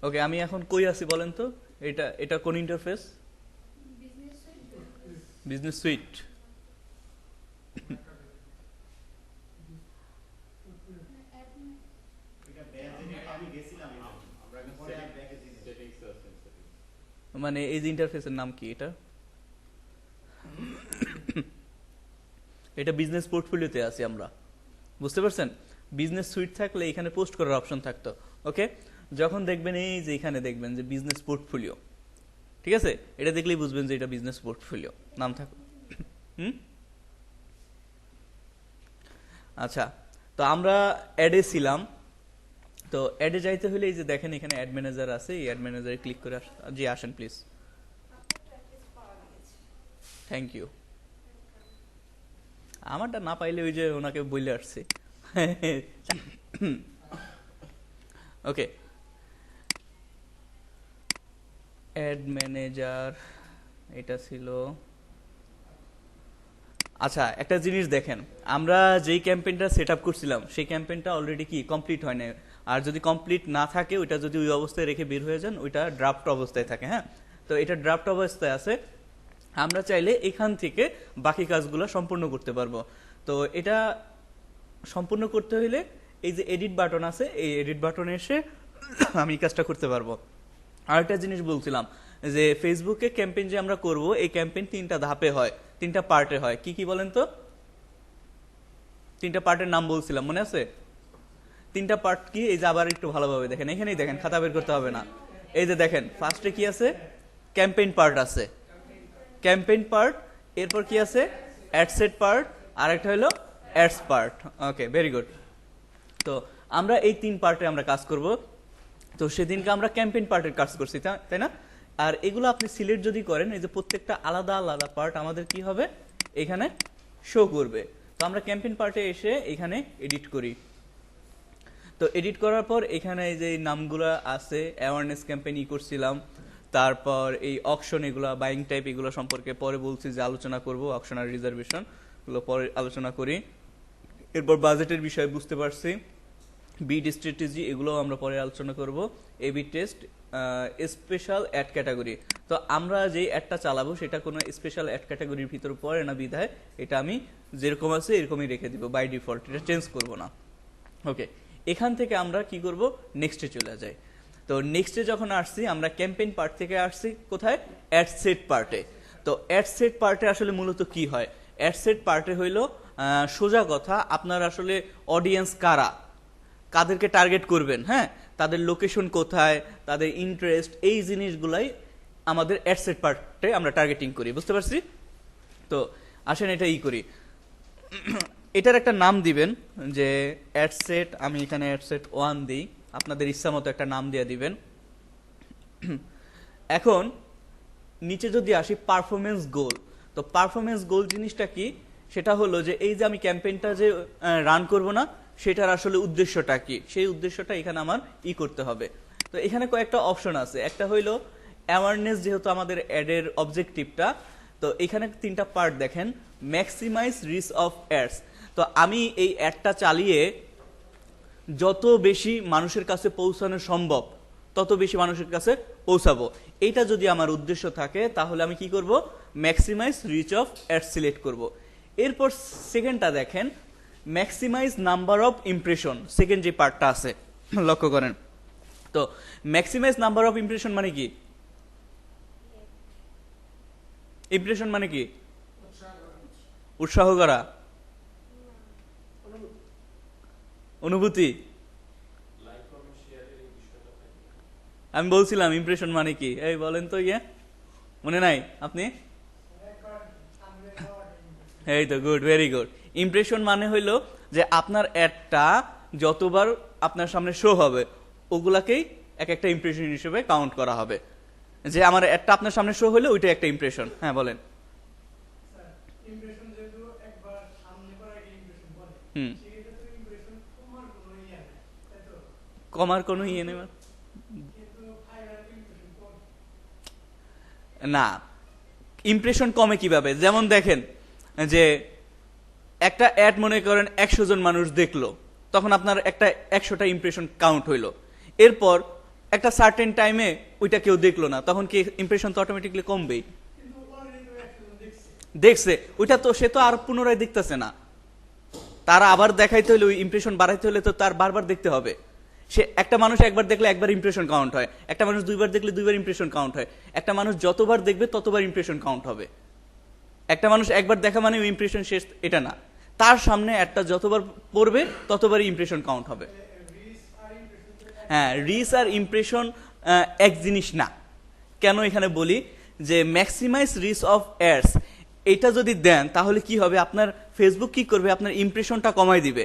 ওকে, আমি এখন কই আছি বলেন তো? এটা এটা কোন ইন্টারফেস? Business suite. মানে এই যে ইন্টারফেসের নাম কি এটা? এটা বিজনেস পোর্টফোলিওতে আছি আমরা, বুঝতে পারছেন? বিজনেস সুইট থাকলে এখানে পোস্ট করার অপশন থাকতো। ওকে, যখন দেখবেন এই যে এখানে দেখবেন যে বিজনেস পোর্টফোলিও, ঠিক আছে, এটা দেখলেই বুঝবেন যে এটা বিজনেস পোর্টফোলিও নাম থাকবে। আচ্ছা, তো আমরা অ্যাডে ছিলাম। তো অ্যাডে যাইতে হলে এই যে দেখেন এখানে অ্যাড ম্যানেজার আছে, এই অ্যাড ম্যানেজারে ক্লিক করে জি আসেন প্লিজ। Thank you. আমারটা না পাইলে ওই যে ওনাকে বলে আসছি। ওকে, অ্যাড ম্যানেজার এটা ছিল। আচ্ছা, একটা জিনিস দেখেন, আমরা যেই ক্যাম্পেইনটা সেট আপ করছিলাম সেই ক্যাম্পেইনটা অলরেডি কি কমপ্লিট হয় না। আর যদি কমপ্লিট না থাকে, ওইটা যদি ওই অবস্থায় রেখে বের হয়ে যান, ওইটা ড্রাফট অবস্থায় থাকে। হ্যাঁ, তো এটা ড্রাফট অবস্থায় আছে। আমরা চাইলে এখান থেকে বাকি কাজগুলো সম্পূর্ণ করতে পারবো। তো এটা সম্পূর্ণ করতে হলে এই যে এডিট বাটন আছে, এই এডিট বাটনে এসে আমি কাজটা করতে পারবো। আরেকটা জিনিস বলছিলাম যে ফেসবুকে ক্যাম্পেইন যে আমরা করব, এই ক্যাম্পেইন 3টা ধাপে হয়, 3টা পার্টে হয়। কি কি বলেন তো? 3টা পার্টের নাম বলছিলাম, মনে আছে? 3টা পার্ট কি? এই যে আবার একটু ভালোভাবে দেখেন, এখানেই দেখেন, খাতা বের করতে হবে না। এই যে দেখেন, ফার্স্টে কি আছে? ক্যাম্পেইন পার্ট আছে, ক্যাম্পেইন পার্ট। এরপর কি আছে? অ্যাড সেট পার্ট, আর একটা হলো অ্যাডস পার্ট। ওকে, ভেরি গুড। তো আমরা এই 3 পার্টে আমরা কাজ করব। তো সেদিনকে আমরা ক্যাম্পেইন পার্টের কাজ করছি, তাই না? আর এগুলো আপনি সিলেক্ট যদি করেন, এই যে প্রত্যেকটা আলাদা আলাদা পার্ট আমাদের কি হবে এখানে শো করবে। তো আমরা ক্যাম্পেইন পার্টে এসে এখানে এডিট করি। তো এডিট করার পর এখানে এই যে নামগুলো আছে, অ্যাওয়ারনেস ক্যাম্পেইন করছিলাম, তারপর এই অকশন, এগুলো বাইং টাইপ, এগুলো সম্পর্কে পরে বলছি যে আলোচনা করব, অকশন আর রিজার্ভেশন এগুলো পরে আলোচনা করি। এরপর বাজেটের বিষয় বুঝতে পারছি, বিড স্ট্র্যাটেজি এগুলো আমরা পরে আলোচনা করব, AB test, special ad category. তো আমরা যে অ্যাডটা চালাবো সেটা কোনো স্পেশাল অ্যাড ক্যাটাগরির ভিতর পড়ে না, বিধায় এটা আমি যেরকম আছে এরকমই রেখে দিব বাই ডিফল্ট, এটা চেঞ্জ করব না। ওকে, এখান থেকে আমরা কি করব, নেক্সটে চলে যাই। তো নেক্সটে যখন আসছি, আমরা ক্যাম্পেইন পার্ট থেকে আসছি কোথায়? অ্যাড সেট পার্টে। তো অ্যাড সেট পার্টে আসলে মূলত কি হয়? অ্যাড সেট পার্টে হইলো সোজা কথা, আপনার আসলে অডিয়েন্স কারা, কাদেরকে টার্গেট করবেন, হ্যাঁ, তাদের লোকেশন কোথায়, তাদের ইন্টারেস্ট, এই জিনিসগুলাই আমাদের অ্যাড সেট পার্টে আমরা টার্গেটিং করি, বুঝতে পারছি? তো আসেন এটা করি, এটার একটা নাম দিবেন যে অ্যাড সেট, আমি এখানে অ্যাড সেট 1 দিই, আপনাদের ইচ্ছা মতো একটা নাম দিয়ে দিবেন। এখন নিচে যদি আসি পারফরমেন্স গোল, তো পারফরমেন্স গোল জিনিসটা কি? সেটা হলো যে এই যে আমি ক্যাম্পেইনটা যে রান করব না, সেটার আসলে উদ্দেশ্যটা কি, সেই উদ্দেশ্যটা এখানে আমার করতে হবে। তো এখানে কয়েকটা অপশন আছে, একটা হইলো অ্যাওয়ারনেস, যেহেতু আমাদের অ্যাডের অবজেক্টিভটা। তো এখানে 3টা পার্ট দেখেন, ম্যাক্সিমাইজ রিচ অফ অ্যাডস। তো আমি এই অ্যাডটা চালিয়ে যত বেশি মানুষের কাছে পৌঁছানো সম্ভব তত বেশি মানুষের কাছে পৌঁছাবো, এইটা যদি আমার উদ্দেশ্য থাকে, তাহলে আমি কি করব? Maximise reach of ad select করব। এরপর সেকেন্ডটা দেখেন, maximise number of impression, second যে পার্টটা আছে, লক্ষ্য করেন। তো ম্যাক্সিমাইজ নাম্বার অফ ইমপ্রেশন মানে কি? ইমপ্রেশন মানে কি? উৎসাহ করা, অনুভূতি। আমি বলছিলাম ইমপ্রেশন মানে কি, এই বলেন তো, মনে নাই আপনি? এই তো, গুড, ভেরি গুড। ইমপ্রেশন মানে হইলো যে আপনার অ্যাডটা যতবার আপনার সামনে শো হবে, ওগুলাকেই এক একটা ইমপ্রেশন হিসেবে কাউন্ট করা হবে। যে আমার অ্যাডটা আপনার সামনে শো হলো, ওইটা একটা ইমপ্রেশন। হ্যাঁ, বলেন। হুম, কমার কোনো নেই না। ইমপ্রেশন কমে কিভাবে? যেমন দেখেন যে একটা অ্যাড মনে করেন 100 জন মানুষ দেখলো, তখন আপনার একটা 100টা ইমপ্রেশন কাউন্ট হইলো। এরপর একটা সার্টেন টাইমে ওইটা কেউ দেখলো না, তখন কি ইমপ্রেশন তো অটোমেটিকলি কমবেই। দেখছে ওইটা তো সে তো আর পুনরায় দেখতেছে না, তার আবার দেখাইতে হলে ওই ইমপ্রেশন বাড়াইতে হলে তো তার বারবার দেখতে হবে। সে একটা মানুষ একবার দেখলে একবার ইমপ্রেশন কাউন্ট হয়, একটা মানুষ দুইবার দেখলে দুইবার ইমপ্রেশন কাউন্ট হয়, একটা মানুষ যতবার দেখবে ততবার ইমপ্রেশন কাউন্ট হবে। একটা মানুষ একবার দেখা মানে ওই ইমপ্রেশন শেষ এটা না, তার সামনে একটা যতবার পড়বে ততবারই ইমপ্রেশন কাউন্ট হবে। হ্যাঁ, রিচ আর ইমপ্রেশন এক জিনিস না। কেন এখানে বলি যে ম্যাক্সিমাইজ রিচ অফ অ্যাডস এটা যদি দেন তাহলে কি হবে, আপনার ফেসবুক কি করবে, আপনার ইমপ্রেশনটা কমাই দিবে।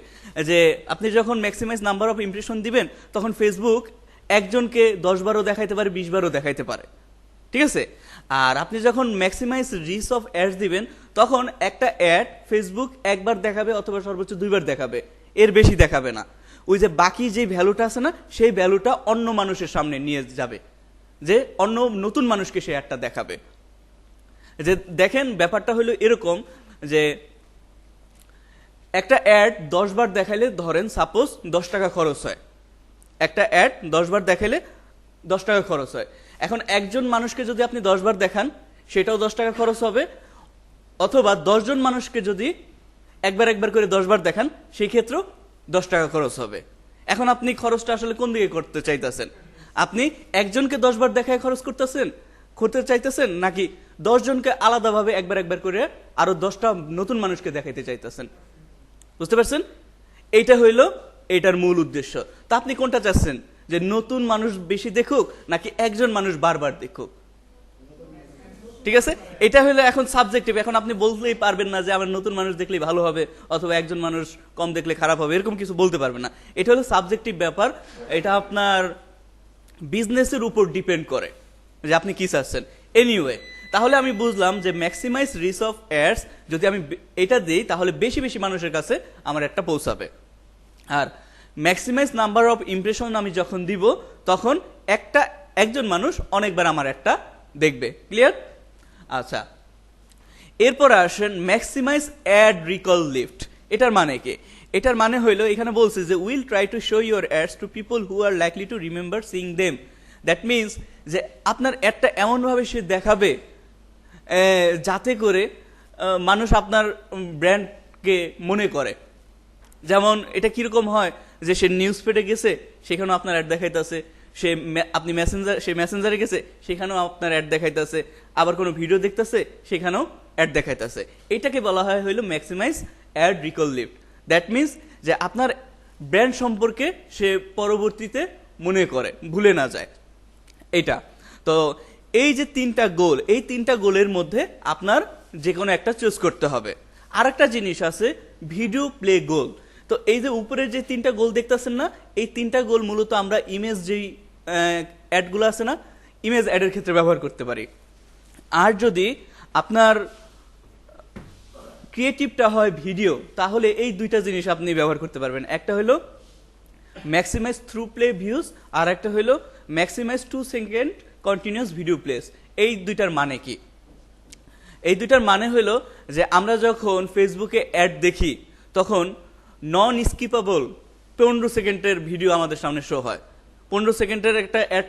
যে আপনি যখন ম্যাক্সিমাইজ নাম্বার অফ ইমপ্রেশন দিবেন তখন ফেসবুক একজনকে 10 বারও দেখাইতে পারে, 20 বারও দেখাইতে পারে, ঠিক আছে। আর আপনি যখন ম্যাক্সিমাইজ রিচ অফ অ্যাডস দিবেন তখন একটা অ্যাড ফেসবুক একবার দেখাবে অথবা সর্বোচ্চ 2 বার দেখাবে, এর বেশি দেখাবে না। ওই যে বাকি যে ভ্যালুটা আছে না, সেই ভ্যালুটা অন্য মানুষের সামনে নিয়ে যাবে, যে অন্য নতুন মানুষকে সে অ্যাডটা দেখাবে। যে দেখেন ব্যাপারটা হলো এরকম যে একটা অ্যাড 10 বার দেখাইলে ধরেন সাপোজ 10 টাকা খরচ হয়, একটা অ্যাড 10 বার দেখাইলে 10 টাকা খরচ হয়। এখন একজন মানুষকে যদি আপনি 10 বার দেখান সেটাও 10 টাকা খরচ হবে, অথবা 10 জন মানুষকে যদি একবার একবার করে 10 বার দেখান সেই ক্ষেত্রেও 10 টাকা খরচ হবে। এখন আপনি খরচটা আসলে কোন দিকে করতে চাইতেছেন, আপনি একজনকে 10 বার দেখায় খরচ করতে চাইতেছেন, নাকি 10 জনকে আলাদাভাবে একবার একবার করে আরো 10টা নতুন মানুষকে দেখাইতে চাইতেছেন? বুঝতে পারছেন? এইটা হইলো এটার মূল উদ্দেশ্য। তা আপনি কোনটা চাচ্ছেন, যে নতুন মানুষ বেশি দেখুক নাকি একজন মানুষ বারবার দেখুক? ঠিক আছে, এটা হলো এখন সাবজেক্টিভ। এখন আপনি বলতেই পারবেন না যে আমার নতুন মানুষ দেখলেই ভালো হবে অথবা একজন মানুষ কম দেখলে খারাপ হবে, এরকম কিছু বলতে পারবেন না। এটা হলো সাবজেক্টিভ ব্যাপার, এটা আপনার বিজনেসের উপর ডিপেন্ড করে যে আপনি কি চাচ্ছেন। এনিওয়ে, তাহলে আমি বুঝলাম যে ম্যাক্সিমাইজ রিচ অফ অ্যাডস যদি আমি এটা দিই তাহলে বেশি বেশি মানুষের কাছে আমার একটা পৌঁছাবে। আর ম্যাক্সিমাইজ নাম্বার অফ ইমপ্রেশন আমি যখন দিব তখন একজন মানুষ অনেকবার আমার একটা দেখবে। ক্লিয়ার? আচ্ছা, এরপর আসেন ম্যাক্সিমাইজ অ্যাড রিকল লিফট। এটার মানে কি? এটার মানে হইলো এখানে বলছে যে will try to show your ads to people who are likely to remember seeing them. That means যে আপনার অ্যাডটা এমনভাবে সে দেখাবে যাতে করে মানুষ আপনার ব্র্যান্ডকে মনে করে। যেমন এটা কিরকম হয়, যে সে নিউজ ফিডে গেছে সেখানেও আপনার অ্যাড দেখাইতেছে, আপনি মেসেঞ্জারে গেছে সেখানেও আপনার অ্যাড দেখাইতেছে, আবার কোনো ভিডিও দেখতেছে সেখানেও অ্যাড দেখাইতেছে। এটাকে বলা হয় হইলো maximise ad recall lift. That means যে আপনার ব্র্যান্ড সম্পর্কে সে পরবর্তীতে মনে করে, ভুলে না যায়। এইটা তো এই যে 3টা গোল, এই 3টা গোলের মধ্যে আপনার যে কোনো একটা চুজ করতে হবে। আর একটা জিনিস আছে ভিডিও প্লে গোল। তো এই যে উপরে যে 3টা গোল দেখতেছেন না, এই 3টা গোল মূলত আমরা ইমেজ যেই অ্যাডগুলো আছে না, ইমেজ অ্যাডের ক্ষেত্রে ব্যবহার করতে পারি। আর যদি আপনার ক্রিয়েটিভটা হয় ভিডিও, তাহলে এই 2টা জিনিস আপনি ব্যবহার করতে পারবেন। একটা হলো ম্যাক্সিমাইজ থ্রু প্লে ভিউজ, আর একটা হলো maximise 2 second continuous video plays. এই 2টার মানে কি? এই 2টার মানে হলো যে আমরা যখন ফেসবুকে অ্যাড দেখি তখন নন স্কিপেবল 15 সেকেন্ডের ভিডিও আমাদের সামনে শো হয়। 15 সেকেন্ডের একটা অ্যাড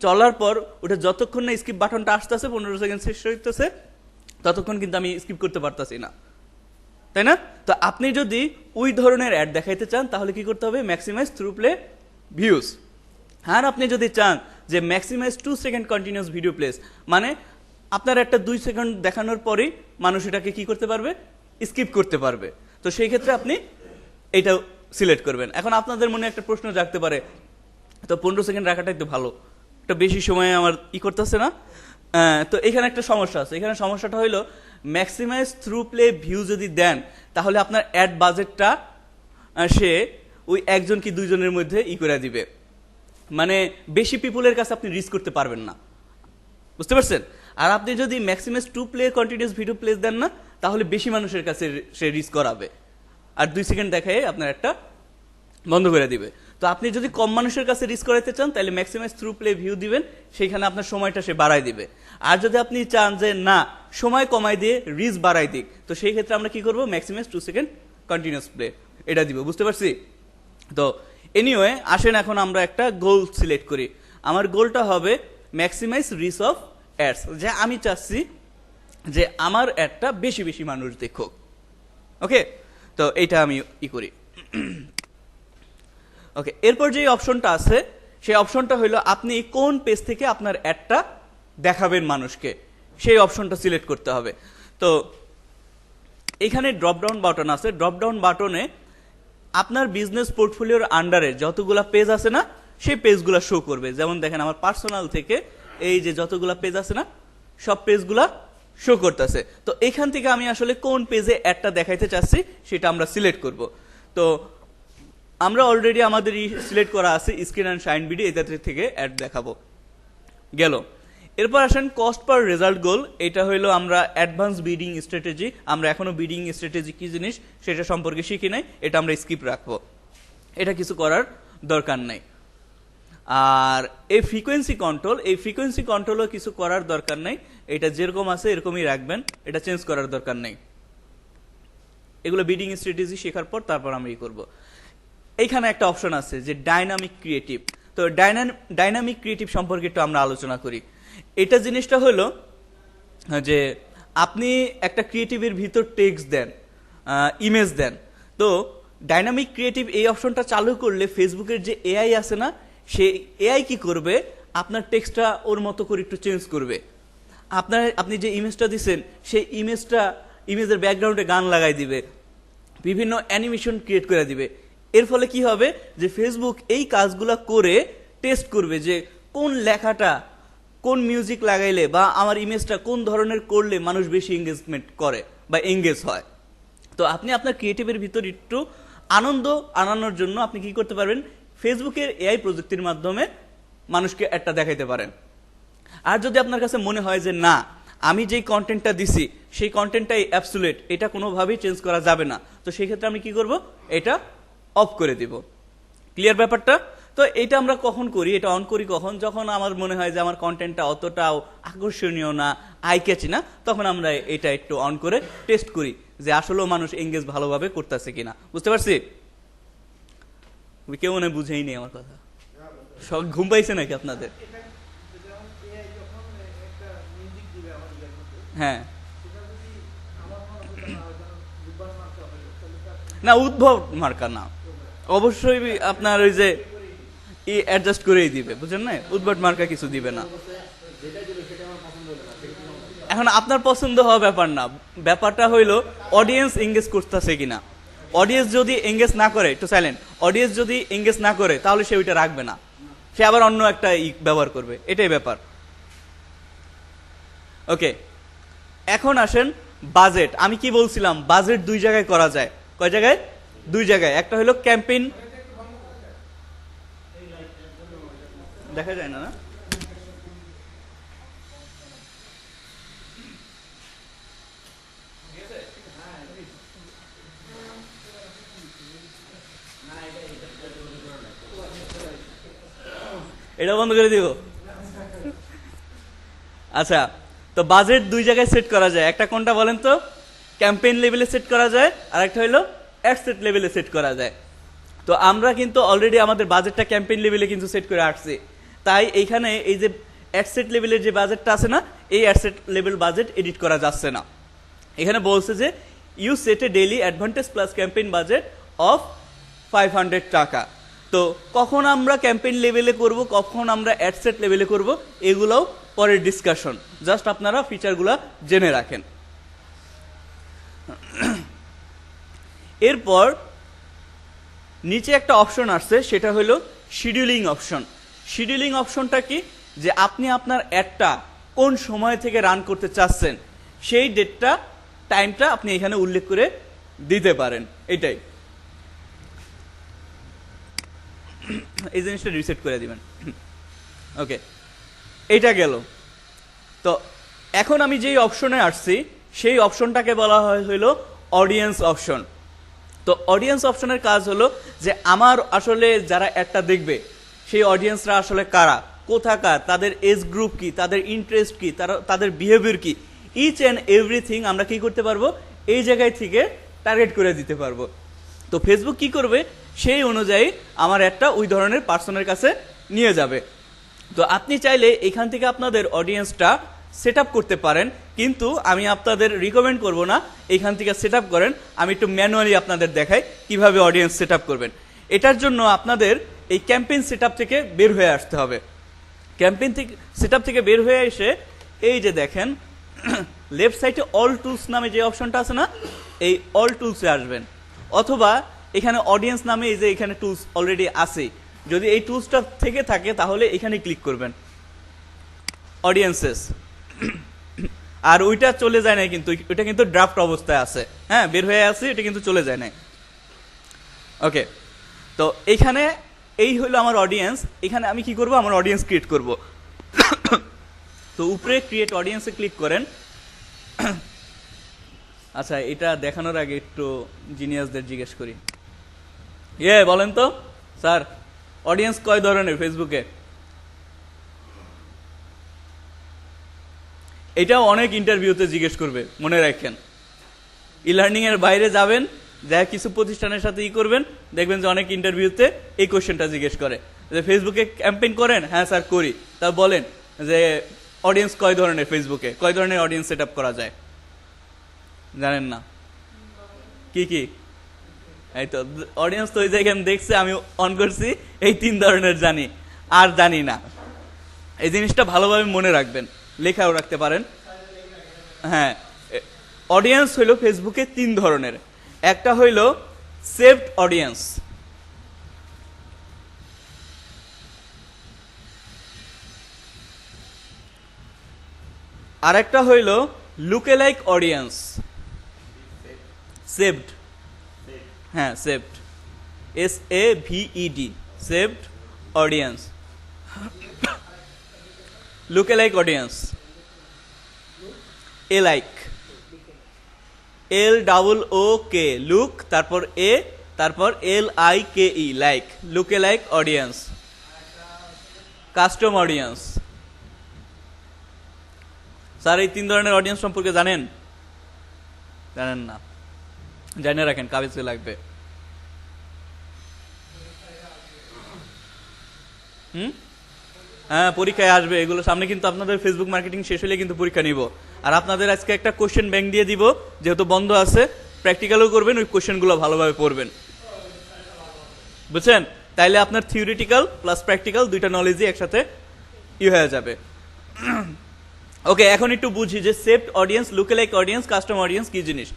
চলার পর ওটা যতক্ষণ না স্কিপ বাটনটা আসতেছে, 15 সেকেন্ড শেষ হইতেছে, ততক্ষণ কিন্তু আমি স্কিপ করতে পারতাছি না, তাই না? তো আপনি যদি ওই ধরনের অ্যাড দেখাইতে চান তাহলে কি করতে হবে? Maximise through play views. আর আপনি যদি চান যে maximise 2 second continuous video plays, মানে আপনার একটা 2 সেকেন্ড দেখানোর পরেই মানুষ এটাকে কি করতে পারবে? স্কিপ করতে পারবে। তো সেই ক্ষেত্রে আপনি এটা সিলেক্ট করবেন। এখন আপনাদের মনে একটা প্রশ্ন জাগতে পারে, তো 15 সেকেন্ড রাখাটাই তো ভালো, একটা বেশি সময় আমার করতেছে না? তো এখানে একটা সমস্যা আছে। এখানে সমস্যাটা হইলো ম্যাক্সিমাইজ থ্রু প্লে ভিউ যদি দেন তাহলে আপনার অ্যাড বাজেটটা সে ওই একজন কি 2 জনের মধ্যে করে দিবে, মানে বেশি পিপুলের কাছে আপনি রিচ করতে পারবেন না। বুঝতে পারছেন? আর আপনি যদি maximise 2 play continuous video plays দেন না, তাহলে বেশি মানুষের কাছে সে রিচ করাবে, আর 2 সেকেন্ড দেখায় আপনার একটা বন্ধ করে দিবে। তো আপনি যদি কম মানুষের কাছে রিচ করাইতে চান তাহলে ম্যাক্সিমাইজ থ্রু প্লে ভিউ দিবেন, সেইখানে আপনার সময়টা সে বাড়াই দিবে। আর যদি আপনি চান যে না সময় কমাই দিয়ে রিচ বাড়াই দিক, তো সেই ক্ষেত্রে আমরা কি করব? ম্যাক্সিমাইজ 2 সেকেন্ড কন্টিনিউয়াস প্লে এটা দিব। বুঝতে পারছি? তো এনিওয়ে আসেন এখন আমরা একটা গোল সিলেক্ট করি। আমার গোলটা হবে ম্যাক্সিমাইজ রিচ অফ অ্যাডস, যে আমি চাচ্ছি যে আমার অ্যাডটা বেশি বেশি মানুষ দেখুক। ওকে, তো এইটা আমি করি। ওকে, এরপর যে অপশনটা আছে সেই অপশনটা হলো আপনি কোন পেজ থেকে আপনার অ্যাডটা দেখাবেন মানুষকে, সেই অপশনটা সিলেক্ট করতে হবে। তো এখানে ড্রপডাউন বাটন আছে, ড্রপডাউন বাটনে আপনার বিজনেস পোর্টফোলিওর আন্ডারে যতগুলা পেজ আছে না সেই পেজগুলা শো করবে। যেমন দেখেন আমার পার্সোনাল থেকে এই যে যতগুলা পেজ আছে না সব পেজগুলা শো করতেছে। তো এখান থেকে আমি আসলে কোন পেজে অ্যাডটা দেখাইতে চাচ্ছি সেটা আমরা সিলেক্ট করব। তো আমরা অলরেডি আমাদের সিলেক্ট করা আছে স্ক্রিন অ্যান্ড শাইন বিডি, এটা থেকে অ্যাড দেখাবো গেল। এরপর আসেন কস্ট পার রেজাল্ট গোল। এটা হলো আমরা অ্যাডভান্স বিডিং স্ট্র্যাটেজি, আমরা এখনো বিডিং স্ট্র্যাটেজি কি জিনিস সেটা সম্পর্কে শিখি নাই, এটা আমরা স্কিপ রাখবো, এটা কিছু করার দরকার নাই। আর এই ফ্রিকোয়েন্সি কন্ট্রোল, এই ফ্রিকোয়েন্সি কন্ট্রোলও কিছু করার দরকার নাই, এটা যেরকম আছে এরকমই রাখবেন, এটা চেঞ্জ করার দরকার নেই। এগুলো বিডিং স্ট্র্যাটেজি শেখার পর তারপর আমরা করব। এইখানে একটা অপশন আছে যে ডাইনামিক ক্রিয়েটিভ। তো ডাইনামিক ক্রিয়েটিভ সম্পর্কে একটু আমরা আলোচনা করি। এটা জিনিসটা হলো যে আপনি একটা ক্রিয়েটিভের ভিতর টেক্সট দেন, ইমেজ দেন। তো ডাইনামিক ক্রিয়েটিভ এই অপশনটা চালু করলে ফেসবুকের যে এআই আছে না সেই এআই কি করবে, আপনার টেক্সটটা ওর মতো করে একটু চেঞ্জ করবে। আপনি যে ইমেজটা দিচ্ছেন সেই ইমেজের ব্যাকগ্রাউন্ডে গান লাগাই দিবে, বিভিন্ন অ্যানিমেশন ক্রিয়েট করে দিবে। এর ফলে কি হবে যে ফেসবুক এই কাজগুলা করে টেস্ট করবে যে কোন লেখাটা কোন মিউজিক লাগাইলে বা আমার ইমেজটা কোন ধরনের করলে মানুষ বেশি এঙ্গেজমেন্ট করে বা এঙ্গেজ হয়। তো আপনি আপনার ক্রিয়েটিভের ভিতর একটু আনন্দ আনানোর জন্য আপনি কি করতে পারবেন, ফেসবুকের এআই প্রযুক্তির মাধ্যমে মানুষকে একটা দেখাইতে পারেন। আর যদি আপনার কাছে মনে হয় যে না আমি যেই কন্টেন্টটা দিছি সেই কন্টেন্টটাই অ্যাবসুলেট, এটা কোনোভাবেই চেঞ্জ করা যাবে না, তো সেই ক্ষেত্রে আমি কি করব, এটা অফ করে দিব। ক্লিয়ার ব্যাপারটা? তো এটা আমরা কখন করি, এটা অন করি কখন, যখন আমার মনে হয় যে আমার কন্টেন্টটা অতটাও আকর্ষণীয় না, আই ক্যাচি না, তখন আমরা এটা একটু অন করে টেস্ট করি যে আসলেও মানুষ এঙ্গেজ ভালোভাবে করতেছে কিনা। বুঝতে পারছি? কেউ মনে বুঝেই নেই আমার কথা, সব ঘুম পাইছে নাকি আপনাদের? হ্যাঁ, না উদ্ভব মার্কা না, অবশ্যই আপনার ওই যে অ্যাডজাস্ট করেই দিবে, বুঝলেন না? উদ্ভট মার্কা কিছু দিবে না। এখন আপনার পছন্দ হওয়া ব্যাপার না, ব্যাপারটা হইলো অডিয়েন্স এঙ্গেজ করতেছে কিনা। অডিয়েন্স যদি এঙ্গেজ না করে, একটু সাইলেন্ট, অডিয়েন্স যদি এঙ্গেজ না করে তাহলে সে ওইটা রাখবে না, সে আবার অন্য একটা ব্যবহার করবে, এটাই ব্যাপার। ওকে, এখন আসেন বাজেট। আমি কি বলছিলাম, বাজেট দুই জায়গায় করা যায়। কয় জায়গায়? দুই জায়গায়। একটা হলো ক্যাম্পেইন, দেখা যায় না না, এটা বন্ধ করে দিব। আচ্ছা, তো বাজেট দুই জায়গায় সেট করা যায়। একটা কোনটা বলেন তো? ক্যাম্পেইন লেভেলে সেট করা যায়, আর একটা হলো অ্যাড সেট লেভেলে সেট করা যায়। তো আমরা কিন্তু অলরেডি আমাদের বাজেটটা ক্যাম্পেইন লেভেলে কিন্তু সেট করে আসছি, তাই এইখানে এই যে অ্যাড সেট লেভেলের যে বাজেটটা আছে না, এই ad set level budget edit করা যাচ্ছে না। এখানে বলছে যে you set a daily advantage plus campaign budget of 500 টাকা। তো কখন আমরা ক্যাম্পেইন লেভেলে করব, কখন আমরা অ্যাড সেট লেভেলে করব, এগুলোও পরের ডিসকাশন, জাস্ট আপনারা ফিচারগুলো জেনে রাখেন। এরপর নিচে একটা অপশন আসছে, সেটা হলো শিডিউলিং অপশন। শিডিউলিং অপশনটা কি, যে আপনি আপনার অ্যাডটা কোন সময় থেকে রান করতে চাচ্ছেন সেই ডেটটা, টাইমটা আপনি এখানে উল্লেখ করে দিতে পারেন। এটাই, এই জিনিসটা রিসেট করে দিবেন। ওকে, এটা গেল। তো এখন আমি যেই অপশনে আসছি সেই অপশনটাকে বলা হয় হলো অডিয়েন্স অপশন। তো অডিয়েন্স অপশনের কাজ হলো যে আমার আসলে যারা অ্যাডটা দেখবে সেই অডিয়েন্সরা আসলে কারা, কোথাকার, তাদের এজ গ্রুপ কি, তাদের ইন্টারেস্ট কি, তাদের বিহেভিয়ার কি, ইচ অ্যান্ড এভরিথিং আমরা কি করতে পারবো, এই জায়গায় থেকে টার্গেট করে দিতে পারবো। তো ফেসবুক কি করবে, সেই অনুযায়ী আমার অ্যাডটা ওই ধরনের পার্সনের কাছে নিয়ে যাবে। তো আপনি চাইলে এখান থেকে আপনাদের অডিয়েন্সটা সেট আপ করতে পারেন, কিন্তু আমি আপনাদের রিকমেন্ড করব না এখান থেকে সেট আপ করেন। আমি একটু ম্যানুয়ালি আপনাদের দেখাই কিভাবে অডিয়েন্স সেট আপ করবেন। এটার জন্য আপনাদের এই ক্যাম্পেইন সেট আপ থেকে বের হয়ে আসতে হবে। ক্যাম্পেইন থেকে সেট আপ থেকে বের হয়ে এসে এই যে দেখেন লেফট সাইডে অল টুলস নামে যে অপশনটা আছে না, এই অল টুলসে আসবেন, অথবা এখানে অডিয়েন্স নামে এই যে এখানে টুলস অলরেডি আছে, যদি এই টুলসটা থেকে থাকে তাহলে এখানে ক্লিক করবেন অডিয়েন্সেস। আর ওইটা চলে যায় না, কিন্তু ওইটা কিন্তু ড্রাফট অবস্থায় আছে, হ্যাঁ বের হয়ে আছে, এটা কিন্তু চলে যায় না। ওকে, তো এইখানে এই হলো আমার অডিয়েন্স। এখানে আমি কি করব, আমার অডিয়েন্স ক্রিয়েট করব। তো উপরে ক্রিয়েট অডিয়েন্সে ক্লিক করেন। আচ্ছা, এটা দেখানোর আগে একটু জিনিয়াসদের জিজ্ঞেস করি। বলেন তো স্যার, অডিয়েন্স কয় ধরনের ফেসবুকে? এটাও অনেক ইন্টারভিউতে জিজ্ঞেস করবে, মনে রাখেন। ই লার্নিং এর বাইরে যাবেন, যা কিছু প্রতিষ্ঠানের সাথে করবেন, দেখবেন যে অনেক ইন্টারভিউতে এই কোশ্চেনটা জিজ্ঞেস করে যে ফেসবুকে ক্যাম্পেইন করেন? হ্যাঁ স্যার করি। তা বলেন যে অডিয়েন্স কয় ধরনের, ফেসবুকে কয় ধরনের অডিয়েন্স সেট আপ করা যায়? জানেন না? কি কি? এই তো অডিয়েন্স তো ওই জায়গায় দেখছে, আমি অন করছি, এই 3 ধরনের জানি, আর জানি না। এই জিনিসটা ভালোভাবে মনে রাখবেন, লেখাও রাখতে পারেন। হ্যাঁ, অডিয়েন্স হইল ফেসবুকে 3 ধরনের। একটা হইল সেভড অডিয়েন্স, আর একটা হইল লুকেলাইক অডিয়েন্স। সেভড, হ্যাঁ saved, SAVED, saved audience. Lookalike audience, like, LOOK, look, তারপর তারপর LIKE, like, lookalike audience. Custom audience. Sir এই 3 ধরনের অডিয়েন্স সম্পর্কে জানেন? জানেন না? জানিয়ে রাখেন, কাগজে লাগবে। হ্যাঁ, পরীক্ষায় আসবে এগুলো সামনে, কিন্তু আপনাদের ফেসবুক মার্কেটিং শেষ হলে কিন্তু পরীক্ষা নিব। আর আপনাদের আজকে একটা কোশ্চেন ব্যাংক দিয়ে দিব, যেহেতু বন্ধ আছে, প্র্যাকটিক্যালও করবেন, ওই কোশ্চেনগুলো ভালোভাবে পড়বেন, বুঝছেন? তাইলে আপনার থিওরিটিক্যাল প্লাস প্র্যাকটিক্যাল দুইটা নলেজই একসাথে হয়ে যাবে। ওকে, এখন একটু বুঝি যে saved audience, lookalike audience, custom audience কি জিনিস।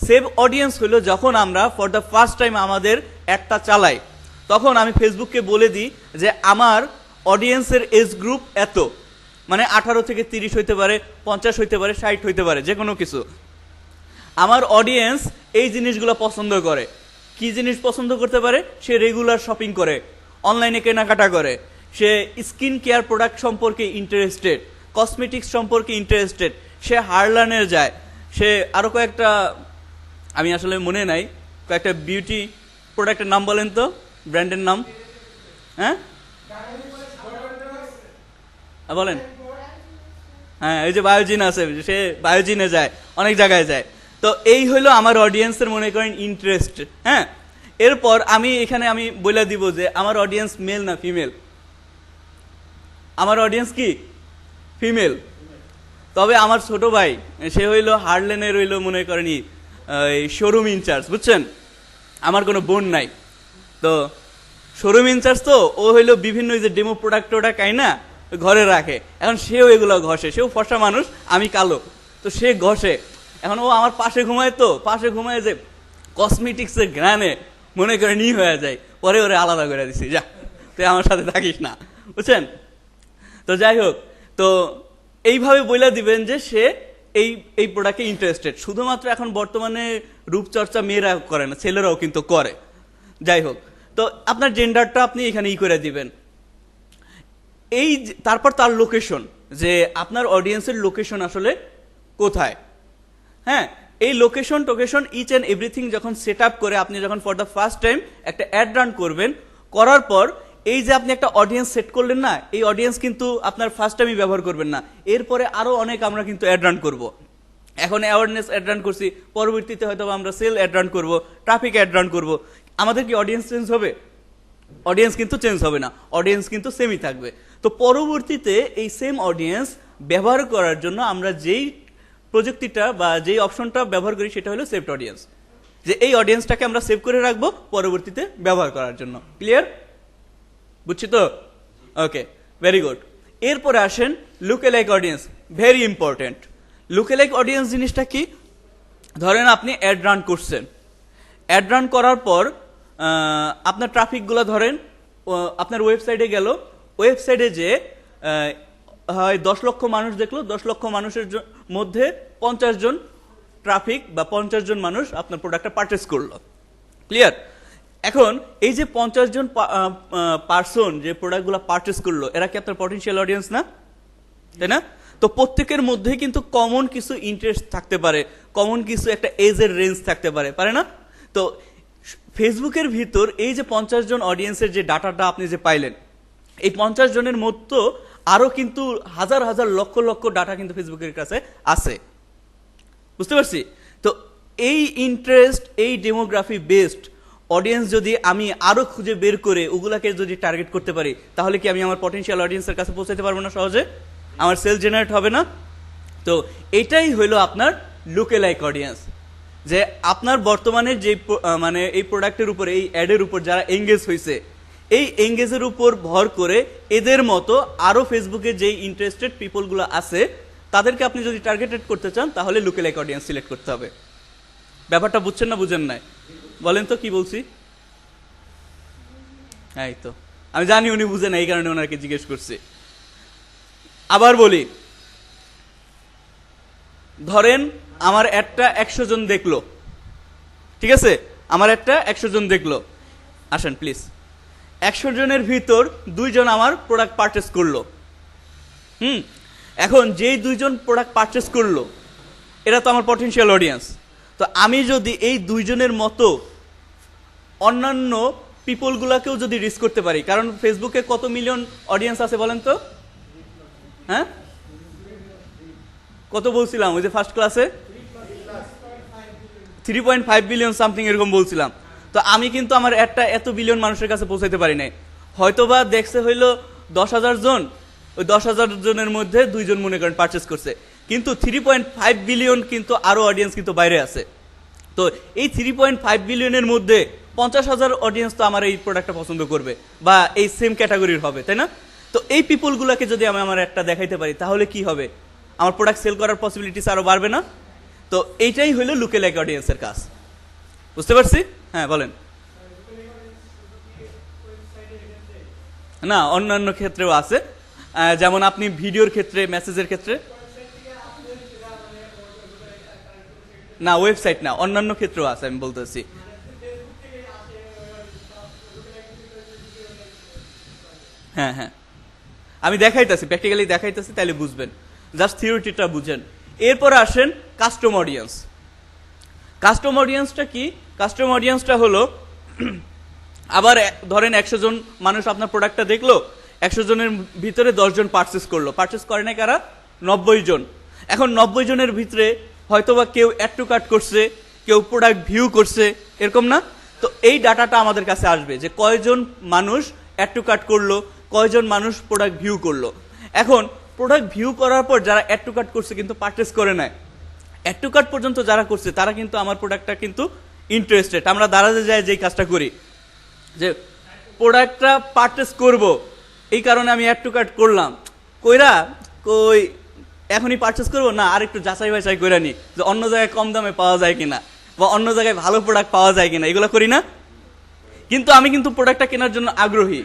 সেভ অডিয়েন্স হলো যখন আমরা ফর দ্য ফার্স্ট টাইম আমাদের অ্যাডটা চালাই, তখন আমি ফেসবুককে বলে দিই যে আমার অডিয়েন্সের এজ গ্রুপ এত, মানে 18 থেকে 30 হইতে পারে, 50 হইতে পারে, 60 হইতে পারে, যে কোনো কিছু। আমার অডিয়েন্স এই জিনিসগুলো পছন্দ করে। কি জিনিস পছন্দ করতে পারে? সে রেগুলার শপিং করে, অনলাইনে কেনাকাটা করে, সে স্কিন কেয়ার প্রোডাক্ট সম্পর্কে ইন্টারেস্টেড, কসমেটিক্স সম্পর্কে ইন্টারেস্টেড, সে হার্লানের যায়, সে আরো কয়েকটা, আমি আসলে মনে নাই, কয়েকটা বিউটি প্রোডাক্টের নাম বলেন তো, ব্র্যান্ডের নাম। হ্যাঁ বলেন। হ্যাঁ, এই যে বায়োজিন আছে, সে বায়োজিনে যায়, অনেক জায়গায় যায়। তো এই হলো আমার অডিয়েন্সের মনে করেন ইন্টারেস্ট। হ্যাঁ, এরপর আমি এখানে আমি বলে দিব যে আমার অডিয়েন্স মেল না ফিমেল। আমার অডিয়েন্স কি? ফিমেল। তবে আমার ছোট ভাই, সে হইলো হার্লেনের, হইলো মনে করেন শোরুম ইনচার্জ, বুঝছেন? আমার কোনো বোন নাই, তো শোরুম ইনচার্জ, তো ও হইলো বিভিন্ন যে ডেমো প্রোডাক্ট টোডাক্ট আইনা ঘরে রাখে। এখন সেও এগুলো ঘষে, সেও ফর্সা মানুষ, আমি কালো, তো সে ঘষে। এখন ও আমার পাশে ঘুমায়, তো পাশে ঘুমায় যে কসমেটিক্সের ঘ্রাণে মনে করে হয়ে যায়, পরে ওরে আলাদা করে দিছি, যা তুই আমার সাথে থাকিস না, বুঝছেন? তো যাই হোক, তো এইভাবে বলে দিবেন যে সে এই এই প্রোডাক্টে ইন্টারেস্টেড। শুধুমাত্র এখন বর্তমানে রূপচর্চা মেয়েরা করে না, ছেলেরাও কিন্তু করে। যাই হোক, তো আপনার জেন্ডারটা আপনি এখানে করে দিবেন। এই তারপর তার লোকেশন, যে আপনার অডিয়েন্সের লোকেশন আসলে কোথায়। হ্যাঁ, এই লোকেশন টোকেশন ইচ অ্যান্ড এভরিথিং যখন সেট আপ করে আপনি যখন ফর দ্য ফার্স্ট টাইম একটা অ্যাড রান করবেন, করার পর এই যে আপনি একটা অডিয়েন্স সেট করলেন না, এই অডিয়েন্স কিন্তু আপনার ফার্স্ট টাইমই ব্যবহার করবেন না, এরপরে আরো অনেক আমরা কিন্তু অ্যাড রান করবো। এখন অ্যাওয়ারনেস অ্যাড রান করছি, পরবর্তীতে হয়তো আমরা সেল অ্যাড রান করবো, ট্রাফিক অ্যাড রান করবো। আমাদের কি অডিয়েন্স চেঞ্জ হবে? অডিয়েন্স কিন্তু চেঞ্জ হবে না, অডিয়েন্স কিন্তু সেমই থাকবে। তো পরবর্তীতে এই সেম অডিয়েন্স ব্যবহার করার জন্য আমরা যেই প্রযুক্তিটা বা যেই অপশনটা ব্যবহার করি সেটা হলো সেভড অডিয়েন্স, যে এই অডিয়েন্সটাকে আমরা সেভ করে রাখবো পরবর্তীতে ব্যবহার করার জন্য। ক্লিয়ার? বুঝছি তো? ওকে, ভেরি গুড। এরপরে আসেন লুকএলাইক অডিয়েন্স, ভেরি ইম্পর্টেন্ট। লুকএলাইক অডিয়েন্স জিনিসটা কি? ধরেন আপনি অ্যাড রান করছেন, অ্যাড রান করার পর আপনার ট্রাফিকগুলো ধরেন আপনার ওয়েবসাইটে গেল, ওয়েবসাইটে যে হয় 10 লক্ষ মানুষ দেখলো, 10 লক্ষ মানুষের মধ্যে 50 জন ট্রাফিক বা 50 জন মানুষ আপনার প্রোডাক্টটা পারচেস করলো। ক্লিয়ার? এখন এই যে 50 জন পার্সন যে প্রোডাক্টগুলো পারচেস করলো, এরা কি আপনার পটেনশিয়াল অডিয়েন্স না? তাই না? তো প্রত্যেকের মধ্যে কিন্তু কমন কিছু ইন্টারেস্ট থাকতে পারে, কমন কিছু একটা এজের রেঞ্জ থাকতে পারে, পারে না? তো ফেসবুকের ভিতর এই যে 50 জন অডিয়েন্সের যে ডাটাটা আপনি যে পাইলেন, এই 50 জনের মধ্যে আরো কিন্তু হাজার হাজার লক্ষ লক্ষ ডাটা কিন্তু ফেসবুকের কাছে আছে। বুঝতে পারছি? তো এই ইন্টারেস্ট, এই ডেমোগ্রাফি বেসড অডিয়েন্স যদি আমি আরো খুঁজে বের করে ওগুলাকে যদি টার্গেট করতে পারি, তাহলে কি আমি আমার পটেনশিয়াল অডিয়েন্সের কাছে পৌঁছাতে পারবো না সহজে? আমার সেল জেনারেট হবে না? তো এটাই হলো আপনার লুকএলাইক অডিয়েন্স, যে আপনার বর্তমানে যে মানে এই প্রোডাক্টের উপর, এই অ্যাডের উপর যারা এঙ্গেজ হয়েছে, এই এঙ্গেজের উপর ভর করে এদের মতো আরো ফেসবুকে যে ইন্টারেস্টেড পিপলগুলো আছে তাদেরকে আপনি যদি টার্গেটেড করতে চান, তাহলে লুকএলাইক অডিয়েন্স সিলেক্ট করতে হবে। ব্যাপারটা বুঝছেন না বুঝেন নাই? বলেন তো কি বলছি? এই তো আমি জানি উনি বুঝেন, এই কারণে ওনাকে জিজ্ঞেস করছি। আবার বলি, ধরেন আমার একটা 100 জন দেখলো, ঠিক আছে? আমার একটা 100 জন দেখলো, আসেন প্লিজ। 100 জনের ভিতর 2 জন আমার প্রোডাক্ট পারচেস করলো। এখন যেই 2 জন প্রোডাক্ট পারচেস করলো, এরা তো আমার পটেনশিয়াল অডিয়েন্স। তো আমি যদি এই 2 জনের মতো অন্যান্য পিপলগুলাকেও যদি রিচ করতে পারি, কারণ ফেসবুকে কত মিলিয়ন অডিয়েন্স আছে বলেন তো? হ্যাঁ, কত বলছিলাম ওই যে ফার্স্ট ক্লাসে? 3.5 বিলিয়ন সামথিং এরকম বলছিলাম। তো আমি কিন্তু আমার একটা এত বিলিয়ন মানুষের কাছে পৌঁছাতে পারি নাই। হয়তোবা দেখছে হইলো 10,000 জন, ওই 10,000 জনের মধ্যে 2 জন মনে করেন পারচেস করছে, কিন্তু 3.5 বিলিয়ন কিন্তু আরো অডিয়েন্স কিন্তু বাইরে আছে। তো এই 3.5 বিলিয়নের মধ্যে 50,000 অডিয়েন্স তো আমার এই প্রোডাক্টটা পছন্দ করবে বা এই সেম ক্যাটাগরির হবে, তাই না? তো এই পিপলগুলোকে যদি আমি আমার একটা দেখাইতে পারি, তাহলে কি হবে? আমার প্রোডাক্ট সেল করার পসিবিলিটিস আরো বাড়বে না? তো এইটাই হলো লুকএলাইক অডিয়েন্সের কাজ। বুঝতে পারছি? হ্যাঁ বলেন। না, অন্যান্য ক্ষেত্রেও আছে, যেমন আপনি ভিডিওর ক্ষেত্রে, মেসেজের ক্ষেত্রে। না, ওয়েবসাইট না, অন্যান্য ক্ষেত্রেও আছে, আমি বলতেছি। হ্যাঁ হ্যাঁ, আমি দেখাইতেছি, প্র্যাকটিক্যালি দেখাইতেছি, তাহলে বুঝবেন, জাস্ট থিওরিটিটা বুঝেন। এরপরে আসেন কাস্টম অডিয়েন্স। কাস্টম অডিয়েন্সটা কি? কাস্টম অডিয়েন্সটা হলো আবার ধরেন 100 জন মানুষ আপনার প্রোডাক্টটা দেখলো, 100 জনের ভিতরে 10 জন পারচেস করলো। পারচেস করে না কারা? 90 জন। এখন 90 জনের ভিতরে হয়তোবা কেউ অ্যাড টু কার্ট করছে, কেউ প্রোডাক্ট ভিউ করছে, এরকম না? তো এই ডাটাটা আমাদের কাছে আসবে যে কয়জন মানুষ অ্যাড টু কার্ট করলো, কয়জন মানুষ প্রোডাক্ট ভিউ করলো। এখন প্রোডাক্ট ভিউ করার পর যারা অ্যাড টু কার্ট করছে কিন্তু পারচেস করে নাই, অ্যাড টু কার্ট পর্যন্ত যারা করছে তারা কিন্তু আমার প্রোডাক্টটা কিন্তু ইন্টারেস্টেড। আমরা দাঁড়াতে যাই যেই কাজটা করি, যে প্রোডাক্টটা পারচেস করব, এই কারণে আমি অ্যাড টু কার্ট করলাম, কইরা কই এখনই পারচেস করবো না, আর একটু যাচাই বাছাই করে নি যে অন্য জায়গায় কম দামে পাওয়া যায় কিনা বা অন্য জায়গায় ভালো প্রোডাক্ট পাওয়া যায় কিনা, এগুলো করি না? কিন্তু আমি কিন্তু প্রোডাক্টটা কেনার জন্য আগ্রহী।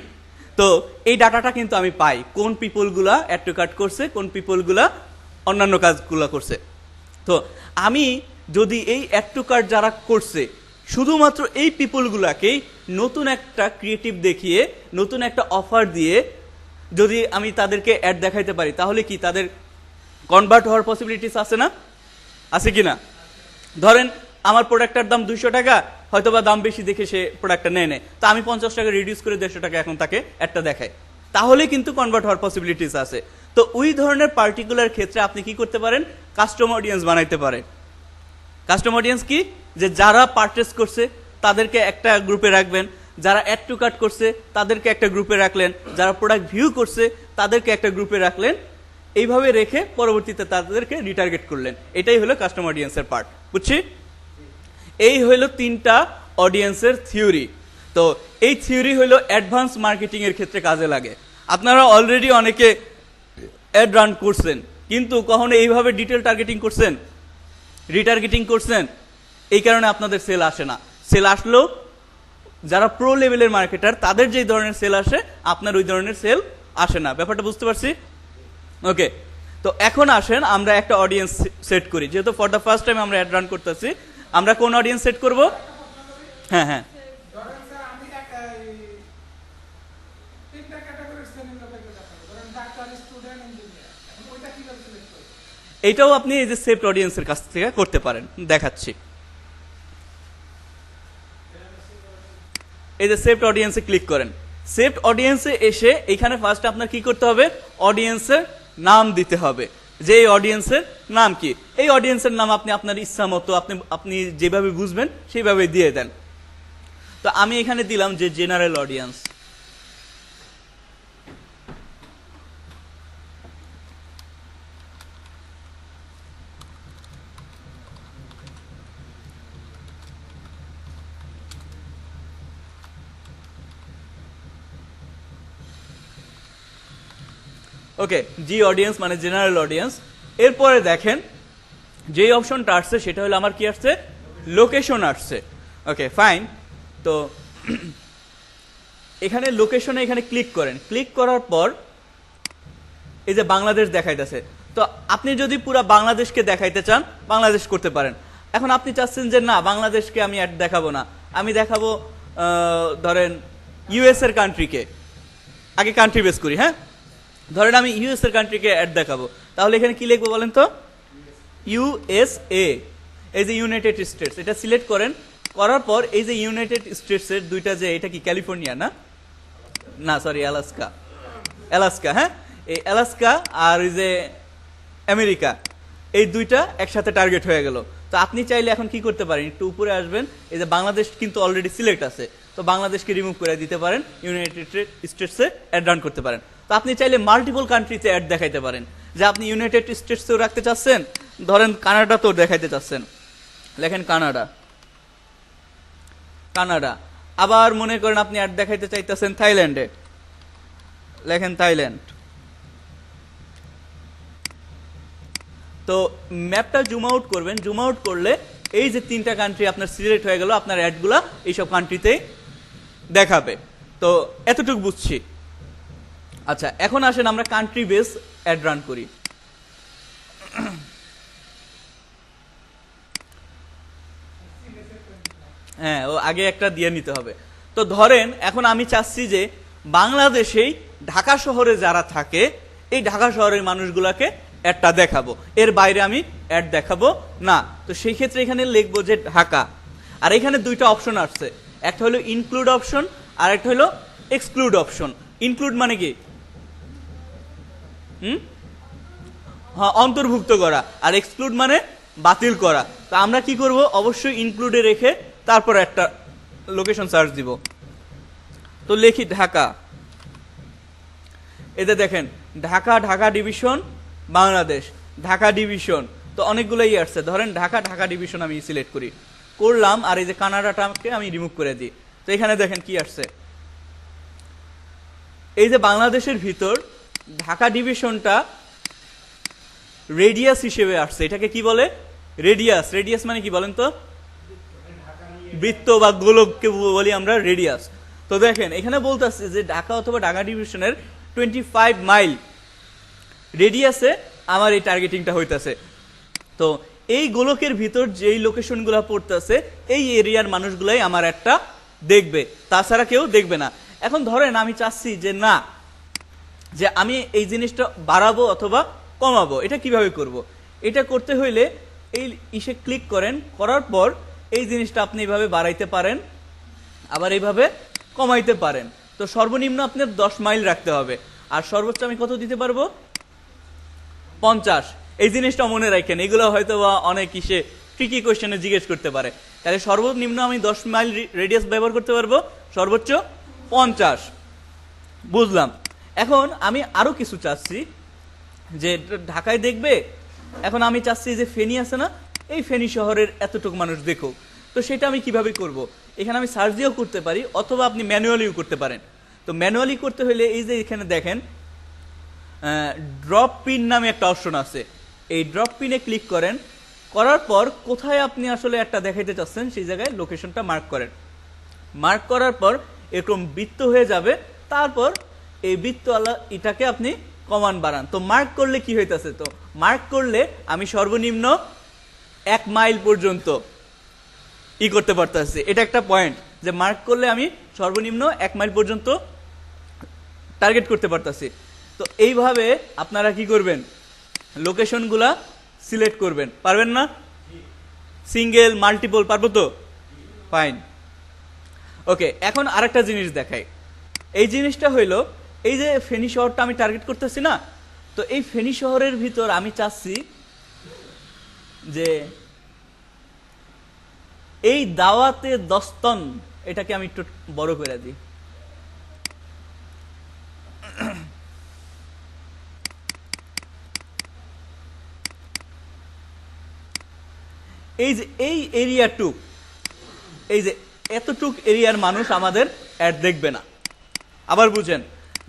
তো এই ডাটাটা কিন্তু আমি পাই, কোন পিপলগুলা অ্যাড টু কার্ট করছে, কোন পিপলগুলা অন্যান্য কাজগুলো করছে। তো আমি যদি এই অ্যাড টু কার্ট যারা করছে শুধুমাত্র এই পিপলগুলাকেই নতুন একটা ক্রিয়েটিভ দেখিয়ে, নতুন একটা অফার দিয়ে যদি আমি তাদেরকে অ্যাড দেখাইতে পারি, তাহলে কি তাদের কনভার্ট হওয়ার পসিবিলিটিস আছে না? আছে কি না? ধরেন আমার প্রোডাক্টটার দাম 200 টাকা, হয়তোবা দাম বেশি দেখে সে প্রোডাক্টটা নেয়, তো আমি 50 টাকা রিডিউস করে 150 টাকা এখন তাকে একটা দেখাই, তাহলে কিন্তু কনভার্ট হওয়ার পসিবিলিটিস আছে। তো ওই ধরনের পার্টিকুলার ক্ষেত্রে আপনি কি করতে পারেন? কাস্টম অডিয়েন্স বানাইতে পারেন। কাস্টম অডিয়েন্স কি? যে যারা পারচেস করছে তাদেরকে একটা গ্রুপে রাখবেন, যারা অ্যাড টু কার্ট করছে তাদেরকে একটা গ্রুপে রাখলেন, যারা প্রোডাক্ট ভিউ করছে তাদেরকে একটা গ্রুপে রাখলেন, এইভাবে রেখে পরবর্তীতে তাদেরকে রিটার্গেট করলেন। এটাই হলো কাস্টম অডিয়েন্সের পার্ট, বুঝছি? এই হলো 3টা অডিয়েন্সের থিওরি। তো এই থিওরি হলো অ্যাডভান্স মার্কেটিং এর ক্ষেত্রে কাজে লাগে। আপনারা অলরেডি অনেকে অ্যাড রান করছেন, কিন্তু কখনো এইভাবে ডিটেল টার্গেটিং করছেন, রিটার্গেটিং করছেন? এই কারণে আপনাদের সেল আসে না। সেল আসলেও যারা প্রো লেভেলের মার্কেটার তাদের যে ধরনের সেল আসে, আপনার ওই ধরনের সেল আসে না। ব্যাপারটা বুঝতে পারছি? ওকে, তো এখন আসেন আমরা একটা অডিয়েন্স সেট করি। যেহেতু ফর দ্য ফার্স্ট টাইম আমরা অ্যাড রান করতেছি, আমরা কোন অডিয়েন্স সেট করব? হ্যাঁ হ্যাঁ, এইটাও আপনি এই যে সেভড অডিয়েন্সের কাছ থেকে করতে পারেন, দেখাচ্ছি। এই যে সেভড অডিয়েন্সে ক্লিক করেন। সেভড অডিয়েন্সে এসে এখানে ফার্স্ট আপনার কি করতে হবে? অডিয়েন্সের নাম দিতে হবে, যে এই অডিয়েন্সের নাম কি। এই অডিয়েন্সের নাম আপনি আপনার ইচ্ছা মতো আপনি যেভাবে বুঝবেন সেইভাবে দিয়ে দেন। তো আমি এখানে দিলাম যে জেনারেল অডিয়েন্স। ওকে, জি অডিয়েন্স মানে জেনারেল অডিয়েন্স। এরপরে দেখেন যেই অপশনটা আসছে সেটা হলো আমার কি আসছে? লোকেশন আসছে। ওকে ফাইন, তো এখানে লোকেশনে এখানে ক্লিক করেন। ক্লিক করার পর এই যে বাংলাদেশ দেখাইতেছে। তো আপনি যদি পুরো বাংলাদেশকে দেখাইতে চান বাংলাদেশ করতে পারেন। এখন আপনি চাচ্ছেন যে না, বাংলাদেশকে আমি অ্যাড দেখাবো না, আমি দেখাবো ধরেন ইউএস এর কান্ট্রিকে। আগে কান্ট্রি বেস করি, হ্যাঁ। ধরেন আমি ইউএস এর কান্ট্রিকে অ্যাড দেখাবো, তাহলে এখানে কি লিখবো বলেন তো? ইউএসএ, এই যে ইউনাইটেড স্টেটস, এটা সিলেক্ট করেন। করার পর এই যে ইউনাইটেড স্টেটসের দুইটা, যে এটা কি ক্যালিফোর্নিয়া না, না সরি অ্যালাস্কা, অ্যালাস্কা, হ্যাঁ, এই অ্যালাস্কা আর এই যে আমেরিকা, এই দুইটা একসাথে টার্গেট হয়ে গেল। তো আপনি চাইলে এখন কি করতে পারেন? একটু উপরে আসবেন, এই যে বাংলাদেশ কিন্তু অলরেডি সিলেক্ট আছে, তো বাংলাদেশকে রিমুভ করে দিতে পারেন, ইউনাইটেড স্টেটসে অ্যাড রান করতে পারেন। তো আপনি চাইলে মাল্টিপল কান্ট্রিতে অ্যাড দেখাইতে পারেন, যে আপনি ইউনাইটেড স্টেটসেও রাখতে চাচ্ছেন, ধরেন কানাডাতেও দেখাইতে চাচ্ছেন, লেখেন কানাডা, কানাডা। আবার মনে করেন আপনি অ্যাড দেখাইতে চাইতেছেন থাইল্যান্ডে, লেখেন থাইল্যান্ড। তো ম্যাপটা জুম আউট করবেন, জুম আউট করলে এই যে 3টা কান্ট্রি আপনার সিলেক্ট হয়ে গেল, আপনার অ্যাডগুলা এইসব কান্ট্রিতেই দেখাবে। তো এতটুকু বুঝছি। আচ্ছা, এখন আসেন আমরা কান্ট্রি বেস অ্যাড রান করি। হ্যাঁ, ও আগে একটা দিয়ে নিতে হবে। তো ধরেন এখন আমি চাচ্ছি যে বাংলাদেশেই ঢাকা শহরে যারা থাকে, এই ঢাকা শহরের মানুষগুলাকে অ্যাডটা দেখাবো, এর বাইরে আমি অ্যাড দেখাবো না। তো সেই ক্ষেত্রে এখানে লিখবো যে ঢাকা। আর এখানে দুইটা অপশন আসছে, একটা হলো ইনক্লুড অপশন আর একটা হলো এক্সক্লুড অপশন। ইনক্লুড মানে কি? হ্যাঁ, অন্তর্ভুক্ত করা। আর এক্সক্লুড মানে বাতিল করা। তো আমরা কি করব? অবশ্যই ইনক্লুডে রেখে তারপর একটা লোকেশন সার্চ দিব। তো লিখি ঢাকা, এতে দেখেন ঢাকা, ঢাকা ডিভিশন, বাংলাদেশ, ঢাকা ডিভিশন। তো অনেকগুলোই আসছে, ধরেন ঢাকা, ঢাকা ডিভিশন আমি সিলেক্ট করি, করলাম। আর এই যে কানাডাটাকে আমি রিমুভ করে দিই। তো এখানে দেখেন কি আসছে, এই যে বাংলাদেশের ভিতর ঢাকা ডিভিশনটা রেডিয়াস হিসেবে আসছে। এটাকে কি বলে? রেডিয়াস। রেডিয়াস মানে কি বলেন তো? বৃত্ত বা গোলককে বলি আমরা রেডিয়াস। তো দেখেন এখানে বলতেছে যে ঢাকা অথবা ঢাকা ডিভিশনের 25 মাইল রেডিয়াসে আমার এই টার্গেটিংটা হইতাছে। তো এই গোলকের ভিতর যেই লোকেশনগুলো পড়তেছে, এই এরিয়ার মানুষগুলাই আমার একটা দেখবে, তাছাড়া কেউ দেখবে না। এখন ধরেন আমি চাচ্ছি যে না, যে আমি এই জিনিসটা বাড়াবো অথবা কমাবো, এটা কিভাবে করব? এটা করতে হইলে এই ইসে ক্লিক করেন, করার পর এই জিনিসটা আপনি এইভাবে বাড়াইতে পারেন, আবার এইভাবে কমাইতে পারেন। তো সর্বনিম্ন আপনার 10 মাইল রাখতে হবে, আর সর্বোচ্চ আমি কত দিতে পারবো? 50। এই জিনিসটা মনে রাখেন, এগুলো হয়তো বা অনেক ট্রিকি কোয়েশ্চেনে জিজ্ঞেস করতে পারে। তাহলে সর্বনিম্ন আমি 10 মাইল রেডিয়াস ব্যবহার করতে পারবো, সর্বোচ্চ 50। বুঝলাম। এখন আমি আরো কিছু চাচ্ছি যে ঢাকায় দেখবে, এখন আমি চাচ্ছি যে ফেনী আছে না, এই ফেনী শহরের এতটুকু মানুষ দেখো। তো সেটা আমি কিভাবে করব? এখানে আমি সার্চ দিয়েও করতে পারি, অথবা আপনি ম্যানুয়ালিও করতে পারেন। তো ম্যানুয়ালি করতে হলে এই যে এখানে দেখেন ড্রপ পিন নামে একটা অপশন আছে, এই ড্রপ পিনে ক্লিক করেন। করার পর কোথায় আপনি আসলে একটা দেখাইতে চাচ্ছেন সেই জায়গায় লোকেশনটা মার্ক করেন। মার্ক করার পর এরকম বৃত্ত হয়ে যাবে, তারপর এই বৃত্তওয়ালা এটাকে আপনি কমান্ড বাড়ান। তো মার্ক করলে কি হইতেছে? তো মার্ক করলে আমি সর্বনিম্ন 1 মাইল পর্যন্ত করতে পারতেছি। এটা একটা পয়েন্ট যে মার্ক করলে আমি সর্বনিম্ন 1 মাইল পর্যন্ত টার্গেট করতে পারতেছি। তো এইভাবে আপনারা কি করবেন? লোকেশনগুলা সিলেক্ট করবেন। পারবেন না? সিঙ্গেল মাল্টিপল পারবো তো? ফাইন। ওকে, এখন আরেকটা জিনিস দেখাই। এই জিনিসটা হইলো, এই যে ফেনী শহরটা আমি টার্গেট করতেছি না, তো এই ফেনী শহরের ভিতর আমি চাচ্ছি যে এই দাওয়াতে দস্তন, এটাকে আমি একটু বড় করে দিই। এই যে এই এরিয়াটুক, এই যে এতটুক এরিয়ার মানুষ আমাদের অ্যাড দেখবে না। আবার বুঝেন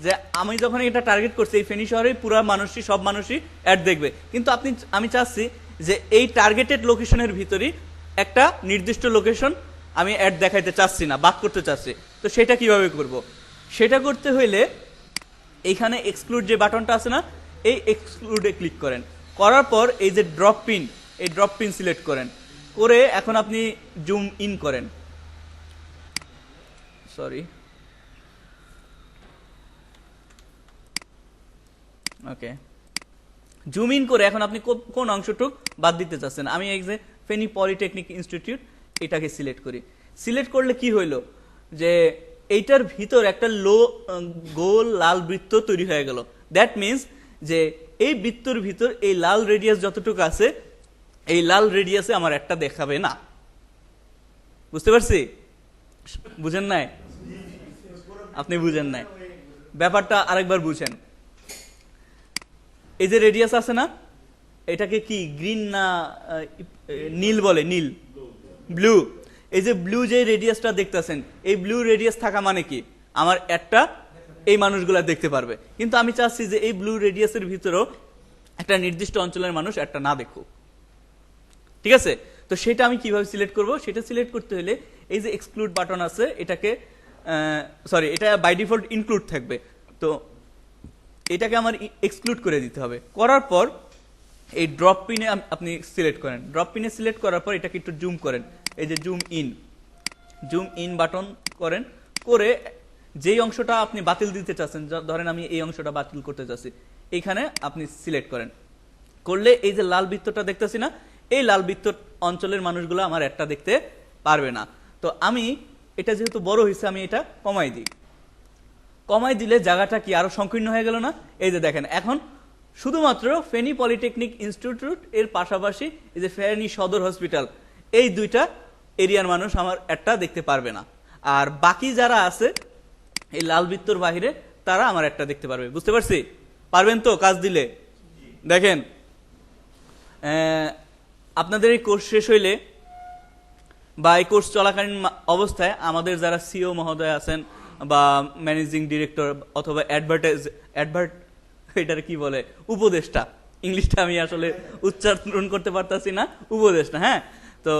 যে আমি যখন এটা টার্গেট করছি, এই ফেনী শহরে পুরো মানুষই, সব মানুষই অ্যাড দেখবে, কিন্তু আমি চাচ্ছি যে এই টার্গেটেড লোকেশনের ভিতরেই একটা নির্দিষ্ট লোকেশন আমি অ্যাড দেখাইতে চাচ্ছি না, বাদ করতে চাচ্ছি। তো সেটা কিভাবে করব? সেটা করতে হইলে এইখানে এক্সক্লুড যে বাটনটা আছে না, এই এক্সক্লুডে ক্লিক করেন। করার পর এই যে ড্রপ পিন, এই ড্রপ পিন সিলেক্ট করেন। করে এখন আপনি জুম ইন করেন। সরি, ওকে, জুম ইন করে এখন আপনি কোন অংশটুক বাদ দিতে চাচ্ছেন? আমি এই যে ফেনী পলিটেকনিক ইনস্টিটিউট, এটাকে সিলেক্ট করি। সিলেক্ট করলে কি হইলো যে এইটার ভিতর একটা গোল লাল বৃত্ত তৈরি হয়ে গেল। দ্যাট মিনস যে এই বৃত্তর ভিতর এই লাল রেডিয়াস যতটুকু আছে, এই লাল রেডিয়াসে আমার একটা দেখাবে না। বুঝতে পারছি? বুঝেন নাই? আপনি বুঝেন নাই, ব্যাপারটা আরেকবার বুঝেন। এই যে রেডিয়াস আছে না, এটাকে কি গ্রিন না নীল বলে? নীল, ব্লু। এই যে ব্লু যে রেডিয়াসটা দেখতেছেন, এই ব্লু রেডিয়াস থাকা মানে কি আমার একটা এই মানুষগুলা দেখতে পারবে। কিন্তু আমি চাচ্ছি যে এই ব্লু রেডিয়াসের ভিতরেও একটা নির্দিষ্ট অঞ্চলের মানুষ একটা না দেখুক। ঠিক আছে? তো সেটা আমি কিভাবে সিলেক্ট করব? সেটা সিলেক্ট করতে হলে এই যে এক্সক্লুড বাটন আছে, এটাকে সরি, এটা বাই ডিফল্ট ইনক্লুড থাকবে, তো এটাকে আমার এক্সক্লুড করে দিতে হবে। করার পর এই ড্রপ পিনে আপনি সিলেক্ট করেন। ড্রপ পিনে সিলেক্ট করার পর এটাকে একটু জুম করেন। এই যে জুম ইন বাটন করেন। করে যেই অংশটা আপনি বাতিল দিতে চাচ্ছেন, ধরেন আমি এই অংশটা বাতিল করতে চাচ্ছি, এইখানে আপনি সিলেক্ট করেন। করলে এই যে লাল বৃত্তটা দেখতেছি না, এই লাল বৃত্ত অঞ্চলের মানুষগুলো আমার একটা দেখতে পারবে না। তো আমি এটা যেহেতু বড় হয়েছে, আমি এটা কমাই দিই। কমাই দিলে জায়গাটা কি আরো সংকীর্ণ হয়ে গেল না? এই যে দেখেন, এখন শুধুমাত্র ফেনী পলিটেকনিক ইনস্টিটিউট এর পাশাপাশি এই যে ফেনী সদর হসপিটাল, এই দুইটা এরিয়ার মানুষ আমার একটা দেখতে পারবে না। আর বাকি যারা আছে এই লাল বৃত্তর বাহিরে, তারা আমার একটা দেখতে পারবে। বুঝতে পারছি? পারবেন তো কাজ দিলে? দেখেন, আপনাদের এই কোর্স শেষ হইলে বা এই কোর্স চলাকালীন অবস্থায় আমাদের যারা সিও মহোদয় আছেন বা ম্যানেজিং ডিরেক্টর অথবা এটার কি বলে, উপদেষ্টা, ইংলিশটা আমি আসলে উচ্চারণ করতে পারতাছি না, উপদেষ্টা, হ্যাঁ, তো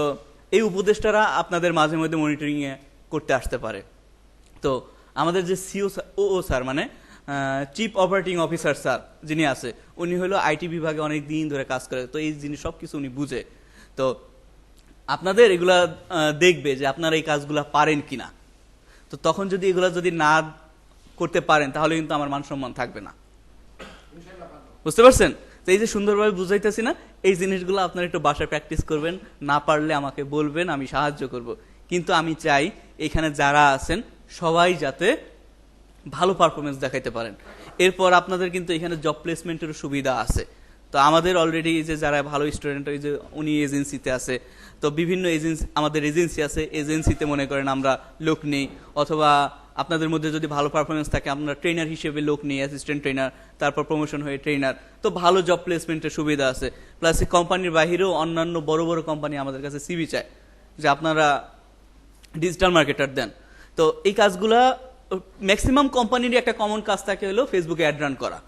এই উপদেষ্টারা আপনাদের মাঝে মধ্যে মনিটরিং এ করতে আসতে পারে। তো আমাদের যে সিও ও স্যার, মানে চিফ অপারেটিং অফিসার স্যার যিনি আছে, উনি হলো আইটি বিভাগে অনেক দিন ধরে কাজ করে, তো এই জিনিস সবকিছু উনি বুঝে। তো আপনাদের এগুলা দেখবে যে আপনারা এই কাজগুলা পারেন কিনা। তো তখন যদি এগুলা যদি না করতে পারেন, তাহলে কিন্তু আমার মান সম্মান থাকবে না। বুঝতে পারছেন? তো এই যে সুন্দরভাবে বুঝাইতেছি না, এই জিনিসগুলো আপনারা একটু বাসায় প্র্যাকটিস করবেন। না পারলে আমাকে বলবেন, আমি সাহায্য করব। কিন্তু আমি চাই এখানে যারা আছেন সবাই যাতে ভালো পারফরমেন্স দেখাইতে পারেন। এরপর আপনাদের কিন্তু এখানে জব প্লেসমেন্টের সুবিধা আছে। তো আমাদের অলরেডি যে যারা ভালো স্টুডেন্ট ওই যে উনি এজেন্সিতে আছে, তো বিভিন্ন এজেন্সি আমাদের এজেন্সি আছে, এজেন্সিতে মনে করেন আমরা লোক নেই, অথবা আপনাদের মধ্যে যদি ভালো পারফরমেন্স থাকে আমরা ট্রেনার হিসেবে লোক নেই, অ্যাসিস্ট্যান্ট ট্রেনার, তারপর প্রমোশন হয়ে ট্রেনার, তো ভালো জব প্লেসমেন্টের সুবিধা আছে। প্লাস কোম্পানির বাহিরেও অন্যান্য বড় বড় কোম্পানি আমাদের কাছে সিভি চায় যে আপনারা ডিজিটাল মার্কেটার দেন। তো এই কাজগুলা ম্যাক্সিমাম কোম্পানিরই একটা কমন কাজ থাকে হলো ফেসবুকে অ্যাড রান করা,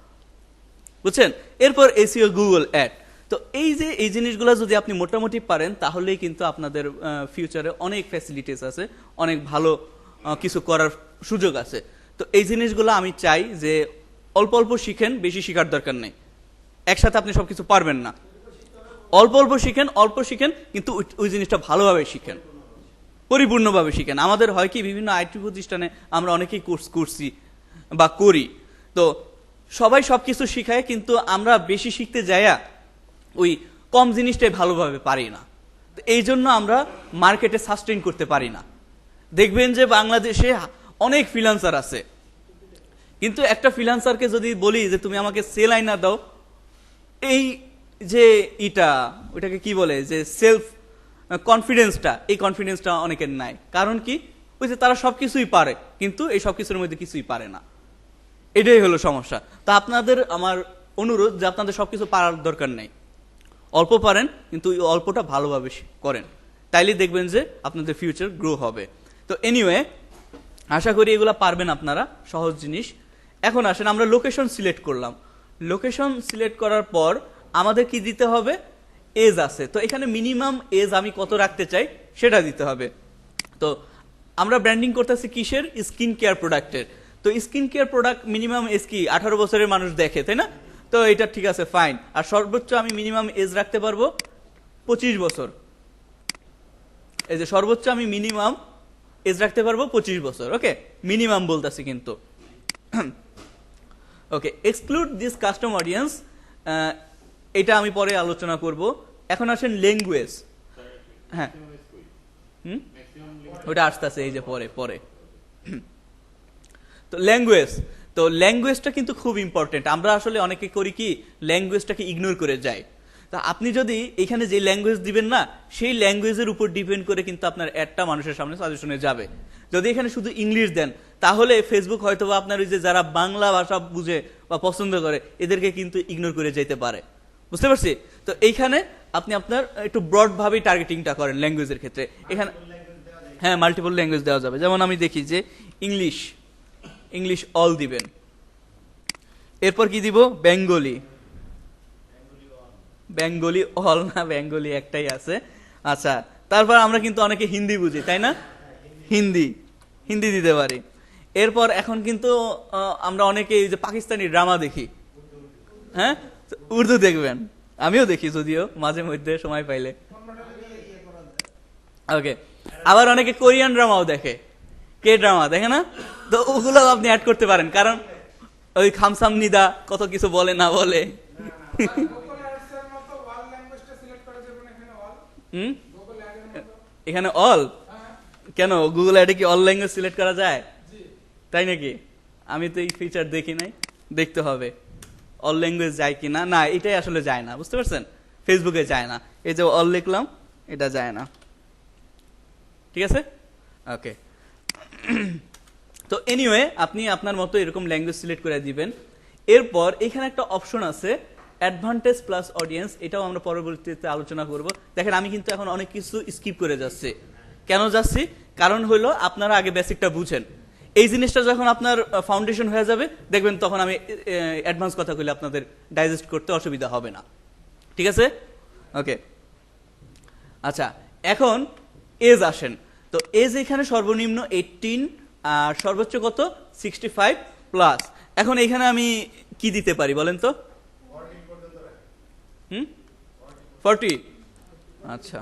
বুঝছেন। এরপর এসইও, গুগল অ্যাড। তো এই যে এই জিনিসগুলো যদি আপনি মোটামুটি পারেন তাহলেই কিন্তু আপনাদের ফিউচারে অনেক ফ্যাসিলিটিস আছে, অনেক ভালো কিছু করার সুযোগ আছে। তো এই জিনিসগুলো আমি চাই যে অল্প অল্প শিখেন, বেশি শেখার দরকার নেই, একসাথে আপনি সবকিছু পারবেন না। অল্প অল্প শিখেন, অল্প শিখেন, কিন্তু ওই জিনিসটা ভালোভাবে শিখেন, পরিপূর্ণভাবে শিখেন। আমাদের হয় কি বিভিন্ন আইটি প্রতিষ্ঠানে আমরা অনেকেই কোর্স করছি বা করি, তো সবাই সবকিছু শিখায়, কিন্তু আমরা বেশি শিখতে যাইয়া ওই কম জিনিসটাই ভালোভাবে পারি না। তো এই জন্য আমরা মার্কেটে সাস্টেইন করতে পারি না। দেখবেন যে বাংলাদেশে অনেক ফ্রিল্যান্সার আছে, কিন্তু একটা ফ্রিল্যান্সারকে যদি বলি যে তুমি আমাকে সেল আইনা দাও, এই যে ওইটাকে কি বলে যে সেলফ কনফিডেন্সটা, এই কনফিডেন্সটা অনেকের নাই। কারণ কি, ওই যে তারা সবকিছুই পারে কিন্তু এই সবকিছুর মধ্যে কিছুই পারে না, এটাই হলো সমস্যা। তা আপনাদের আমার অনুরোধ যে আপনাদের সবকিছু পারার দরকার নেই, অল্প পারেন কিন্তু ওই অল্পটা ভালোভাবে করেন, তাইলে দেখবেন যে আপনাদের ফিউচার গ্রো হবে। তো এনিওয়ে, আশা করি এগুলা পারবেন আপনারা, সহজ জিনিস। এখন আসেন আমরা লোকেশন সিলেক্ট করলাম। লোকেশন সিলেক্ট করার পর আমাদের কি দিতে হবে, এজ আছে। তো এখানে মিনিমাম এজ আমি কত রাখতে চাই সেটা দিতে হবে। তো আমরা ব্র্যান্ডিং করতেছি কিসের, স্কিন কেয়ার প্রোডাক্টের। তো skin care product minimum age কি 18 বছরের মানুষ দেখে, তাই না? তো এটা ঠিক আছে, ফাইন। আর সর্বোচ্চ আমি মিনিমাম এজ রাখতে পারবো 25 বছর। এই যে সর্বোচ্চ আমি মিনিমাম এজ রাখতে পারবো 25 বছর। ওকে, মিনিমাম বলতেছি কিন্তু। ওকে, এক্সক্লুড দিস কাস্টম অডিয়েন্স, এটা আমি পরে আলোচনা করব। এখন আসেন ল্যাঙ্গুয়েজ। হ্যাঁ, ওটা আসতেছে এই যে পরে পরে। তো ল্যাঙ্গুয়েজটা কিন্তু খুব ইম্পর্টেন্ট। আমরা আসলে অনেকে করি কি, ল্যাঙ্গুয়েজটাকে ইগনোর করে যাই। তা আপনি যদি এখানে যে ল্যাঙ্গুয়েজ দিবেন না, সেই ল্যাঙ্গুয়েজের উপর ডিপেন্ড করে কিন্তু আপনার অ্যাডটা মানুষের সামনে সাজেশনে যাবে। যদি এখানে শুধু ইংলিশ দেন তাহলে ফেসবুক হয়তো বা আপনার ওই যে যারা বাংলা ভাষা বুঝে বা পছন্দ করে এদেরকে কিন্তু ইগনোর করে যেতে পারে, বুঝতে পারছি? তো এইখানে আপনি আপনার একটু ব্রড ভাবে টার্গেটিংটা করেন ল্যাঙ্গুয়েজের ক্ষেত্রে। এখানে হ্যাঁ, মাল্টিপল ল্যাঙ্গুয়েজ দেওয়া যাবে। যেমন আমি দেখি যে ইংলিশ অল দিবেন, এরপর কি দিব, বেঙ্গলি অল না, বেঙ্গলি একটাই আছে। আচ্ছা, তারপর আমরা কিন্তু অনেকে হিন্দি বুঝি, তাই না? হিন্দি দিতে পারি। এরপর এখন কিন্তু আমরা অনেকে এই যে পাকিস্তানি ড্রামা দেখি, হ্যাঁ, উর্দু দেখবেন, আমিও দেখি যদিও মাঝে মধ্যে সময় পাইলে। ওকে, আবার অনেকে কোরিয়ান ড্রামাও দেখে, কে ড্রামা দেখে না? তো ওগুলো আপনি অ্যাড করতে পারেন, কারণ ওই খামসাম নিদা কত কিছু বলে না বলে। এখানে অল কেন, গুগল অ্যাডে কি অল ল্যাঙ্গুয়েজ সিলেক্ট করা যায়? তাই নাকি? আমি তো এই ফিচার দেখি নাই, দেখতে হবে অল ল্যাঙ্গুয়েজ যায় কিনা। না, এটাই আসলে যায় না, বুঝতে পারছেন? ফেসবুকে যায় না। এই যে অল লিখলাম, এটা যায় না। ঠিক আছে, ওকে। তো এনিওয়ে, আপনি আপনার মতো এরকম ল্যাঙ্গুয়েজ সিলেক্ট করে দিবেন। এরপর এখানে একটা অপশন আছে অ্যাডভান্টেজ প্লাস অডিয়েন্স, এটাও আমরা পরবর্তীতে আলোচনা করব। দেখেন আমি কিন্তু এখন অনেক কিছু স্কিপ করে যাচ্ছি। কেন যাচ্ছি? কারণ হলো আপনারা আগে বেসিকটা বুঝেন। এই জিনিসটা যখন আপনার ফাউন্ডেশন হয়ে যাবে দেখবেন তখন আমি অ্যাডভান্স কথা কইলে আপনাদের ডাইজেস্ট করতে অসুবিধা হবে না। ঠিক আছে, ওকে। আচ্ছা, এখন এজ আসেন। তো এজ এখানে সর্বনিম্ন 18 আর সর্বোচ্চ কত, 65 প্লাস। এখন এখানে আমি কি দিতে পারি বলেন তো? 40। আচ্ছা,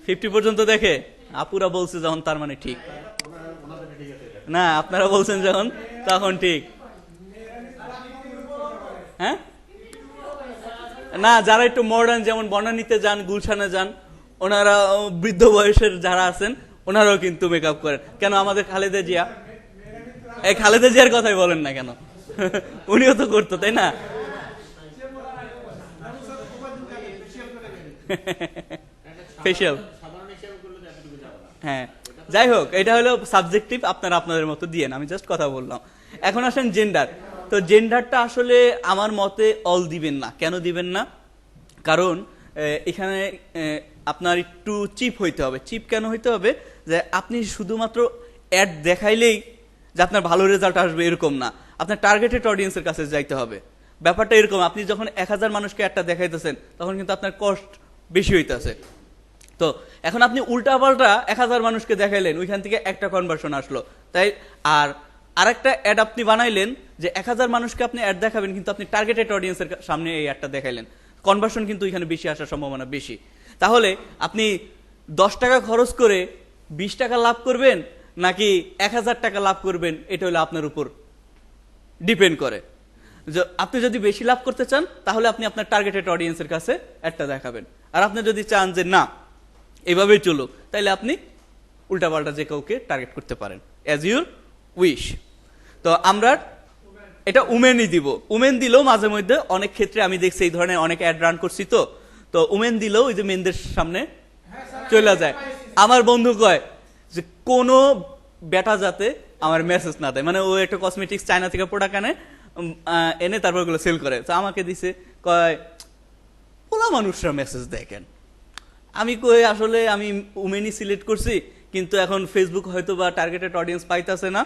50 পর্যন্ত দেখে আপুরা বলছে যখন, তার মানে ঠিক না, আপনারা বলছেন যখন তখন ঠিক। হ্যাঁ, না, যারা একটু মডার্ন, যেমন বনানীতে যান, গুলশানে যান, ওনারা বৃদ্ধ বয়সের যারা আছেন ওনারাও কিন্তু মেকআপ করেন। কেন আমাদের খালেদা জিয়ার কথাই বলেন না কেন? উনিও তো করতো, তাই না? ফেশিয়াল, হ্যাঁ যাই হোক, এটা হলো সাবজেক্টিভ, আপনারা আপনাদের মতো দিয়েন, আমি জাস্ট কথা বললাম। এখন আসেন জেন্ডার। তো জেন্ডারটা আসলে আমার মতে অল দিবেন না। কেন দিবেন না? কারণ এখানে আপনার একটু চিপ হইতে হবে। চিপ কেন হইতে হবে? যে আপনি শুধুমাত্র অ্যাড দেখাইলেই যে আপনার ভালো রেজাল্ট আসবে এরকম না, আপনার টার্গেটেড অডিয়েন্সের কাছে যাইতে হবে। ব্যাপারটা এরকম, আপনি যখন 1000 মানুষকে একটা দেখাইতেছেন তখন কিন্তু আপনার কস্ট বেশি হইতেছে। তো এখন আপনি উল্টাপাল্টা 1000 মানুষকে দেখাইলেন, ওইখান থেকে একটা কনভার্সন আসলো, তাই আর আরেকটা অ্যাড আপনি বানাইলেন যে 1000 মানুষকে আপনি অ্যাড দেখাবেন, কিন্তু আপনি টার্গেটেড অডিয়েন্সের সামনে এই অ্যাডটা দেখাইলেন, কনভার্সন কিন্তু এখানে বেশি আসার সম্ভাবনা বেশি। তাহলে আপনি 10 টাকা খরচ করে 20 টাকা লাভ করবেন নাকি 1000 টাকা লাভ করবেন, এটা হলো আপনার উপর ডিপেন্ড করে। আপনি যদি বেশি লাভ করতে চান তাহলে আপনি আপনার টার্গেটেড অডিয়েন্সের কাছে একটা দেখাবেন, আর আপনি যদি চান যে না এভাবেই চলুক, তাহলে আপনি উল্টাপাল্টা যে কাউকে টার্গেট করতে পারেন, অ্যাজ ইউর উইশ। তো আমরা এটা উমেনই দিব। উমেন দিলেও মাঝে মধ্যে অনেক ক্ষেত্রে আমি দেখছি এই ধরনের অনেক অ্যাড রান করছি, তো উমেন দিলেও ওই যে মেনদের সামনে চলে যায়। আমার বন্ধু কয় যে কোনো বেটা যাতে আমার মেসেজ না দেয়, মানে ও একটা কসমেটিক্স চায়না থেকে প্রোডাক্ট এনে তারপর ওগুলো সেল করে। তো আমাকে দিছে, কয় পোলা মানুষরা মেসেজ দেয় কেন? আমি কই আসলে আমি উমেনই সিলেক্ট করছি, কিন্তু এখন ফেসবুক হয়তো বা টার্গেটেড অডিয়েন্স পাইতেছে না,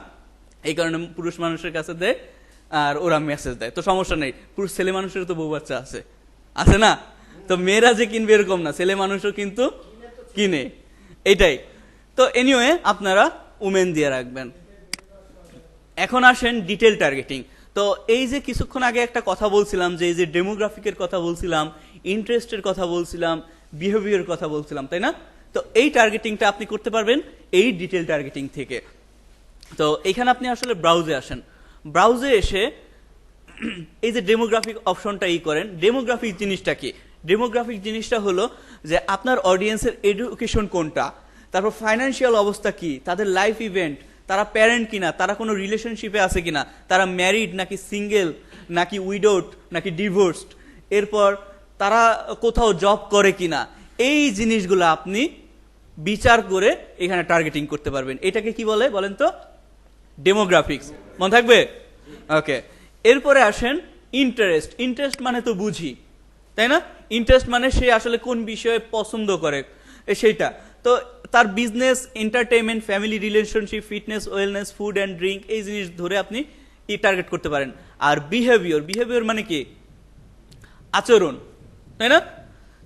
এই কারণে পুরুষ মানুষের কাছে দেয় আর ওরা মেসেজ দেয়। তো সমস্যা নেই, পুরুষ ছেলে মানুষের তো বউ বাচ্চা আছে, আছে না? তো মেয়েরা যে কিনবে এরকম না, ছেলে মানুষও কিন্তু কিনে, এটাই। তো এনিওয়ে আপনারা উমেন দিয়ে রাখবেন। এখন আসেন ডিটেল টার্গেটিং। তো এই যে কিছুক্ষণ আগে একটা কথা বলছিলাম, যে এই যে ডেমোগ্রাফিকের কথা বলছিলাম, ইন্টারেস্টের কথা বলছিলাম, বিহেভিয়ার কথা বলছিলাম, তাই না? তো এই টার্গেটিংটা আপনি করতে পারবেন এই ডিটেল টার্গেটিং থেকে। তো এখানে আপনি আসলে ব্রাউজে আসেন, ব্রাউজে এসে এই যে ডেমোগ্রাফিক অপশনটা করেন। ডেমোগ্রাফিক জিনিসটা কি? ডেমোগ্রাফিক জিনিসটা হলো যে আপনার অডিয়েন্সের এডুকেশন কোনটা, তারপর ফাইন্যান্সিয়াল অবস্থা কি, তাদের লাইফ ইভেন্ট, তারা প্যারেন্ট কিনা, তারা কোনো রিলেশনশিপে আছে কিনা, তারা ম্যারিড নাকি সিঙ্গেল নাকি উইডোড নাকি ডিভোর্সড, এরপর তারা কোথাও জব করে কিনা, এই জিনিসগুলো আপনি বিচার করে এখানে টার্গেটিং করতে পারবেন। এটাকে কি বলে বলেন তো? ডেমোগ্রাফিক্স। মনে থাকবে? ওকে। এরপরে আসেন ইন্টারেস্ট। ইন্টারেস্ট মানে তো বুঝি, তাই না? ইন্টারেস্ট মানে সে আসলে কোন বিষয়ে পছন্দ করে সেইটা। তো তার business, entertainment, family, relationship, fitness, wellness, food and drink, এই জিনিস ধরে আপনি টার্গেট করতে পারেন। আর বিহেভিয়ার, বিহেভিয়ার মানে কি? আচরণ, তাই না?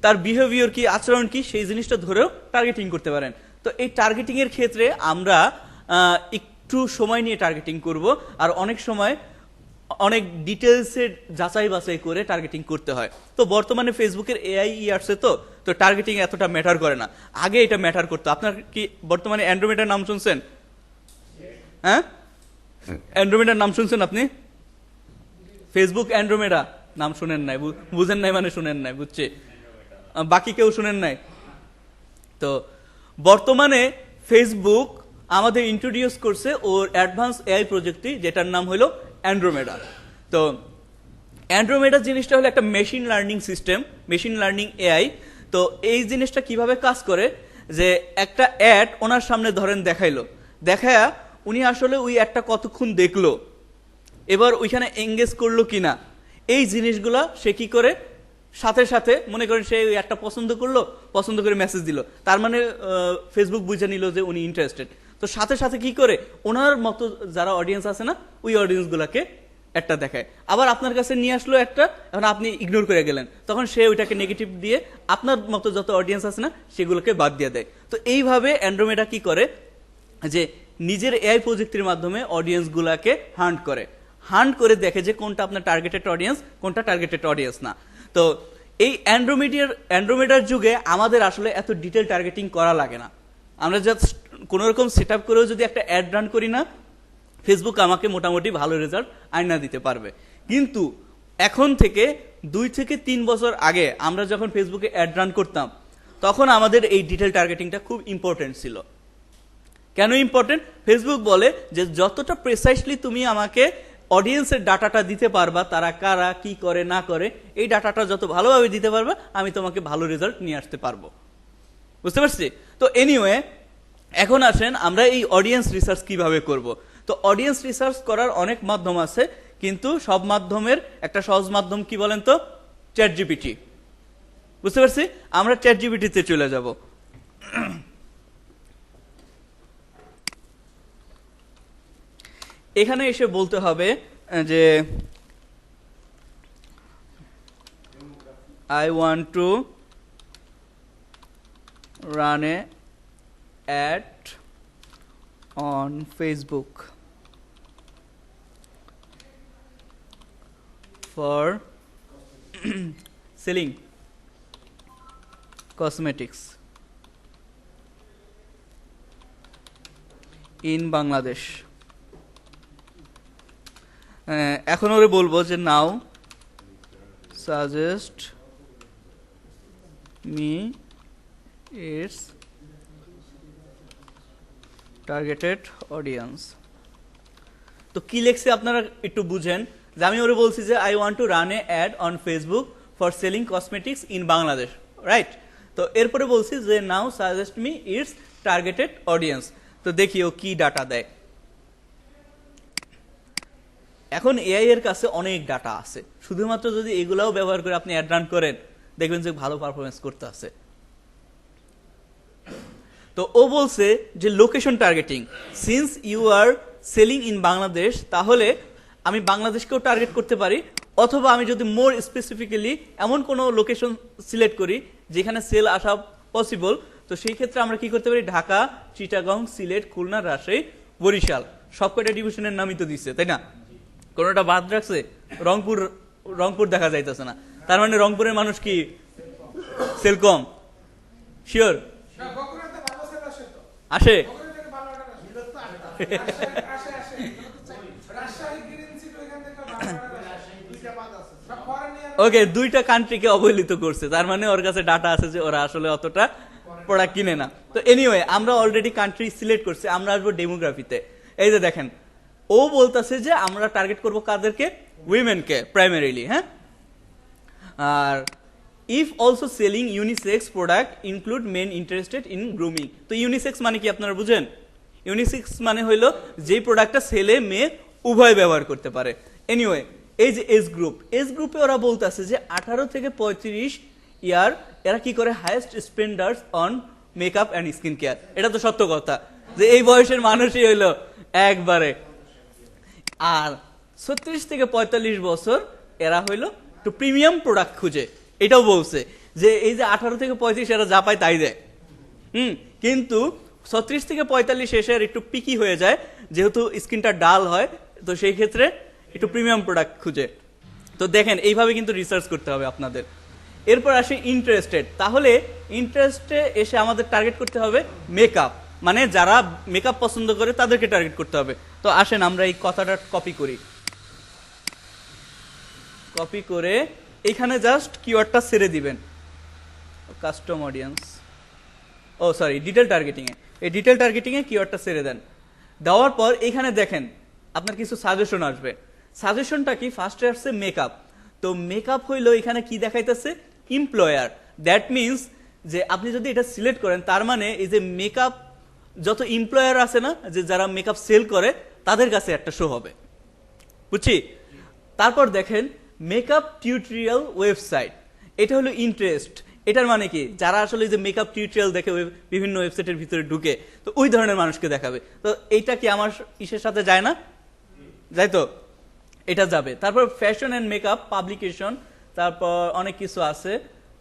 তার বিহেভিয়ার কি, আচরণ কি, সেই জিনিসটা ধরেও টার্গেটিং করতে পারেন। তো এই টার্গেটিং এর ক্ষেত্রে আমরা একটু সময় নিয়ে টার্গেটিং করব, আর অনেক সময় অনেক ডিটেলসের যাচাই বাছাই করে টার্গেটিং করতে হয়। তো বর্তমানে ফেসবুকের এআই আসছে, তো টার্গেটিং এতটা ম্যাটার করে না, আগে এটা ম্যাটার করতো। আপনার কি বর্তমানে অ্যান্ড্রোমেডার নাম শুনছেন? হ্যাঁ, অ্যান্ড্রোমেডার নাম শুনছেন আপনি? ফেসবুক অ্যান্ড্রোমেডা নাম শুনেন নাই, বুঝেন নাই মানে শুনেন নাই, বুঝছে? বাকি কেউ শুনেন নাই? তো বর্তমানে ফেসবুক আমাদের ইন্ট্রোডিউস করছে ওর অ্যাডভান্স এআই প্রযুক্তি, যেটার নাম হলো অ্যান্ড্রোমেডা। তো অ্যান্ড্রোমেডা জিনিসটা হলো একটা machine learning system, machine learning AI. তো এই জিনিসটা কিভাবে কাজ করে, যে একটা অ্যাড ওনার সামনে ধরেন দেখাইলো, দেখায়া উনি আসলে ওই অ্যাডটা কতক্ষণ দেখলো, এবার ওইখানে এঙ্গেজ করলো কিনা, এই জিনিসগুলা সে কি করে সাথে সাথে, মনে করেন সে ওই একটা পছন্দ করলো, পছন্দ করে মেসেজ দিল, তার মানে ফেসবুক বুঝে নিল যে উনি ইন্টারেস্টেড। তো সাথে সাথে কি করে ওনার মতো যারা অডিয়েন্স আছে না, ওই অডিয়েন্স গুলাকে একটা দেখায়, আবার আপনার কাছে নিয়ে আসলো একটা, এখন আপনি ইগনোর করে গেলেন, তখন সে ওইটাকে নেগেটিভ দিয়ে আপনার মতো যত অডিয়েন্স আছে না সেগুলোকে বাদ দিয়ে দেয়। তো এইভাবে অ্যান্ড্রোমেডা কি করে, যে নিজের এআই প্রযুক্তির মাধ্যমে অডিয়েন্স গুলাকে হান্ট করে দেখে যে কোনটা আপনার টার্গেটেড অডিয়েন্স, কোনটা টার্গেটেড অডিয়েন্স না। তো এই অ্যান্ড্রোমেডার যুগে আমাদের আসলে এত ডিটেল টার্গেটিং করা লাগে না, আমরা জাস্ট কোন রকম সেট আপ করেও যদি একটা অ্যাড রান করি না, ফেসবুক আমাকে মোটামুটি ভালো রেজাল্ট আয়না দিতে পারবে। কিন্তু এখন থেকে 2 থেকে 3 বছর আগে আমরা যখন ফেসবুকে অ্যাড রান করতাম, তখন আমাদের এই ডিটেল টার্গেটিংটা খুব ইম্পর্টেন্ট ছিল। কেন ইম্পর্টেন্ট? ফেসবুক বলে যে যতটা প্রিসাইসলি তুমি আমাকে অডিয়েন্সের ডাটাটা দিতে পারবা, তারা কারা কি করে না করে, এই ডাটাটা যত ভালোভাবে দিতে পারবা আমি তোমাকে ভালো রেজাল্ট নিয়ে আসতে পারবো। বুঝতে পারছি? তো এনিওয়ে, এখন আসেন আমরা এই অডিয়েন্স রিসার্চ কিভাবে করব। তো অডিয়েন্স রিসার্চ করার অনেক মাধ্যম আছে, কিন্তু সব মাধ্যমের একটা সহজ মাধ্যম কি বলেন তো? Chat GPT. বুঝতে পারছি? আমরা চ্যাট জিপিটিতে চলে যাব। এখানে এসে বলতে হবে যে I want to run a ad on Facebook for selling cosmetics in Bangladesh. এখন ওরে বলবো যে now suggest me its targeted audience. তো কি লেখছে আপনারা একটু বুঝেন, যে আমি ওরে বলছি যে I want to run a ad on Facebook for selling cosmetics in Bangladesh, right? তো এরপরে বলছি যে now suggest me its targeted audience. তো দেখি ও কি ডাটা দেয়। এখন এআই এর কাছে অনেক ডাটা আছে, শুধুমাত্র যদি এগুলাও ব্যবহার করে আপনি অ্যাড রান করেন দেখবেন যে ভালো পারফরমেন্স করতে আছে। তো ও বলছে যে location targeting, since you are selling in Bangladesh, তাহলে আমি বাংলাদেশকেও টার্গেট করতে পারি, অথবা আমি যদি মোর স্পেসিফিক্যালি এমন কোনো লোকেশন সিলেক্ট করি যেখানে সেল আসা পসিবল, তো সেই ক্ষেত্রে আমরা কি করতে পারি? ঢাকা, চিটাগং, সিলেট, খুলনা, রাজশাহী, বরিশাল, সবকটা ডিভিশনের নামই তো দিচ্ছে, তাই না? কোনোটা বাদ রাখছে? রংপুর, রংপুর দেখা যাইতেছে না, তার মানে রংপুরের মানুষ কি সেল কম? শিওর আসে? ওকে, দুইটা কান্ট্রিকে অবহেলিত করছে, তার মানে ওর কাছে ডাটা আছে যে ওরা আসলে অতটা প্রোডাক্ট কিনে না। তো এনিওয়ে, আমরা অলরেডি কান্ট্রি সিলেক্ট করছি, আমরা আসবো ডেমোগ্রাফিতে। এই যে দেখেন, ও বলতেছে যে আমরা টার্গেট করব কাদেরকে? উইমেনকে প্রাইমারিলি, হ্যাঁ। আর if also selling unisex product include men interested in grooming. তো ইউনিসেক্স মানে কি আপনারা বুঝেন? ইউনিসেক্স মানে হইলো যে প্রোডাক্টটা ছেলে মেয়ে উভয় ব্যবহার করতে পারে। এনিওয়ে, এই যে এজ গ্রুপ, এজ গ্রুপে ওরা বলতেছে যে 18 থেকে 35 ইয়ার, এরা কি করে? Highest spenders on makeup and skin care. এটা তো সত্য কথা যে এই বয়সের মানুষই হইলো একবারে। আর 36 থেকে 45 বছর এরা হইলো একটু প্রিমিয়াম প্রোডাক্ট খুঁজে। এটাও বলছে যে এই যে 18 থেকে 35 এরা যা পায় তাই দেয়। কিন্তু 36 থেকে 45 এসে একটু পিকি হয়ে যায়, যেহেতু স্কিনটা ডাল হয়, তো সেই ক্ষেত্রে একটু প্রিমিয়াম প্রোডাক্ট খুঁজে। তো দেখেন, এইভাবে কিন্তু রিসার্চ করতে হবে আপনাদের। এরপর আসে ইন্টারেস্টেড। তাহলে ইন্টারেস্টে এসে আমাদের টার্গেট করতে হবে মেকআপ, মানে যারা মেকআপ পছন্দ করে তাদেরকে টার্গেট করতে হবে। তো আসেন আমরা এই কথাটা কপি করি। কপি করে এখানে জাস্ট কিওয়ার্ডটা ছেড়ে দিবেন, custom audience, oh sorry, detail targeting এ। এই ডিটেল টার্গেটিং এ কিওয়ার্ডটা ছেড়ে দেন। দেওয়ার পর এখানে দেখেন আপনার কিছু সাজেশন আসবে। সাজেশনটা কি? ফার্স্টে আসছে মেকআপ। তো মেকআপ হইলো এখানে কি দেখাইতেছে? এমপ্লয়ার। দ্যাট মিনস যে আপনি যদি এটা সিলেক্ট করেন, তার মানে এই যে মেকআপ যত এমপ্লয়ার আছে না, যে যারা মেকআপ সেল করে, তাদের কাছে একটা শো হবে, বুঝছি? তারপর দেখেন মেকআপ টিউটোরিয়াল ওয়েবসাইট, এটা হলো ইন্টারেস্ট। এটার মানে কি? যারা আসলে যে মেকআপ টিউটোরিয়াল দেখে বিভিন্ন ওয়েবসাইটের ভিতরে ঢুকে, তো ওই ধরনের মানুষকে দেখাবে। তো এইটা কি আমার ইসের সাথে যায় না? যাই তো, এটা যাবে। তারপর ফ্যাশন অ্যান্ড মেকআপ পাবলিকেশন, তারপর অনেক কিছু আছে।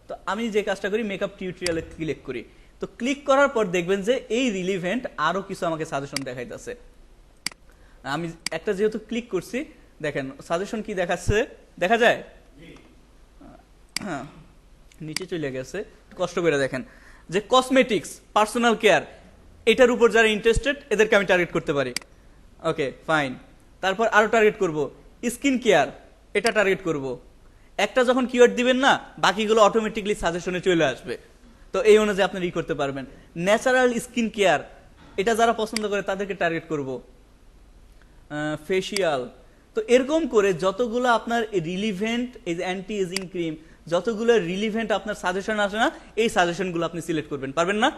তো আমি যে কাজটা করি, মেকআপ টিউটোরিয়ালে ক্লিক করি। তো ক্লিক করার পর দেখবেন যে এই রিলিভেন্ট আরো কিছু আমাকে সাজেশন দেখাইতেছে। আমি একটা যেহেতু ক্লিক করছি, দেখেন সাজেশন কি দেখাচ্ছে, দেখা যায়? হ্যাঁ, নিচে চলে গেছে, কষ্ট করে দেখেন যে কসমেটিক্স, পার্সোনাল কেয়ার, এটার উপর যারা ইন্টারেস্টেড এদেরকে আমি টার্গেট করতে পারি। ওকে, ফাইন। তারপর আরো টার্গেট করব স্কিন কেয়ার, এটা টার্গেট করব। একটা যখন কিওয়ার্ড দিবেন না, বাকিগুলো অটোমেটিকলি সাজেশনে চলে আসবে। তো এই অনুযায়ী আপনি ই করতে পারবেন। ন্যাচারাল স্কিন কেয়ার, এটা যারা পছন্দ করে তাদেরকে টার্গেট করব। ফেসিয়াল, তো এরকম করে যতগুলো আপনার রিলিভেন্ট এই যে অ্যান্টি এজিং ক্রিম, যতগুলো রিলিভেন্ট আপনার সাজেশন আসে না, এই সাজেশনগুলো আপনি সিলেক্ট করবেন, পারবেন না?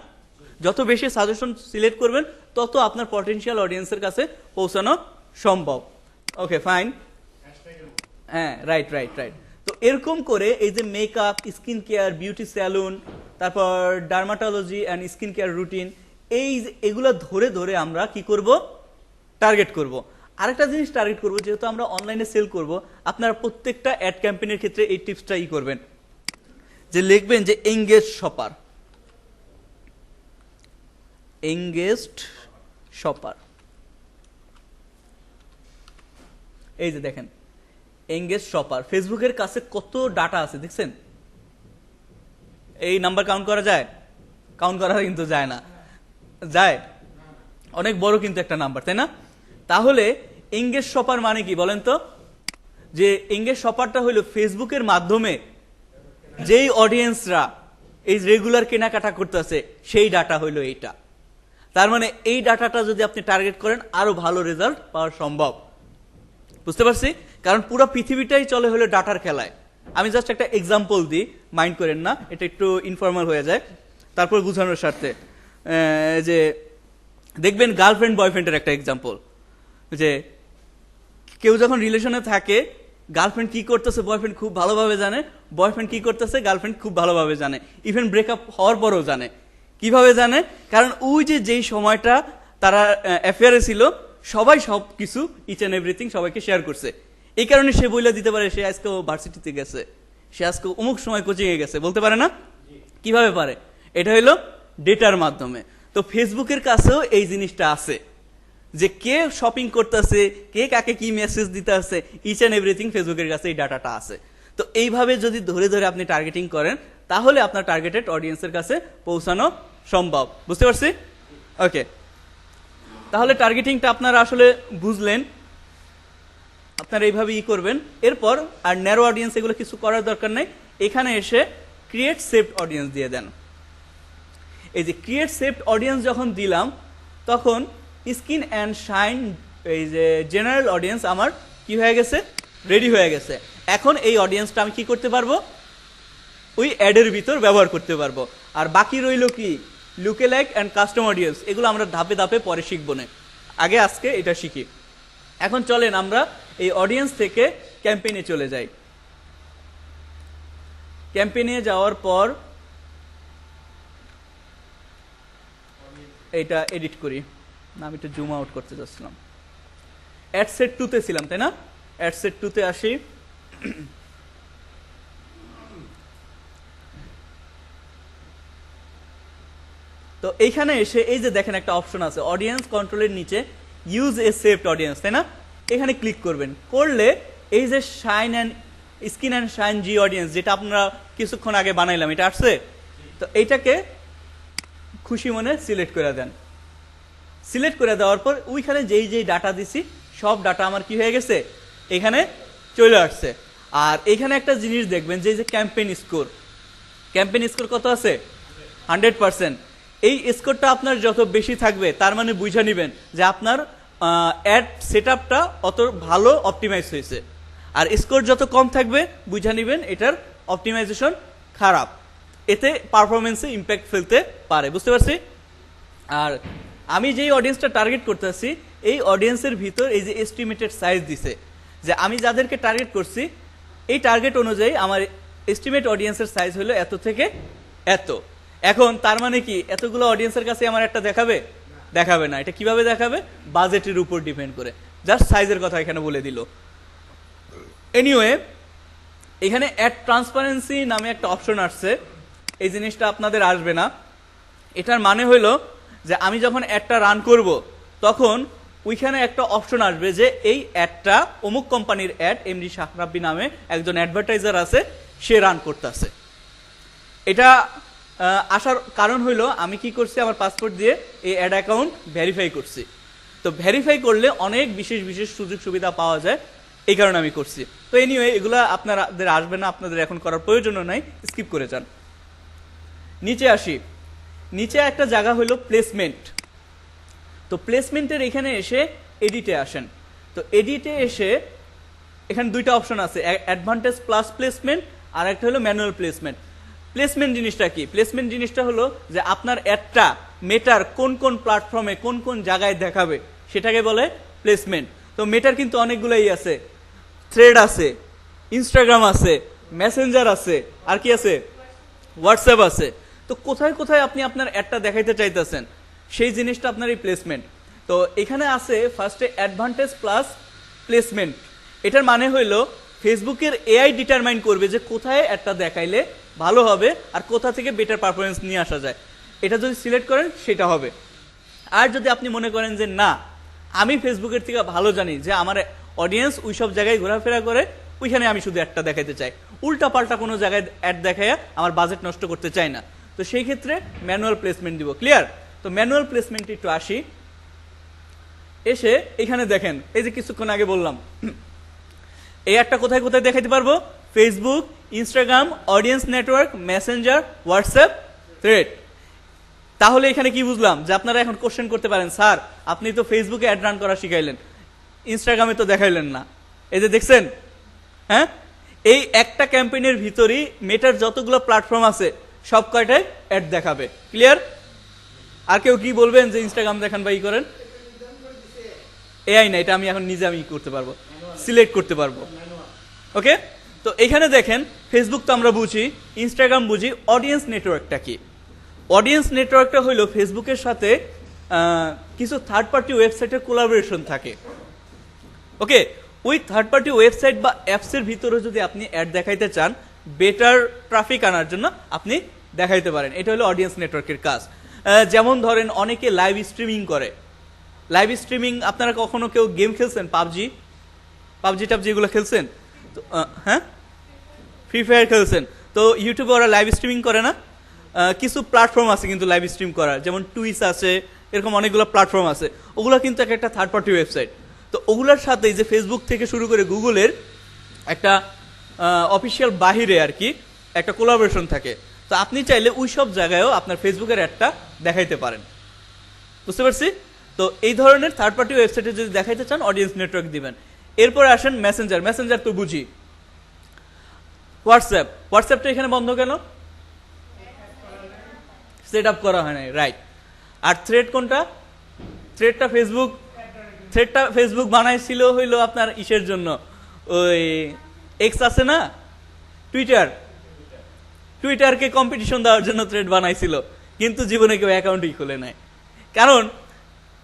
যত বেশি সাজেশন সিলেক্ট করবেন তত আপনার পটেনশিয়াল অডিয়েন্সের কাছে পৌঁছানো সম্ভব। ওকে ফাইন, হ্যাঁ রাইট রাইট রাইট। তো এরকম করে এই যে makeup, skin care, beauty salon, তারপর dermatology and skin care routine, এগুলো ধরে ধরে আমরা কি করব, টার্গেট করব। আরেকটা জিনিস টার্গেট করব, যেহেতু আমরা অনলাইনে সেল করব, আপনারা প্রত্যেকটা অ্যাড ক্যাম্পেইনের ক্ষেত্রে এই টিপসটা করবেন, যে লিখবেন যে এঙ্গেজ শপার, এঙ্গেজড শপার। এই যে দেখেন এঙ্গেজ শপার, ফেসবুকের কাছে কত ডাটা আছে দেখছেন? এই নাম্বার কাউন্ট করা যায়? কাউন্ট করা কিন্তু যায় না, যায় অনেক বড় কিন্তু একটা নাম্বার, তাই না? তাহলে এঙ্গেজ শপার মানে কি বলেন তো? যে এঙ্গেজ শপারটা হলো ফেসবুকের মাধ্যমে যেই অডিয়েন্সরা এই রেগুলার কেনাকাটা করতেছে সেই ডাটা হইলো এইটা। তার মানে এই ডাটাটা যদি আপনি টার্গেট করেন আরো ভালো রেজাল্ট পাওয়া সম্ভব। বুঝতে পারছি? কারণ পুরো পৃথিবীটাই চলে হলো ডাটার খেলায়। আমি জাস্ট একটা এক্সাম্পল দিই, মাইন্ড করেন না, এটা একটু ইনফর্মাল হয়ে যায়, তারপর বোঝানোর স্বার্থে। যে দেখবেন গার্লফ্রেন্ড বয়ফ্রেন্ডের একটা এক্সাম্পল, যে কেউ যখন রিলেশনে থাকে, গার্লফ্রেন্ড কি করতেছে বয়ফ্রেন্ড খুব ভালোভাবে জানে, বয়ফ্রেন্ড কি করতেছে গার্লফ্রেন্ড খুব ভালোভাবে জানে, ইভেন ব্রেকআপ হওয়ার পরেও জানে। কিভাবে জানে? কারণ ওই যে যেই সময়টা তারা অ্যাফেয়ারে ছিল, সবাই সব কিছু ইচ অ্যান্ড এভরিথিং সবাইকে শেয়ার করছে। এই কারণে সে বইলা দিতে পারে সে আজকে ভার্সিটিতে গেছে, সে আজকে অমুক সময় কোচিং এ গেছে, বলতে পারে না? কিভাবে পারে? এটা হলো ডেটার মাধ্যমে। তো ফেসবুকের কাছেও এই জিনিসটা আছে, যে কে শপিং করতেছে, কে কাকে কি মেসেজ দিতে আছে, ইচ অ্যান্ড এভরিথিং ফেসবুকের কাছে এই ডাটাটা আছে। তো এইভাবে যদি ধরে ধরে আপনি টার্গেটিং করেন, তাহলে আপনার টার্গেটেড অডিয়েন্সের কাছে পৌঁছানো সম্ভব। বুঝতে পারছি? ওকে, তাহলে টার্গেটিংটা আপনারা আসলে বুঝলেন, আপনারা এইভাবে করবেন। এরপর আর ন্যারো অডিয়েন্স এগুলো কিছু করার দরকার নেই, এখানে এসে ক্রিয়েট সেভড অডিয়েন্স দিয়ে দেন। এই যে ক্রিয়েট সেভড অডিয়েন্স যখন দিলাম, তখন স্কিন অ্যান্ড শাইন এই যে জেনারেল অডিয়েন্স আমার কি হয়ে গেছে, রেডি হয়ে গেছে। এখন এই অডিয়েন্সটা আমি কি করতে পারবো, ওই অ্যাডের ভিতর ব্যবহার করতে পারবো। আর বাকি রইল কি, লুকেলাইক অ্যান্ড কাস্টম অডিয়েন্স, এগুলো আমরা ধাপে ধাপে পরে শিখবো না, আগে আজকে এটা শিখি। এখন চলেন আমরা এই অডিয়েন্স থেকে ক্যাম্পেইনে চলে যাই। ক্যাম্পেইনে যাওয়ার পর এটা এডিট করি না, আমি একটু জুম আউট করতে যাচ্ছিলাম। অ্যাডসেট 2 তে ছিলাম, তাই না? অ্যাডসেট 2 তে আসি। তো এইখানে এসে এই যে দেখেন একটা অপশন আছে অডিয়েন্স কন্ট্রোলের নিচে ইউজ এ সেভড অডিয়েন্স, তাই না? এখানে ক্লিক করবেন, করলে এই যে shine and skin and shine G audience, যেটা আপনারা কিছুক্ষণ আগে বানাইলাম, এটা আসছে। তো এইটাকে খুশি মনে সিলেক্ট করে দেন। সিলেক্ট করে দেওয়ার পর ওইখানে যেই যেই ডাটা দিছি সব ডাটা আমার কি হয়ে গেছে, এখানে চলে আসছে। আর এখানে একটা জিনিস দেখবেন যে ক্যাম্পেইন স্কোর, ক্যাম্পেইন স্কোর কত আছে? 100%। এই স্কোরটা আপনার যত বেশি থাকবে, তার মানে বুঝে নিবেন যে আপনার অ্যাড সেটআপটা অত ভালো অপটিমাইজ হয়েছে। আর স্কোর যত কম থাকবে, বুঝে নিবেন এটার অপটিমাইজেশন খারাপ, এতে পারফরমেন্সে ইম্প্যাক্ট ফেলতে পারে। বুঝতে পারছি? আর আমি যেই অডিয়েন্সটা টার্গেট করতেছি, এই অডিয়েন্সের ভিতর এই যে এস্টিমেটেড সাইজ দিছে, যে আমি যাদেরকে টার্গেট করছি এই টার্গেট অনুযায়ী আমার এস্টিমেট অডিয়েন্সের সাইজ হলো এত থেকে এত। এখন তার মানে কি এতগুলো অডিয়েন্সের কাছে আমার একটা দেখাবে? দেখাবে না। এটা কিভাবে দেখাবে? বাজেটের উপর ডিপেন্ড করে। জাস্ট সাইজের কথা এখানে বলে দিল। এনিওয়ে, এখানে অ্যাড ট্রান্সপারেন্সি নামে একটা অপশন আসছে, এই জিনিসটা আপনাদের আসবে না। এটার মানে হলো যে আমি যখন অ্যাডটা রান করব, তখন ওইখানে একটা অপশন আসবে যে এই অ্যাডটা অমুক কোম্পানির অ্যাড, এমডি শাহ রাব্বি নামে একজন অ্যাডভার্টাইজার আছে, সে রান করতেছে। এটা আসার কারণ হইলো আমি কি করছি, আমার পাসপোর্ট দিয়ে এই অ্যাড অ্যাকাউন্ট ভেরিফাই করছি। তো ভেরিফাই করলে অনেক বিশেষ বিশেষ সুযোগ সুবিধা পাওয়া যায়, এই কারণে আমি করছি। তো এনিওয়ে, এগুলা আপনাদের আসবে না, আপনাদের এখন করার প্রয়োজনও নাই, স্কিপ করে যান। নিচে আসি। নিচে একটা জায়গা হলো প্লেসমেন্ট। তো প্লেসমেন্টের এখানে এসে এডিটে আসেন। তো এডিটে এসে এখানে দুইটা অপশন আছে, অ্যাডভান্টেজ প্লাস প্লেসমেন্ট আর একটা হলো ম্যানুয়াল প্লেসমেন্ট। প্লেসমেন্ট জিনিসটা কি? প্লেসমেন্ট জিনিসটা হলো যে আপনার অ্যাডটা মেটার কোন কোন প্ল্যাটফর্মে কোন কোন জায়গায় দেখাবে সেটাকে বলে প্লেসমেন্ট। তো মেটার কিন্তু অনেকগুলোই আছে, থ্রেড আছে, ইনস্টাগ্রাম আছে, মেসেঞ্জার আছে, আর কি আছে, হোয়াটসঅ্যাপ আছে। তো কোথায় কোথায় আপনি আপনার অ্যাডটা দেখাইতে চাইতেছেন সেই জিনিসটা আপনার এই প্লেসমেন্ট। তো এখানে আছে ফার্স্টে অ্যাডভান্টেজ প্লাস প্লেসমেন্ট। এটার মানে হইলো ফেসবুকের এআই ডিটারমাইন করবে যে কোথায় অ্যাডটা দেখাইলে ভালো হবে আর কোথা থেকে বেটার পারফরমেন্স নিয়ে আসা যায়। এটা যদি সিলেক্ট করেন সেটা হবে। আর যদি আপনি মনে করেন যে না, আমি ফেসবুকের থেকে ভালো জানি যে আমার অডিয়েন্স ওই সব জায়গায় ঘোরাফেরা করে, ওইখানে আমি শুধু অ্যাডটা দেখাইতে চাই, উল্টা পাল্টা কোনো জায়গায় অ্যাড দেখাইয়া আমার বাজেট নষ্ট করতে চাই না, তো সেই ক্ষেত্রে ম্যানুয়াল প্লেসমেন্ট দিব। ক্লিয়ার? তো ম্যানুয়াল প্লেসমেন্ট একটু আসি। এসে এখানে দেখেন, এই যে কিছুক্ষণ আগে বললাম এই অ্যাডটা কোথায় কোথায় দেখাইতে পারবো, Facebook, Instagram, audience network, Messenger, WhatsApp, thread. তাহলে এখানে কি বুঝলাম যে আপনারা এখন কোশ্চেন করতে পারেন, স্যার আপনি তো ফেসবুকে অ্যাড রান করা শিখাইলেন, ইনস্টাগ্রামে তো দেখাইলেন না। এই যে দেখছেন, হ্যাঁ, এই একটা ক্যাম্পেইনের ভিতরেই মেটার যতগুলো প্ল্যাটফর্ম আছে সব কয়টায় অ্যাড দেখাবে। ক্লিয়ার? আর কেউ কি বলবেন যে ইনস্টাগ্রাম দেখান বা ই করেন? এআই না, এটা আমি এখন নিজে আমি করতে পারবো, সিলেক্ট করতে পারবো। ওকে, তো এখানে দেখেন ফেসবুক তো আমরা বুঝি, ইনস্টাগ্রাম বুঝি, অডিয়েন্স নেটওয়ার্কটা কি? অডিয়েন্স নেটওয়ার্কটা হইলো ফেসবুকের সাথে কিছু থার্ড পার্টি ওয়েবসাইটের কোলাবোরেশন থাকে। ওকে, ওই থার্ড পার্টি ওয়েবসাইট বা অ্যাপসের ভিতরে যদি আপনি অ্যাড দেখাইতে চান বেটার ট্রাফিক আনার জন্য আপনি দেখাইতে পারেন। এটা হলো অডিয়েন্স নেটওয়ার্কের কাজ। যেমন ধরেন অনেকে লাইভ স্ট্রিমিং করে। লাইভ স্ট্রিমিং, আপনারা কখনো কেউ গেম খেলছেন? পাবজি টাবজি এগুলো খেলছেন তো? হ্যাঁ, ফ্রি ফায়ার খেলছেন তো? ইউটিউবে ওরা লাইভ স্ট্রিমিং করে না? কিছু প্ল্যাটফর্ম আছে কিন্তু লাইভ স্ট্রিম করার, যেমন টুইচ আছে, এরকম অনেকগুলো প্ল্যাটফর্ম আছে। ওগুলো কিন্তু একটা থার্ড পার্টি ওয়েবসাইট। তো ওগুলোর সাথে যে ফেসবুক থেকে শুরু করে গুগলের একটা অফিসিয়াল বাহিরে আর কি একটা কোলাবোরেশন থাকে। তো আপনি চাইলে ওই সব জায়গায়ও আপনার ফেসবুকের অ্যাডটা দেখাইতে পারেন। বুঝতে পারছি? তো এই ধরনের থার্ড পার্টি ওয়েবসাইটে যদি দেখাইতে চান অডিয়েন্স নেটওয়ার্ক দিবেন। এরপরে আসেন মেসেঞ্জার। মেসেঞ্জার তো বুঝি। হোয়াটসঅ্যাপটা এখানে বন্ধ কেন? সেট আপ করা হয় নাই, রাইট। আর থ্রেড কোনটা? থ্রেডটা ফেসবুক বানাইছিল হইলো আপনার ইসের জন্য, ওই এক্স আছে না, টুইটারকে কম্পিটিশন দেওয়ার জন্য থ্রেড বানাইছিল, কিন্তু জীবনে কেউ অ্যাকাউন্টই খুলে নাই। কারণ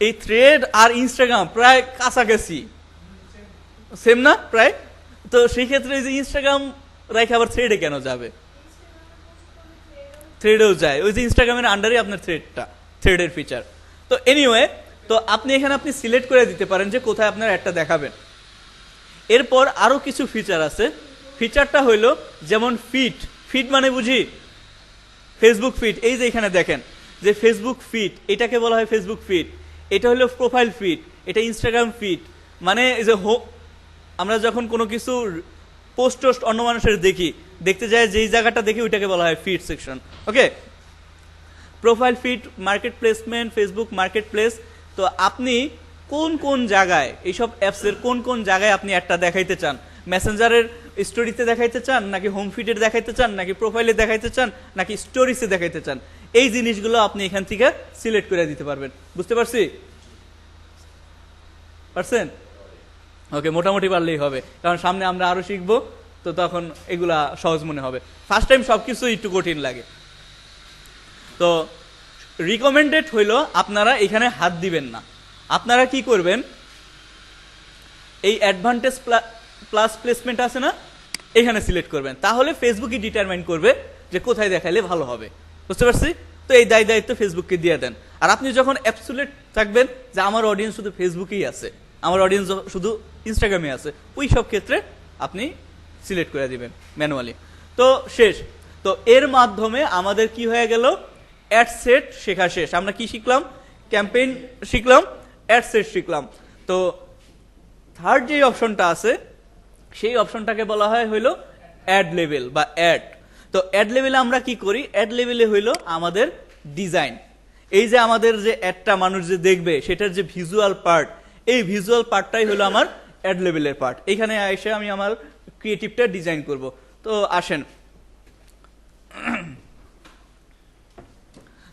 এই থ্রেড আর ইনস্টাগ্রাম প্রায় কাছাকাছি, সেম না প্রায়? তো সেই ক্ষেত্রে যে ইনস্টাগ্রাম রাইখে আবার থ্রেডে কেন যাবে? থ্রেডেও যায়, ওই যে ইনস্টাগ্রামের আন্ডারে আপনার থ্রেডের ফিচার। তো এনিওয়ে, তো আপনি এখানে আপনি সিলেক্ট করে দিতে পারেন যে কোথায় আপনার একটা দেখাবেন। এরপর আরো কিছু ফিচার আছে। ফিচারটা হইলো যেমন ফিড মানে বুঝি ফেসবুক ফিড। এই যে এখানে দেখেন যে ফেসবুক ফিড, এটাকে বলা হয় ফেসবুক ফিড। এটা হলো প্রোফাইল ফিড, এটা ইনস্টাগ্রাম ফিড। মানে এই যে আমরা যখন কোনো কিছু পোস্ট অন্য মানুষের দেখতে যায়, যেই জায়গাটা দেখি ওইটাকে বলা হয় feed section. Okay, profile feed, market placement, Facebook marketplace. তো আপনি কোন কোন জায়গায়, এইসব অ্যাপসের কোন কোন জায়গায় আপনি একটা দেখাইতে চান, মেসেঞ্জারের স্টোরিতে দেখাইতে চান, নাকি হোম ফিডে দেখাইতে চান, নাকি প্রোফাইলে দেখাইতে চান, নাকি স্টোরিজে দেখাইতে চান, এই জিনিসগুলো আপনি এখান থেকে সিলেক্ট করে দিতে পারবেন। বুঝতে পারছেন? ওকে, মোটামুটি পারলেই হবে, কারণ সামনে আমরা আরো শিখবো, তো তখন এগুলা সহজ মনে হবে। ফার্স্ট টাইম সবকিছু একটু কঠিন লাগে। তো রিকমেন্ডেড হইলো আপনারা এখানে হাত দিবেন না। আপনারা কি করবেন, এই অ্যাডভান্টেজ প্লাস প্লেসমেন্ট আছে না, এখানে সিলেক্ট করবেন। তাহলে ফেসবুকই ডিটারমাইন করবে যে কোথায় দেখাইলে ভালো হবে। বুঝতে পারছি? তো এই দায়িত্ব ফেসবুককে দিয়ে দেন। আর আপনি যখন অ্যাবসুলেট থাকবেন যে আমার অডিয়েন্স শুধু ফেসবুকেই আছে, আমার অডিয়েন্স শুধু ইনস্টাগ্রামে আছে, ওই সব ক্ষেত্রে আপনি সিলেক্ট করে দিবেন ম্যানুয়ালি। তো শেষ। তো এর মাধ্যমে আমাদের কি হয়ে গেল, অ্যাড সেট শেখা শেষ। আমরা কি শিখলাম? ক্যাম্পেইন শিখলাম, অ্যাড সেট শিখলাম। তো থার্ড যে অপশনটা আছে সেই অপশনটাকে বলা হয় হইলো অ্যাড লেভেল বা অ্যাড। তো অ্যাড লেভেলে আমরা কি করি? অ্যাড লেভেলে হইলো আমাদের ডিজাইন। এই যে আমাদের যে অ্যাডটা মানুষ যে দেখবে সেটার যে ভিজুয়াল পার্ট, এই ভিজুয়াল পার্টটাই হলো আমার অ্যাড লেভেলের পার্ট। এখানে এসে আমি আমার ক্রিয়েটিভটা ডিজাইন করব। তো আসেন,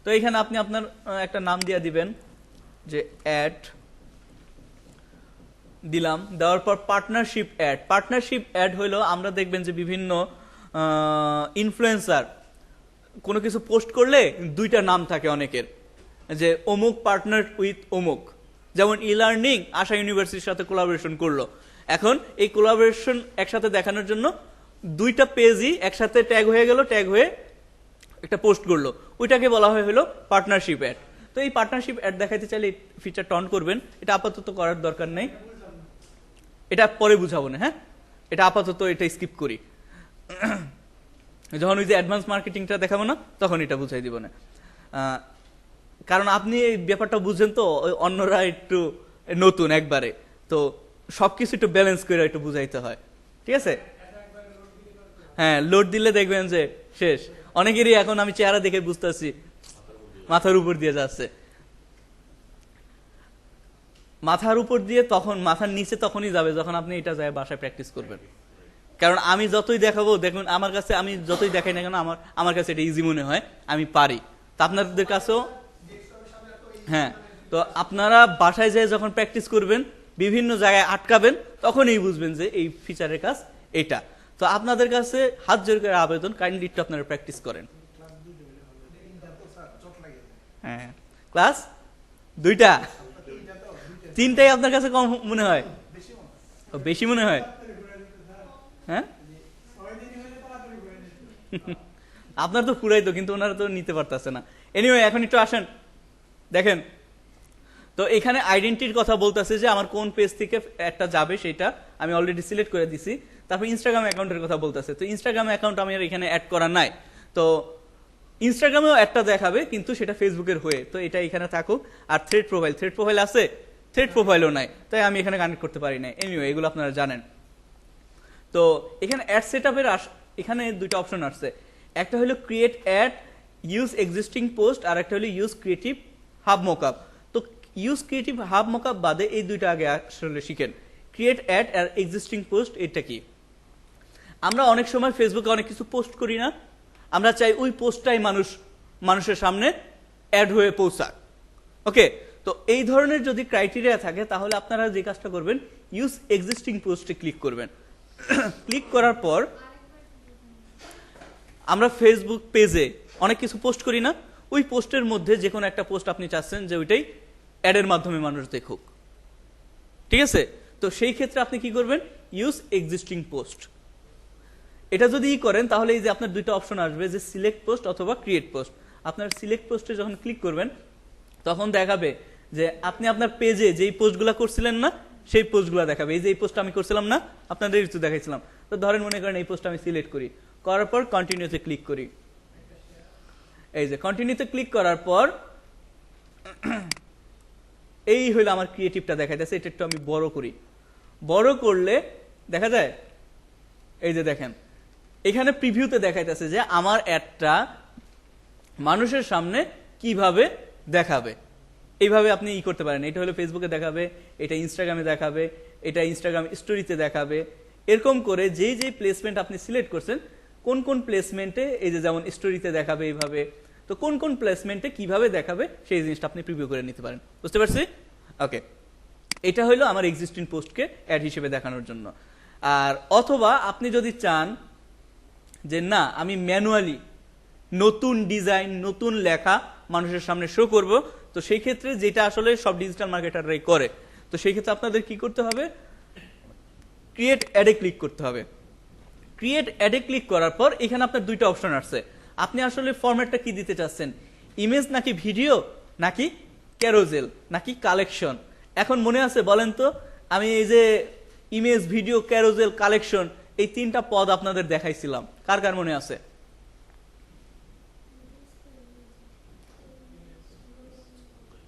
তো এখানে আপনি আপনার একটা নাম দিয়ে দিবেন যে অ্যাড দিলাম, দেওয়ার পর পার্টনারশিপ অ্যাড। পার্টনারশিপ অ্যাড হইলো আমরা দেখবেন যে বিভিন্ন ইনফ্লুয়েন্সার কোনো কিছু পোস্ট করলে দুইটা নাম থাকে অনেকের, যে অমুক পার্টনার উইথ অমুক। যেমন ই লার্নিং আশা ইউনিভার্সিটির সাথে কোলাবোরেশন করলো, এখন এই কোলাবোরেশন একসাথে দেখানোর জন্য দুইটা পেজই একসাথে ট্যাগ হয়ে গেল, ট্যাগ হয়ে একটা পোস্ট করলো, ওইটাকে বলা হয় হলো পার্টনারশিপ অ্যাড। তো এই পার্টনারশিপ অ্যাড দেখাইতে চাইলে ফিচারটা অন করবেন, এটা আপাতত করার দরকার নেই, এটা পরে বুঝাবো না। হ্যাঁ, এটা আপাতত এটা স্কিপ করি, যখন ওই যে অ্যাডভান্স মার্কেটিংটা দেখাবো না তখন এটা বুঝাই দিব না। কারণ আপনি এই ব্যাপারটা বুঝেন তো, অন্যরা একটু নতুন একবারে, তো সবকিছু একটু ব্যালেন্স করে একটু বুঝাইতে হয়, ঠিক আছে? হ্যাঁ, লোড দিলে দেখবেন যে শেষ। অনেকেরই এখন আমি চেহারা দেখে বুঝতেছি মাথার উপর দিয়ে যাচ্ছে, মাথার উপর দিয়ে তখন মাথার নিচে তখনই যাবে যখন আপনি এটা যায় বাসায় প্র্যাকটিস করবেন। কারণ আমি যতই দেখাবো, দেখুন আমার কাছে আমি যতই দেখাই না কেন আমার কাছে এটা ইজি মনে হয়, আমি পারি। তা আপনাদের কাছেও, হ্যাঁ, তো আপনারা বাসায় যেয়ে যখন প্র্যাকটিস করবেন, বিভিন্ন জায়গায় আটকাবেন, তখনই বুঝবেন যে এই ফিচারের কাজ এটা। তো আপনাদের কাছে হাত জোর করে আবেদন, কাইন্ডলি একটু আপনারা প্র্যাকটিস করেন। হ্যাঁ, ক্লাস দুইটা, তিনটাই আপনার কাছে কম মনে হয়, বেশি মনে হয়? হ্যাঁ, আপনার তো ফুরাইতো, কিন্তু ওনারা তো নিতে পারতেছে না। এনিওয়ে, এখন একটু আসেন, দেখেন তো এখানে আইডেন্টিটির কথা বলতেছে যে আমার কোন পেজ থেকে একটা যাবে, সেটা আমি অলরেডি সিলেক্ট করে দিছি। তারপর ইনস্টাগ্রাম অ্যাকাউন্টের কথা বলতেছে, তো ইনস্টাগ্রাম অ্যাকাউন্ট আমি এখানে অ্যাড করা নাই, তো ইনস্টাগ্রামেও একটা দেখাবে কিন্তু সেটা ফেসবুকের হয়ে, তো এটা এখানে থাকুক। আর থ্রেড প্রোফাইল আছে, থ্রেড প্রোফাইলও নাই, তাই আমি এখানে কানেক্ট করতে পারি না। এনিওয়ে, এগুলো আপনারা জানেন। তো এখানে অ্যাড সেটআপের এখানে দুইটা অপশন আসছে, একটা হলো create ad use existing post, আর একটা হলো ইউজ ক্রিয়েটিভ হাব মকআপ। তো ইউজ ক্রিয়েটিভ হাব মকআপ বাদে এই দুইটা আগে আসলে শিখেন। ক্রিয়েট অ্যাড আর এক্সিস্টিং পোস্ট এটা কি? আমরা অনেক সময় ফেসবুকে অনেক কিছু পোস্ট করি না, আমরা চাই ওই পোস্টটাই মানুষের সামনে অ্যাড হয়ে পৌঁছাক। ওকে, তো এই ধরনের যদি ক্রাইটেরিয়া থাকে তাহলে আপনারা যে কাজটা করবেন, ইউজ এক্সিস্টিং পোস্টে ক্লিক করবেন। ক্লিক করার পর আমরা ফেসবুক পেজে অনেক কিছু পোস্ট করি না, ওই পোস্টের মধ্যে যে কোনো একটা পোস্ট আপনি চাচ্ছেন যে ওইটাই অ্যাডের মাধ্যমে মানুষ দেখুক, ঠিক আছে? তো সেই ক্ষেত্রে আপনি কি করবেন, ইউজ এক্সিস্টিং পোস্ট। এটা যদি করেন তাহলে এই যে আপনার দুইটা অপশন আসবে, যে সিলেক্ট পোস্ট অথবা ক্রিয়েট পোস্ট। আপনার সিলেক্ট পোস্টে যখন ক্লিক করবেন তখন দেখাবে যে আপনি আপনার পেজে যেই পোস্টগুলো করছিলেন না, সেই পোস্টগুলো দেখাবে। এই যে এই পোস্ট আমি করছিলাম না, আপনাদের একটু দেখাইছিলাম, তো ধরেন মনে করেন এই পোস্ট আমি সিলেক্ট করি, করার পর কন্টিনিউতে ক্লিক করি। এই যে কন্টিনিউতে ক্লিক করার পর এই হইলো আমার ক্রিয়েটিভটা দেখাইতেছে। এটা একটু আমি বড় করি, বড় করলে দেখা যায়, এই যে দেখেন এখানে প্রিভিউতে দেখাইতেছে যে আমার অ্যাডটা মানুষের সামনে কিভাবে দেখাবে। এইভাবে আপনি করতে পারেন। এটা হলো ফেসবুকে দেখাবে, এটা ইনস্টাগ্রামে দেখাবে, এটা ইনস্টাগ্রাম স্টোরিতে দেখাবে। এরকম করে যেই যেই প্লেসমেন্ট আপনি সিলেক্ট করছেন, কোন কোন প্লেসমেন্টে, এই যে যেমন স্টোরিতে দেখাবে এইভাবে, তো কোন কোন প্লেসমেন্টে কিভাবে দেখাবে সেই জিনিসটা আপনি প্রিভিউ করে নিতে পারেন। বুঝতে পারছি? ওকে, এটা হলো আমার এক্সিস্টিং পোস্টকে অ্যাড হিসেবে দেখানোর জন্য। আর অথবা আপনি যদি চান যে না, আমি ম্যানুয়ালি নতুন ডিজাইন, নতুন লেখা মানুষের সামনে শো করব, তো সেই ক্ষেত্রে যেটা আসলে সব ডিজিটাল মার্কেটাররাই করে, তো সেই ক্ষেত্রে আপনাদের কি করতে হবে, ক্রিয়েট অ্যাডে ক্লিক করতে হবে। ক্রিয়েট অ্যাডে ক্লিক করার পর এখানে আপনার দুইটা অপশন আসছে, আপনি আসলে ফরম্যাটটা কি দিতে চাচ্ছেন, ইমেজ নাকি ভিডিও, নাকি ক্যারোজেল, নাকি কালেকশন। এখন মনে আছে বলেন তো, আমি এই যে ইমেজ, ভিডিও, ক্যারোজেল, কালেকশন, এই তিনটা পদ আপনাদের দেখাইছিলাম, কার কার মনে আছে?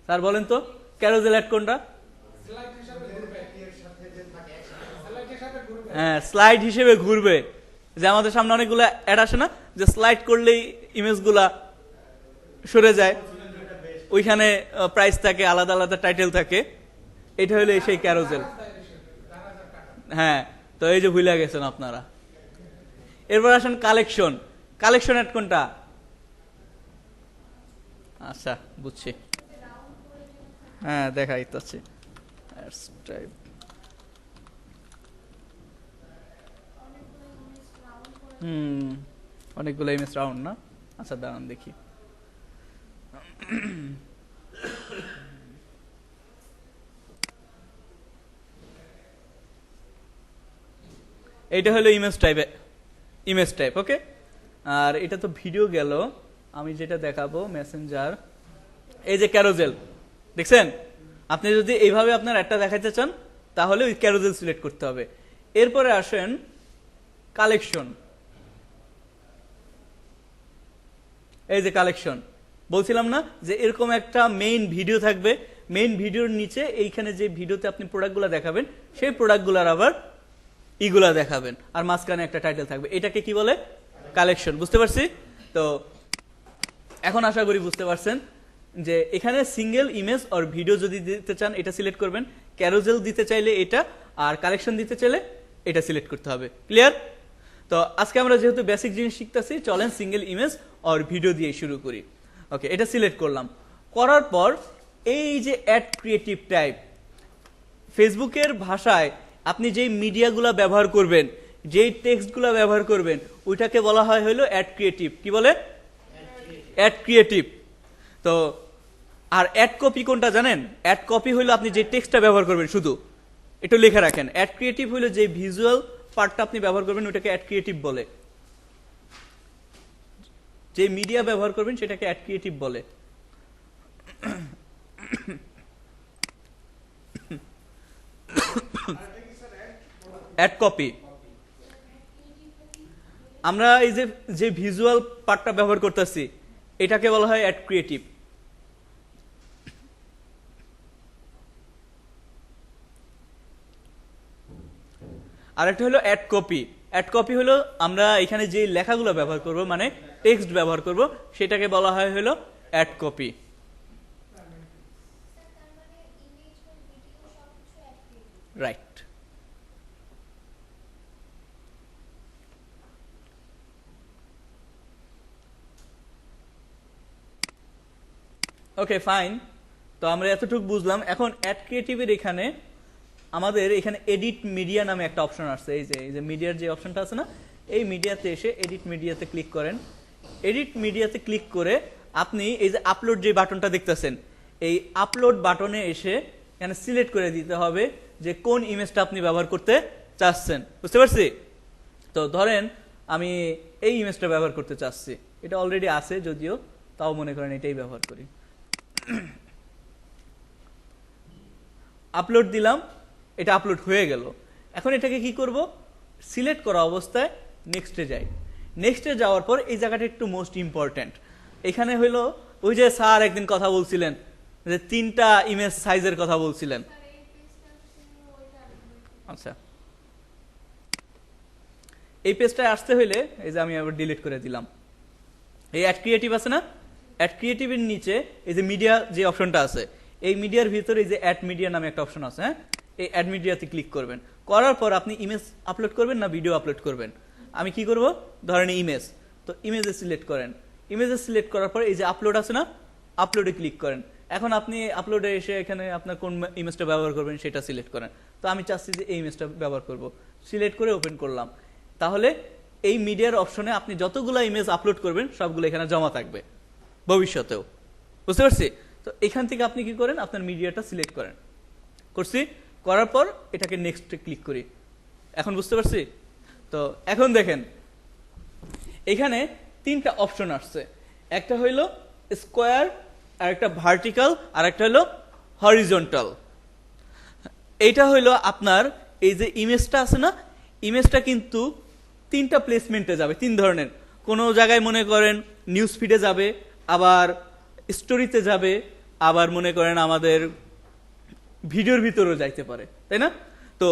স্যার বলেন তো, ক্যারোজেল অ্যাড কোনটা? হ্যাঁ, স্লাইড হিসেবে ঘুরবে। যে আমাদের সামনে অনেকগুলো অ্যাড আসে না, যে স্লাইড করলেই ইমেজগুলা সরে যায়, ওইখানে প্রাইস থাকে, আলাদা আলাদা টাইটেল থাকে, এটা হলো সেই ক্যারোজেল। হ্যাঁ, তো এই যে ভুলে গেছেন আপনারা। এরপর আসেন কালেকশন। কালেকশন অ্যাড কোনটা? আচ্ছা, বুঝছি। হ্যাঁ, দেখাই যাচ্ছে। হুম, অনেকগুলো ইমেজ রাউন্ড না? আচ্ছা, দাঁড়ান দেখি। এইটা হলো ইমেজ টাইপ। ইমেজ টাইপ, ওকে। আর এটা তো ভিডিও গেল। আমি যেটা দেখাবো মেসেঞ্জার, এই যে ক্যারোজেল, দেখছেন? আপনি যদি এইভাবে আপনার একটা দেখাতে চান তাহলে ওই ক্যারোজেল সিলেক্ট করতে হবে। এরপরে আসেন কালেকশন। এই যে কালেকশন, বলছিলাম না যে এরকম একটা মেইন ভিডিও থাকবে। মেইন ভিডিওর নিচে এইখানে যে ভিডিওতে আপনি প্রোডাক্টগুলো দেখাবেন সেই প্রোডাক্টগুলোর আবার ইগুলা দেখাবেন, আর মাঝখানে একটা টাইটেল থাকবে। এটাকে কি বলে? কালেকশন। বুঝতে পারছি? তো এখন আশা করি বুঝতে পারছেন যে এখানে সিঙ্গেল ইমেজ আর ভিডিও যদি দিতে চান এটা সিলেক্ট করবেন, ক্যারোজেল দিতে চাইলে এটা, আর কালেকশন দিতে চাইলে এটা সিলেক্ট করতে হবে। ক্লিয়ার? তো আজকে আমরা যেহেতু বেসিক জিনিস শিখতেছি, চলেন সিঙ্গেল ইমেজ আর ভিডিও দিয়ে শুরু করি। ওকে, এটা সিলেক্ট করলাম। করার পর এই যে অ্যাড ক্রিয়েটিভ টাইপ, ফেসবুকের ভাষায় আপনি যেই মিডিয়াগুলো ব্যবহার করবেন, যেই টেক্সটগুলো ব্যবহার করবেন, ওইটাকে বলা হয় হলো অ্যাড ক্রিয়েটিভ। কি বলে? Add creative. তো আর অ্যাড কপি কোনটা জানেন? অ্যাড কপি হলো আপনি যে টেক্সটটা ব্যবহার করবেন শুধু, একটু লিখে রাখেন। অ্যাড ক্রিয়েটিভ হলো যে ভিজুয়াল পার্টটা আপনি ব্যবহার করবেন ওটাকে অ্যাড ক্রিয়েটিভ বলে। যে মিডিয়া ব্যবহার করবেন সেটাকে অ্যাড ক্রিয়েটিভ বলে। Ad copy. আমরা এই যে যে ভিজুয়াল পার্টটা ব্যবহার করতেছি এটাকে বলা হয় অ্যাড ক্রিয়েটিভ। আরেকটা হলো অ্যাড কপি। অ্যাড কপি হলো আমরা এখানে যে লেখাগুলো ব্যবহার করব, মানে টেক্সট ব্যবহার করব, সেটাকে বলা হয় হলো অ্যাড কপি। রাইট। ওকে, ফাইন। তো আমরা এতটুকু বুঝলাম। এখন অ্যাড ক্রিয়েটিভের এখানে আমাদের এখানে এডিট মিডিয়া নামে একটা অপশন আসছে। এই যে মিডিয়ার যে অপশনটা আছে না, এই মিডিয়াতে এসে এডিট মিডিয়াতে ক্লিক করেন। এডিট মিডিয়াতে ক্লিক করে আপনি এই যে আপলোড যে বাটনটা দেখতেছেন, এই আপলোড বাটনে এসে এখানে সিলেক্ট করে দিতে হবে যে কোন ইমেজটা আপনি ব্যবহার করতে চাচ্ছেন। বুঝতে পারছি? তো ধরেন আমি এই ইমেজটা ব্যবহার করতে চাচ্ছি, এটা অলরেডি আছে যদিও, তাও মনে করেন এটাই ব্যবহার করি। আপলোড দিলাম, এটা আপলোড হয়ে গেল। এখন এটাকে কি করব? সিলেক্ট করা অবস্থায় নেক্সটে যাই। নেক্সটে যাওয়ার পর এই জায়গাটা একটু মোস্ট ইম্পর্টেন্ট। এখানে হলো ওই যে স্যার একদিন কথা বলছিলেন যে 3টা ইমেজ সাইজের কথা বলছিলেন। আচ্ছা, এই পেজটায় আসতে হইলে এই যে আমি আবার ডিলিট করে দিলাম। এই অ্যাড ক্রিয়েটিভ আছে না, অ্যাড ক্রিয়েটিভের নিচে এই যে মিডিয়া যে অপশনটা আছে, এই মিডিয়ার ভিতরে এই যে অ্যাড মিডিয়া নামে একটা অপশন আছে। হ্যাঁ, এই অ্যাড মিডিয়াতে ক্লিক করবেন। করার পর আপনি ইমেজ আপলোড করবেন না ভিডিও আপলোড করবেন। আমি কি করব? ধরেন ইমেজ, তো ইমেজে সিলেক্ট করেন। ইমেজে সিলেক্ট করার পর এই যে আপলোড আছে না, আপলোডে ক্লিক করেন। এখন আপনি আপলোডে এসে এখানে আপনার কোন ইমেজটা ব্যবহার করবেন সেটা সিলেক্ট করেন। তো আমি চাচ্ছি যে এই ইমেজটা ব্যবহার করব, সিলেক্ট করে ওপেন করলাম। তাহলে এই মিডিয়ার অপশনে আপনি যতগুলো ইমেজ আপলোড করবেন সবগুলো এখানে জমা থাকবে ভবিষ্যতেও। বুঝতে পারছি? তো এখান থেকে আপনি কি করেন? আপনার মিডিয়াটা সিলেক্ট করেন। করছি, করার পর এটাকে নেক্সট ক্লিক করি। এখন বুঝতে পারছি? তো এখন দেখেন এখানে 3টা অপশন আসছে। একটা হইলো স্কোয়ার, আর একটা ভার্টিক্যাল, আর একটা হলো হরিজন্টাল। এইটা হইলো আপনার এই যে ইমেজটা আছে না, ইমেজটা কিন্তু 3টা প্লেসমেন্টে যাবে, 3 ধরনের। কোনো জায়গায় মনে করেন নিউজ ফিডে যাবে, আবার স্টোরিতে যাবে, আবার মনে করেন আমাদের ভিডিওর ভিতরেও যাইতে পারে, তাই না? তো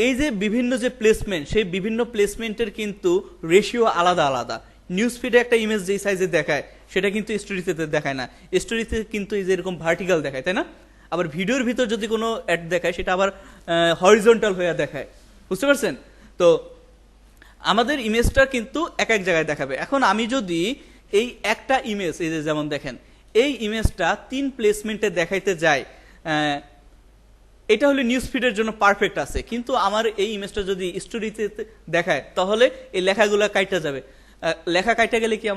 এই যে বিভিন্ন যে প্লেসমেন্ট, সেই বিভিন্ন প্লেসমেন্টের কিন্তু রেশিও আলাদা আলাদা। নিউজ ফিডে একটা ইমেজ যেই সাইজে দেখায় সেটা কিন্তু স্টোরিতে দেখায় না। স্টোরিতে কিন্তু এই যে এরকম ভার্টিক্যাল দেখায়, তাই না? আবার ভিডিওর ভিতর যদি কোনো অ্যাড দেখায় সেটা আবার হরিজন্টাল হয়ে দেখায়। বুঝতে পারছেন? তো আমাদের ইমেজটা কিন্তু এক এক জায়গায় দেখাবে। এখন আমি যদি এই একটা ইমেজ, এই যে যেমন দেখেন এই ইমেজটা 3 প্লেসমেন্টে দেখাইতে যাই, এটা হলো নিউজ ফিডের জন্য পারফেক্ট আছে, কিন্তু আমার এই ইমেজটা যদি স্টোরিতে দেখায় তাহলে এই লেখাগুলো কাইটা যাবে। লেখা কাইটা গেলে কি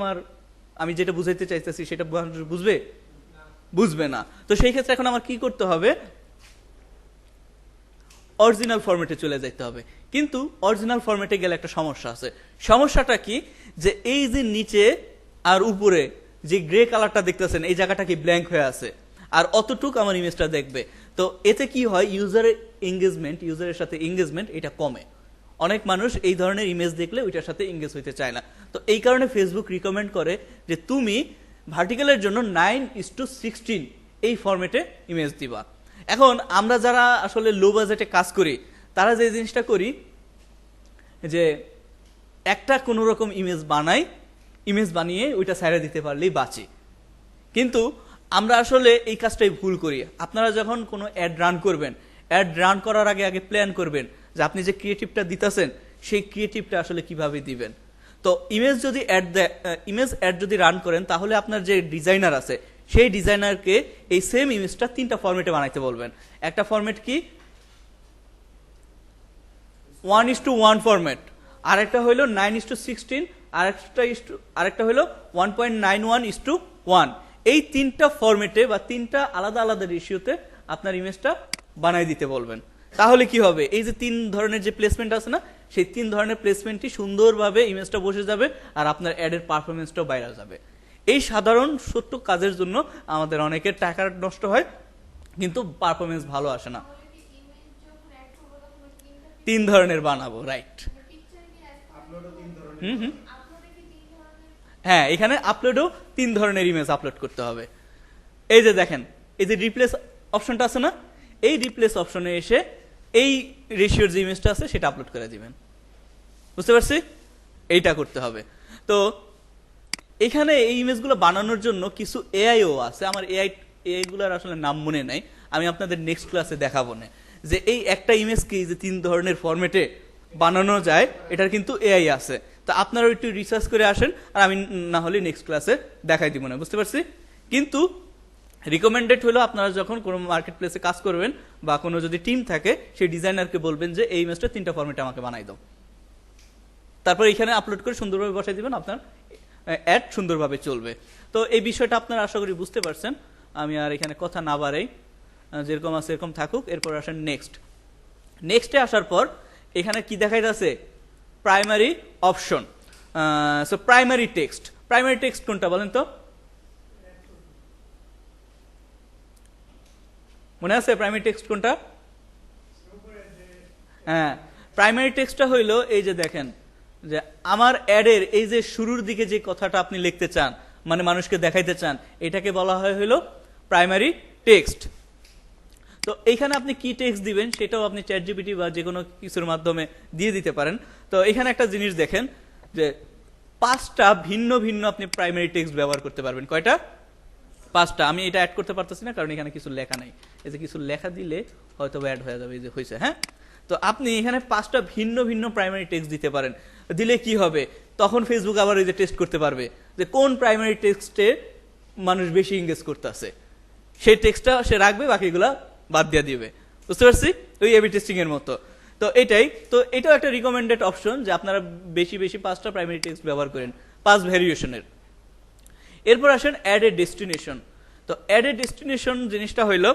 আমি যেটা বুঝাইতে চাইতেছি সেটা বুঝবে? বুঝবে না। তো সেই ক্ষেত্রে এখন আমার কি করতে হবে? অরিজিনাল ফরম্যাটে চলে যেতে হবে। কিন্তু অরিজিনাল ফরম্যাটে গেলে একটা সমস্যা আছে। সমস্যাটা কি, যে এই যে নিচে আর উপরে যে গ্রে কালারটা দেখতেছেন এই জায়গাটা কি ব্ল্যাঙ্ক হয়ে আছে, আর অতটুক আমার ইমেজটা দেখবে। তো এতে কি হয়, ইউজারের সাথে এঙ্গেজমেন্ট এটা কমে। অনেক মানুষ এই ধরনের ইমেজ দেখলে ওইটার সাথে এঙ্গেজ হইতে চায় না। তো এই কারণে ফেসবুক রিকমেন্ড করে যে তুমি ভার্টিক্যালের জন্য 9:16 এই ফরম্যাটে ইমেজ দিবা। এখন আমরা যারা আসলে লো বাজেটে কাজ করি তারা যে জিনিসটা করি যে একটা কোনো রকম ইমেজ বানিয়ে ওইটা সাইডে দিতে পারলেই বাঁচি। কিন্তু আমরা আসলে এই কাজটাই ভুল করি। আপনারা যখন কোনো অ্যাড রান করবেন, অ্যাড রান করার আগে প্ল্যান করবেন যে আপনি যে ক্রিয়েটিভটা দিতেছেন সেই ক্রিয়েটিভটা আসলে কিভাবে দিবেন। তো ইমেজ অ্যাড যদি রান করেন তাহলে আপনার যে ডিজাইনার আছে সেই ডিজাইনারকে এই সেম ইমেজটা 3টা ফরম্যাটে বানাইতে বলবেন। একটা ফরম্যাট কি 1:1 ফরম্যাট, আরেকটা হইলো 9:16, আরেকটা হইলো 1.91:1। এই 3টা ফরম্যাটে বা 3টা আলাদা আলাদা রেশিওতে আপনার ইমেজটা বানাই দিতে বলবেন। তাহলে কি হবে, এই যে 3 ধরনের যে প্লেসমেন্ট আছে না, সেই 3 ধরনের প্লেসমেন্টই সুন্দরভাবে ইমেজটা বসে যাবে আর আপনার অ্যাডের পারফরমেন্সটাও বাইরে যাবে। এই সাধারণ ছোট্ট কাজের জন্য আমাদের অনেকের টাকা নষ্ট হয়, কিন্তু পারফরমেন্স ভালো আসে না। 3 ধরনের বানাবো, রাইট। হ্যাঁ, এখানে আপলোডও 3 ধরনের ইমেজ আপলোড করতে হবে। এই যে দেখেন, এই যে রিপ্লেস অপশনটা আছে না, এই রিপ্লেস অপশনে এসে এই রেশিওর যে ইমেজটা আছে সেটা আপলোড করে দিবেন। বুঝতে পারছি? এইটা করতে হবে। তো এখানে এই ইমেজগুলো বানানোর জন্য কিছু এআইও আছে। আমার এআই গুলোর আসলে নাম মনে নাই, আমি আপনাদের নেক্সট ক্লাসে দেখাবো না যে এই একটা ইমেজকে যে 3 ধরনের ফরম্যাটে বানানো যায় এটার কিন্তু এআই আছে। তো আপনারা একটু রিসার্চ করে আসেন, আর আমি না হলে নেক্সট ক্লাসে দেখাই দিব না। বুঝতে পারছি? কিন্তু রিকমেন্ডেড হলো আপনারা যখন কোনো মার্কেট প্লেসে কাজ করবেন বা কোনো যদি টিম থাকে সেই ডিজাইনারকে বলবেন যে এই ইমেজটা 3টা ফরম্যাটে আমাকে বানাই দাও। তারপর এখানে আপলোড করে সুন্দরভাবে বসাই দিবেন, আপনার অ্যাড সুন্দরভাবে চলবে। তো এই বিষয়টা আপনারা আশা করি বুঝতে পারছেন। আমি আর এখানে কথা না বাড়াই, যেরকম আছে এরকম থাকুক। এরপর আসেন নেক্সটে আসার পর এখানে কি দেখাই যাচ্ছে, primary option. So primary text কোনটা বলেন তো? মনে আছে প্রাইমারি টেক্সট কোনটা? হ্যাঁ, প্রাইমারি টেক্সটটা হইলো এই যে দেখেন, যে আমার অ্যাডের এই যে শুরুর দিকে যে কথাটা আপনি লিখতে চান, মানে মানুষকে দেখাইতে চান, এটাকে বলা হয় হলো প্রাইমারি টেক্সট। তো এইখানে আপনি কি টেক্সট দিবেন সেটাও আপনি চ্যাটজিপিটি বা যে কোনো কিছুর মাধ্যমে দিয়ে দিতে পারেন। তো এখানে একটা জিনিস দেখেন যে 5টা ভিন্ন ভিন্ন আপনি প্রাইমারি টেক্সট ব্যবহার করতে পারবেন। কয়টা? 5টা। আমি এটা অ্যাড করতে পারতেছি না কারণ এখানে কিছু লেখা নাই। এই যে কিছু লেখা দিলে হয়তো অ্যাড হয়ে যাবে, এই যে হয়েছে। হ্যাঁ, তো আপনি এখানে 5টা ভিন্ন ভিন্ন প্রাইমারি টেক্সট দিতে পারেন। দিলে কি হবে, তখন ফেসবুক আবার এই যে টেস্ট করতে পারবে যে কোন প্রাইমারি টেক্সটে মানুষ বেশি এঙ্গেজ করতেছে, সেই টেক্সটটা সে রাখবে, বাকিগুলা বাদ দিয়ে দিবে। বুঝতে পারছি? ওই এবি টেস্টিং এর মতো। তো এটাও একটা রিকমেন্ডেড অপশন যে আপনারা বেশি 5টা প্রাইমারি টেক্সট ব্যবহার করেন, 5 ভ্যারিয়েশনের। এরপর আসেন অ্যাড এ ডেস্টিনেশন। তো অ্যাড এ ডেস্টিনেশন জিনিসটা হইল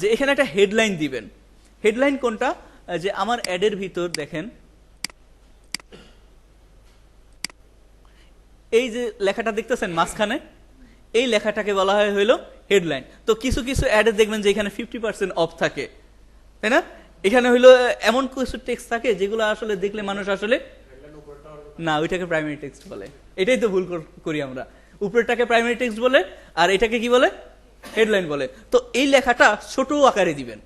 যে এখানে একটা হেডলাইন দিবেন। হেডলাইন কোনটা, যে আমার অ্যাডের ভিতর দেখেন এই যে লেখাটা দেখতেছেন মাঝখানে, এই লেখাটাকে বলা হয় হইলো হেডলাইন। তো কিছু অ্যাডে দেখবেন যে এখানে 50% অফ থাকে, তাই না? এখানে হইলো এমন কিছু টেক্সট থাকে যেগুলো আসলে দেখলে মানুষ আসলে না, ওইটাকে প্রাইমারি টেক্সট বলে। এটাই তো ভুল করি আমরা, উপরেরটাকে প্রাইমারি টেক্সট বলে আর এটাকে কি বলে, হেডলাইন বলে। তো এই লেখাটা ছোট আকারে দিবেন,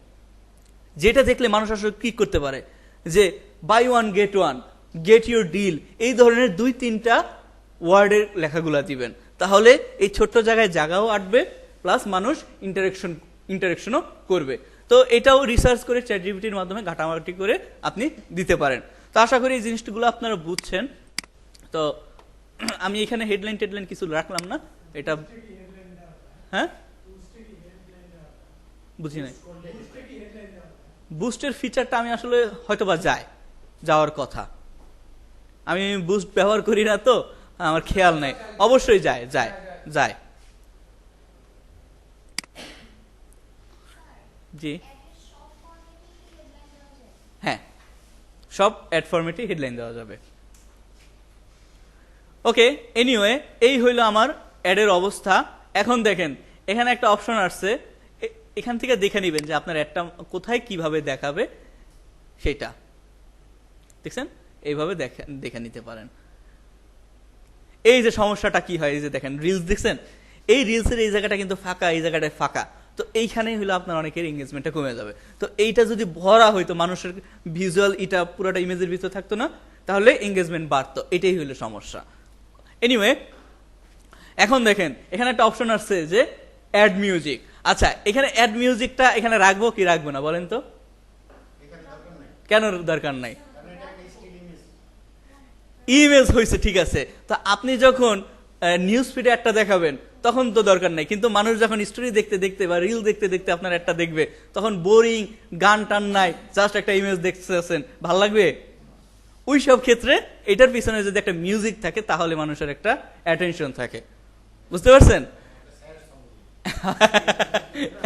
যেটা দেখলে মানুষ আসলে ক্লিক করতে পারে, যে buy one get your deal, এই ধরনের 2-3টা ওয়ার্ডের লেখাগুলা দিবেন। তাহলে এই ছোট্ট জায়গায় জায়গাও আটবে, প্লাস মানুষ ইন্টারেকশনও করবে। তো তো এটাও রিসার্চ করে চ্যাটজিপিটির মাধ্যমে ঘাটাঘাটি করে আপনি দিতে পারেন। তো আশা করি এই জিনিসগুলো আপনারা বুঝছেন। তো আমি এখানে হেডলাইন টেডলাইন কিছু রাখলাম না, এটা হ্যাঁ বুঝি নাই। বুস্টের ফিচারটা আমি আসলে হয়তোবা যাওয়ার কথা, আমি বুস্ট ব্যবহার করি না তো আমার খেয়াল নাই। অবশ্যই যায়। জি হ্যাঁ, সব অ্যাড ফরম্যাটে হেডলাইন দেওয়া যাবে। ওকে, এনিওয়ে এই হইল আমার অ্যাডের অবস্থা। এখন দেখেন এখানে একটা অপশন আসছে, এখান থেকে দেখে নিবেন যে আপনার অ্যাডটা কোথায় কিভাবে দেখাবে সেটা দেখছেন, এইভাবে দেখে নিতে পারেন। এই যে সমস্যাটা কি হয়, এই যে দেখেন রিলস দেখছেন, এই রিলসের এই জায়গাটা কিন্তু ফাঁকা, এই জায়গাটায় ফাঁকা, তো এইখানেই হলো আপনার অনেকের এঙ্গেজমেন্টটা কমে যাবে। তো এইটা যদি ভরা হইতো, মানুষের ভিজুয়াল এটা পুরোটা ইমেজের ভিতরে থাকতো না, তাহলে এঙ্গেজমেন্ট বাড়তো। এটাই হলো সমস্যা। এনিওয়ে এখন দেখেন এখানে একটা অপশন আসছে যে অ্যাড মিউজিক। আচ্ছা, এখানে অ্যাড মিউজিকটা এখানে রাখবো কি রাখবো না বলেন তো? কেন দরকার নাই? ইমেজ হয়েছে ঠিক আছে, তো আপনি যখন নিউজ ফিডে একটা দেখাবেন তখন তো দরকার নাই, কিন্তু মানুষ যখন স্টোরি দেখতে দেখতে বা রিল দেখতে দেখতে আপনার একটা দেখবে, তখন বোরিং, গান টান নাই, জাস্ট একটা ইমেজ দেখতেছেন, ভাল লাগবে? ওই সব ক্ষেত্রে এটার পিছনে যদি একটা মিউজিক থাকে তাহলে মানুষের একটা অ্যাটেনশন থাকে। বুঝতে পারছেন?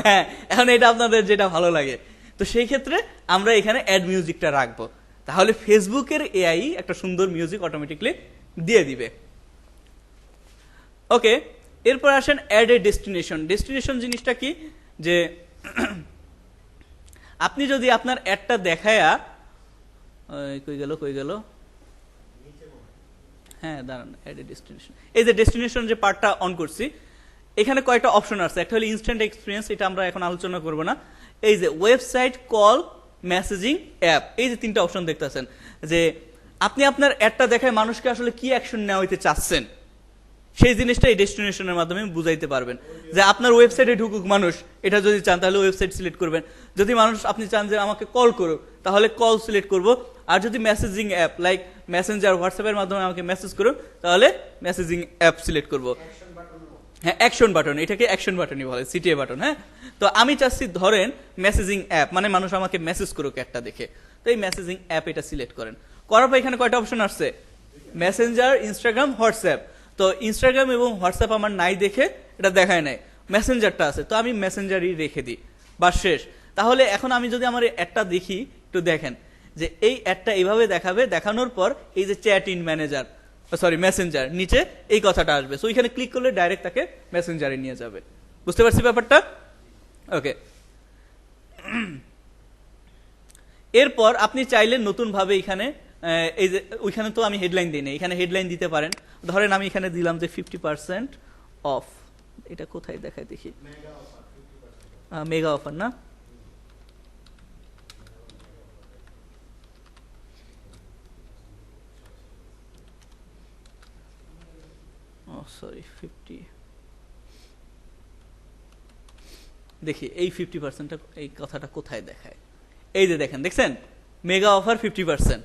হ্যাঁ, এখন এটা আপনাদের যেটা ভালো লাগে, তো সেই ক্ষেত্রে আমরা এখানে অ্যাড মিউজিকটা রাখবো, তাহলে ফেসবুকের এআই একটা সুন্দর মিউজিক অটোমেটিকলি দিয়ে দিবে। ওকে, এরপর আসেন অ্যাড এ ডেস্টিনেশন। ডেস্টিনেশন জিনিসটা কি, যে আপনি যদি আপনার অ্যাডটা দেখায়া কই গেল হ্যাঁ দাঁড়ান, অ্যাড এ ডেস্টিনেশন, এই যে ডেস্টিনেশন যে পার্টটা অন করছি, এখানে কয়েকটা অপশন আছে। একটা হলো ইনস্ট্যান্ট এক্সপিরিয়েন্স, এটা আমরা এখন আলোচনা করব না। এই যে ওয়েবসাইট, কল, মেসেজিং, অ্যাপ, এই যে তিনটা অপশন দেখতেছেন, যে আপনি আপনার অ্যাডটা দেখায় মানুষকে আসলে কি অ্যাকশন নেওয়া হইতে চাচ্ছেন সেই জিনিসটা এই ডেস্টিনেশনের মাধ্যমে বুঝাইতে পারবেন। যে আপনার ওয়েবসাইটে ঢুকুক মানুষ, এটা যদি চান তাহলে ওয়েবসাইট সিলেক্ট করবেন। যদি মানুষ আপনি চান যে আমাকে কল করুক, তাহলে কল সিলেক্ট করব। আর যদি মেসেজিং অ্যাপ লাইক মেসেঞ্জার, হোয়াটসঅ্যাপের মাধ্যমে আমাকে মেসেজ করুক, তাহলে মেসেজিং অ্যাপ সিলেক্ট করব। হ্যাঁ, অ্যাকশন বাটন, এটাকে অ্যাকশন বাটনই বলে, সিটিএ বাটন। হ্যাঁ, তো আমি চাচ্ছি ধরেন মেসেজিং অ্যাপ, মানে মানুষ আমাকে মেসেজ করুক একটা দেখে, তো এই মেসেজিং অ্যাপ এটা সিলেক্ট করেন। করার পর এখানে কয়টা অপশন আসছে, মেসেঞ্জার, ইনস্টাগ্রাম, হোয়াটসঅ্যাপ। তো ইনস্টাগ্রাম এবং হোয়াটসঅ্যাপ আমার নাই দেখে এটা দেখায় নাই, মেসেঞ্জারটা আছে, তো আমি মেসেঞ্জারই রেখে দিই, বা শেষ। তাহলে এখন আমি যদি আমার অ্যাডটা দেখি, একটু দেখেন যে এই অ্যাডটা এইভাবে দেখাবে, দেখানোর পর এই যে chat in manager, sorry Messenger, নিচে এই কথাটা আসবে। সো এখানে ক্লিক করলে ডাইরেক্ট তাকে মেসেঞ্জারে নিয়ে যাবে। বুঝতে পারছি ব্যাপারটা? ওকে, এরপর আপনি চাইলে নতুন ভাবে এখানে এই যে ওইখানে তো আমি হেডলাইন দিই না, এখানে হেডলাইন দিতে পারেন। ধরেন আমি এখানে দিলাম যে 50% অফ, এটা কোথায় দেখায় দেখি, মেগা অফার না, সরি 50, দেখি এই 50%টা, এই কথাটা কোথায় দেখায়, এই যে দেখেন, দেখছেন মেগা অফার 50%,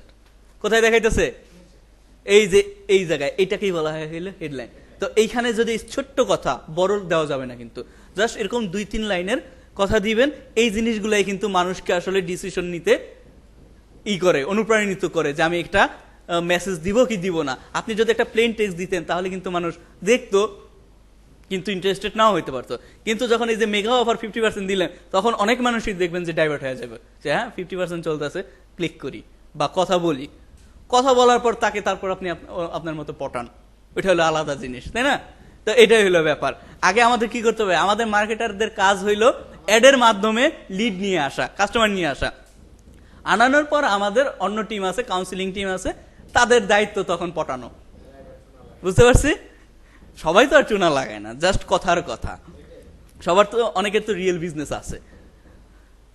কোথায় দেখাইতেছে, এই যে এই জায়গায়, এইটাকেই বলা হয় হইলো হেডলাইন। তো এইখানে যদি ছোট্ট কথা, বড় দেওয়া যাবে না, কিন্তু জাস্ট এরকম 2-3 লাইনের কথা দিবেন। এই জিনিসগুলাই কিন্তু মানুষকে আসলে ডিসিশন নিতে করে, অনুপ্রাণিত করে যে আমি একটা মেসেজ দিব কি দিব না। আপনি যদি একটা প্লেন টেক্সট দিতেন তাহলে কিন্তু মানুষ দেখতো, কিন্তু ইন্টারেস্টেড নাও হইতে পারতো। কিন্তু যখন এই যে মেগা অফার 50% দিলেন, তখন অনেক মানুষই দেখবেন যে ডাইভার্ট হয়ে যাবে, যে হ্যাঁ 50% চলতেছে, ক্লিক করি বা কথা বলি। কথা বলার পর তাকে তারপর আপনি আপনার মতো পটান, ওইটা হলো আলাদা জিনিস, তাই না? তো এটাই হলো ব্যাপার। আগে আমাদের কি করতে হবে, আমাদের মার্কেটারদের কাজ হইলো অ্যাডের মাধ্যমে লিড নিয়ে আসা, কাস্টমার নিয়ে আসা। আনানোর পর আমাদের অন্য টিম আছে, কাউন্সিলিং টিম আছে, তাদের দায়িত্ব তখন পটানো। বুঝতে পারছি? সবাই তো আর চুনা লাগায় না, জাস্ট কথার কথা, সবার তো অনেকের তো রিয়েল বিজনেস আছে।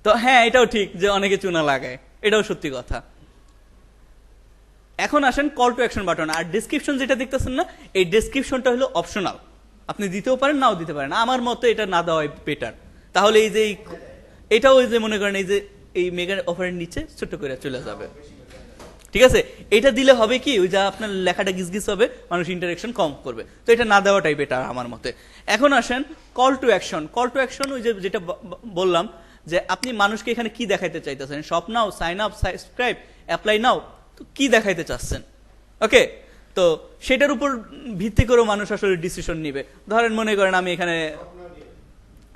তো হ্যাঁ, এটাও ঠিক যে অনেকে চুনা লাগায়, এটাও সত্যি কথা। এখন আসেন কল টু অ্যাকশন বাটন। আর ডেসক্রিপশন যেটা দেখতেছেন না, এই ডেসক্রিপশনটা হলো অপশনাল, আপনি দিতেও পারেন নাও দিতে পারেন। আমার মতে এটা না দেওয়াই বেটার। তাহলে এই যে এটাও ওই যে মনে করেন এই যে এই মেগা অফারের নিচে ছোট্ট করে চলে যাবে, ঠিক আছে। এটা দিলে হবে কি, ওই যা আপনার লেখাটা গিজগিজ হবে, মানুষ ইন্টারেকশন কম করবে, তো এটা না দেওয়াটাই বেটার আমার মতে। এখন আসেন call to action. Call to action ওই যে যেটা বললাম যে আপনি মানুষকে এখানে কি দেখাইতে চাইতেছেন, shop now, sign up, subscribe, apply now, তো কি দেখাইতে চাচ্ছেন, ওকে। তো সেটার উপর ভিত্তি করে মানুষ আসলে ডিসিশন নিবে। ধরেন মনে করেন আমি এখানে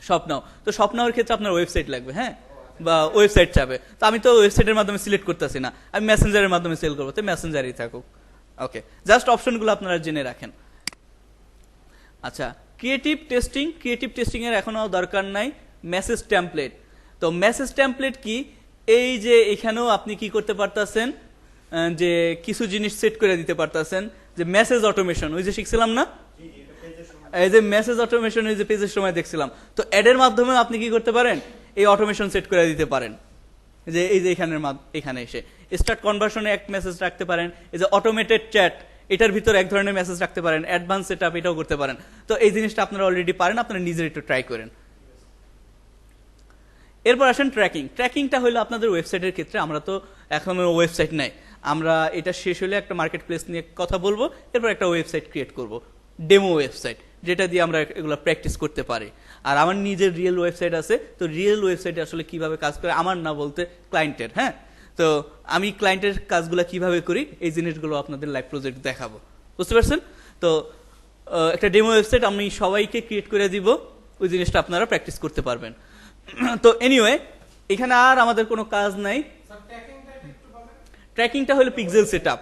শপ নাও, তো শপ নাওয়ার ক্ষেত্রে আপনার ওয়েবসাইট লাগবে, হ্যাঁ, বা ওয়েবসাইট চাবে, তো আমি তো ওয়েবসাইটের মাধ্যমে সিলেক্ট করতেছি না, আমি মেসেঞ্জারের মাধ্যমে সেল করবো, তো মেসেঞ্জারই থাকুক, ওকে। জাস্ট অপশনগুলো আপনারা জেনে রাখেন। আচ্ছা, ক্রিয়েটিভ টেস্টিং। ক্রিয়েটিভ টেস্টিং এর এখনো দরকার নাই। Message template. তো মেসেজ টেমপ্লেট কি, এই যে এখানেও আপনি কি করতে পারতেছেন, যে কিছু জিনিস সেট করে দিতে পারতেছেন, যে মেসেজ অটোমেশন, ওই যে শিখছিলাম না, এই যে মেসেজ অটোমেশন, এই যে পেজের সময় দেখছিলাম, তো অ্যাডের মাধ্যমে আপনি কি করতে পারেন, এই অটোমেশন সেট করে দিতে পারেন, যে এই যে এখানে এসে স্টার্ট কনভার্সনে এক মেসেজ রাখতে পারেন, এই যে অটোমেটেড চ্যাট, এটার ভিতর এক ধরনের মেসেজ রাখতে পারেন, অ্যাডভান্স সেটআপ এটাও করতে পারেন। তো এই জিনিসটা আপনারা অলরেডি পারেন, আপনারা নিজের একটু ট্রাই করেন। এরপর আসেন ট্র্যাকিং। ট্র্যাকিংটা হলো আপনাদের ওয়েবসাইটের ক্ষেত্রে, আমরা তো এখনো ওয়েবসাইট নাই, আমরা এটা শেষ হলে একটা মার্কেট প্লেস নিয়ে কথা বলবো, এরপর একটা ওয়েবসাইট ক্রিয়েট করব, ডেমো ওয়েবসাইট, যেটা দিয়ে আমরা এগুলো প্র্যাকটিস করতে পারি। আর আমার নিজের রিয়েল ওয়েবসাইট আছে, তো রিয়েল ওয়েবসাইটে আসলে কিভাবে কাজ করে, আমার না বলতে ক্লায়েন্টের, হ্যাঁ, তো আমি ক্লায়েন্টের কাজগুলো কিভাবে করি এই জিনিসগুলো আপনাদের লাইভ প্রজেক্ট দেখাবো, বুঝতে পারছেন। তো একটা ডেমো ওয়েবসাইট আমি সবাইকে ক্রিয়েট করে দিব, ওই জিনিসটা আপনারা প্র্যাকটিস করতে পারবেন। তো এনিওয়ে এখানে আর আমাদের কোনো কাজ নাই। ট্র্যাকিংটা হলো পিক্সেল সেটআপ।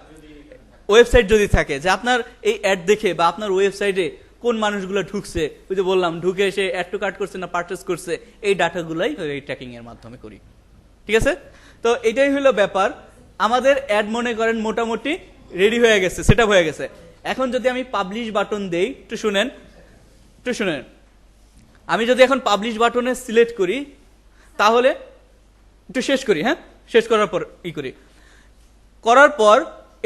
ওয়েবসাইট যদি থাকে যে আপনার এই অ্যাড দেখে বা আপনার ওয়েবসাইটে কোন মানুষগুলো ঢুকছে, ওই যে বললাম ঢুকে এসে অ্যাড টু কার্ট করছে না পারচেস করছে, এই ডাটাগুলাই এই ট্র্যাকিং এর মাধ্যমে করি, ঠিক আছে। তো এটাই হলো ব্যাপার। আমাদের অ্যাড মনে করেন মোটামুটি রেডি হয়ে গেছে, সেটআপ হয়ে গেছে। এখন যদি আমি পাবলিশ বাটন দেই, একটু শুনেন, আমি যদি এখন পাবলিশ বাটনে সিলেক্ট করি, তাহলে একটু শেষ করি, হ্যাঁ, শেষ করার পর করার পর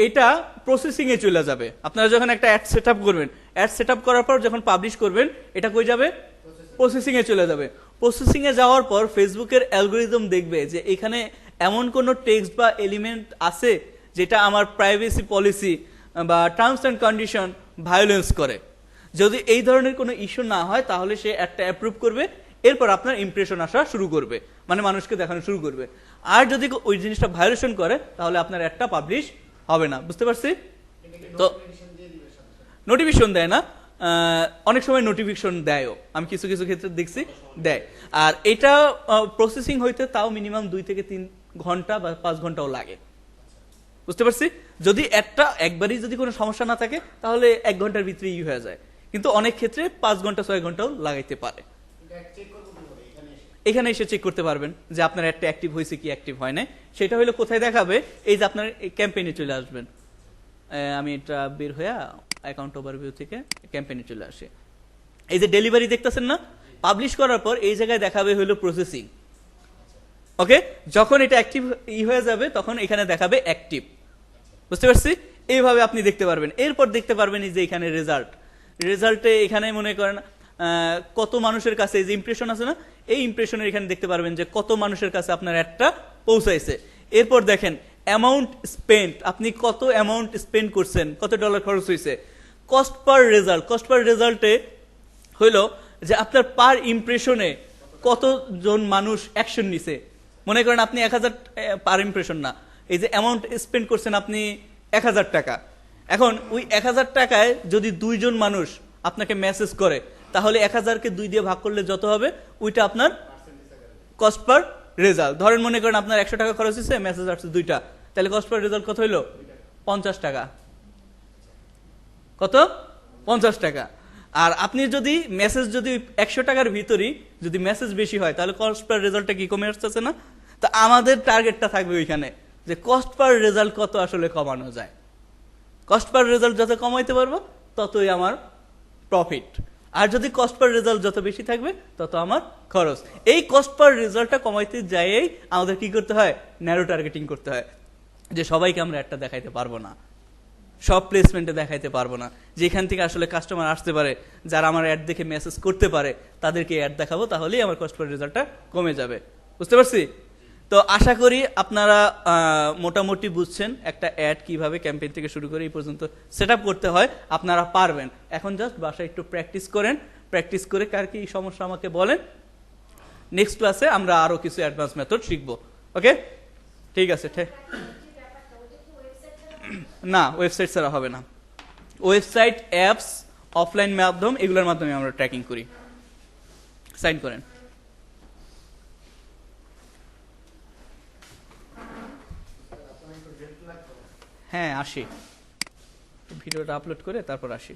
এটা প্রসেসিং এ চলে যাবে। আপনারা যখন একটা অ্যাড সেটআপ করবেন, অ্যাড সেটআপ করার পর যখন পাবলিশ করবেন, এটা কই যাবে, প্রসেসিং এ চলে যাবে। প্রসেসিং এ যাওয়ার পর ফেসবুকের অ্যালগোরিদম দেখবে যে এখানে এমন কোনো টেক্সট বা এলিমেন্ট আছে যেটা আমার প্রাইভেসি পলিসি বা টার্মস অ্যান্ড কন্ডিশন ভায়োলেন্স করে। যদি এই ধরনের কোনো ইস্যু না হয়, তাহলে সে একটা অ্যাপ্রুভ করবে, এরপর আপনার ইমপ্রেশন আসা শুরু করবে, মানে মানুষকে দেখানো শুরু করবে। আর যদি ওই জিনিসটা ভায়োলেশন করে, তাহলে আপনার একটা পাবলিশ হবে না, বুঝতে পারছি। তো নোটিফিকেশন দেয় না, অনেক সময় নোটিফিকেশন দেয়ও, আমি কিছু কিছু ক্ষেত্রে দেখছি দেয়। আর এটা প্রসেসিং হইতে তাও মিনিমাম 2 থেকে 3 ঘন্টা বা 5 ঘন্টাও লাগে, বুঝতে পারছি। যদি একবারই যদি কোনো সমস্যা না থাকে, তাহলে 1 ঘন্টার ভিতরেই হয়ে যায়, কিন্তু অনেক ক্ষেত্রে 5 ঘন্টা 6 ঘন্টাও লাগাইতে পারে। এখানে এসে চেক করতে পারবেন যে আপনার অ্যাডটা অ্যাক্টিভ হয়েছে কি অ্যাক্টিভ হয় না। সেটা হলো কোথায় দেখাবে, এই যে আপনার ক্যাম্পেইনে চলে আসবেন, আমি এটা বের হয়ে অ্যাকাউন্ট ওভারভিউ থেকে ক্যাম্পেইনে চলে আসে, এই যে ডেলিভারি দেখতেছেন না, পাবলিশ করার পর এই জায়গায় দেখাবে হলো প্রসেসিং, ওকে। যখন এটা অ্যাক্টিভ হয়ে যাবে, তখন এখানে দেখাবে অ্যাক্টিভ, বুঝতে পারছি। এইভাবে আপনি দেখতে পারবেন। এরপর দেখতে পারবেন এই যে এখানে রেজাল্টে এখানে মনে করেন কত মানুষের কাছে, এই যে ইমপ্রেশন আছে না, এই ইমপ্রেশনের এখানে দেখতে পারবেন যে কত মানুষের কাছে আপনার অ্যাডটা পৌঁছাইছে। এরপর দেখেন অ্যামাউন্ট স্পেন্ড, আপনি কত অ্যামাউন্ট স্পেন্ড করছেন, কত ডলার খরচ হয়েছে। কস্ট পার রেজাল্টে হইল যে আপনার পার ইমপ্রেশনে কতজন মানুষ অ্যাকশন নিছে। মনে করেন আপনি 1000 পার ইমপ্রেশন না, এই যে অ্যামাউন্ট স্পেন্ড করছেন আপনি 1000 টাকা। এখন ওই 1000 টাকায় যদি 2 জন মানুষ আপনাকে মেসেজ করে, তাহলে 1000-কে 2 দিয়ে ভাগ করলে যত হবে, ওইটা আপনার কস্ট পার রেজাল্ট। ধরেন মনে করেন আপনার 100 টাকা খরচ হয়েছে, মেসেজ আসছে 2টা, তাহলে কস্ট পার রেজাল্ট কত হইলো, 50 টাকা। কত, 50 টাকা। আর আপনি যদি মেসেজ যদি 100 টাকার ভিতরেই যদি মেসেজ বেশি হয়, তাহলে কস্ট পার রেজাল্টটা কি কমে আসতেছে না। তো আমাদের টার্গেটটা থাকবে ওইখানে যে কস্ট পার রেজাল্ট কত আসলে কমানো যায়। কস্ট পার রেজাল্ট যত কমাইতে পারবো, ততই আমার প্রফিট। আর যদি কস্ট পার রেজাল্ট যত বেশি থাকবে, তত আমার খরচ। এই কস্ট পার রেজাল্টটা কমাইতে যাইয়েই আমাদের কি করতে হয়, ন্যারো টার্গেটিং করতে হয়, যে সবাইকে আমরা একটা দেখাইতে পারবো না, সব প্লেসমেন্টে দেখাইতে পারবো না। যেখান থেকে আসলে কাস্টমার আসতে পারে, যারা আমার অ্যাড দেখে মেসেজ করতে পারে, তাদেরকে অ্যাড দেখাবো, তাহলেই আমার কস্ট পার রেজাল্টটা কমে যাবে। বুঝতে পারছি? তো আশা করি আপনারা মোটামুটি বুঝছেন একটা অ্যাড কিভাবে ক্যাম্পেইন থেকে শুরু করে এই পর্যন্ত সেট আপ করতে হয়, আপনারা পারবেন। এখন জাস্ট বাসায় একটু প্র্যাকটিস করেন, প্র্যাকটিস করে কার কি সমস্যা আমাকে বলেন। নেক্সট ক্লাসে আমরা আরো কিছু অ্যাডভান্স মেথড শিখবো। ওকে, ঠিক আছে। না, ওয়েবসাইট ছাড়া হবে না। ওয়েবসাইট, অ্যাপস, অফলাইন মাধ্যম, এগুলোর মাধ্যমে আমরা ট্র্যাকিং করি। সাইন করেন। হ্যাঁ, আসি, ভিডিওটা আপলোড করে তারপর আসি।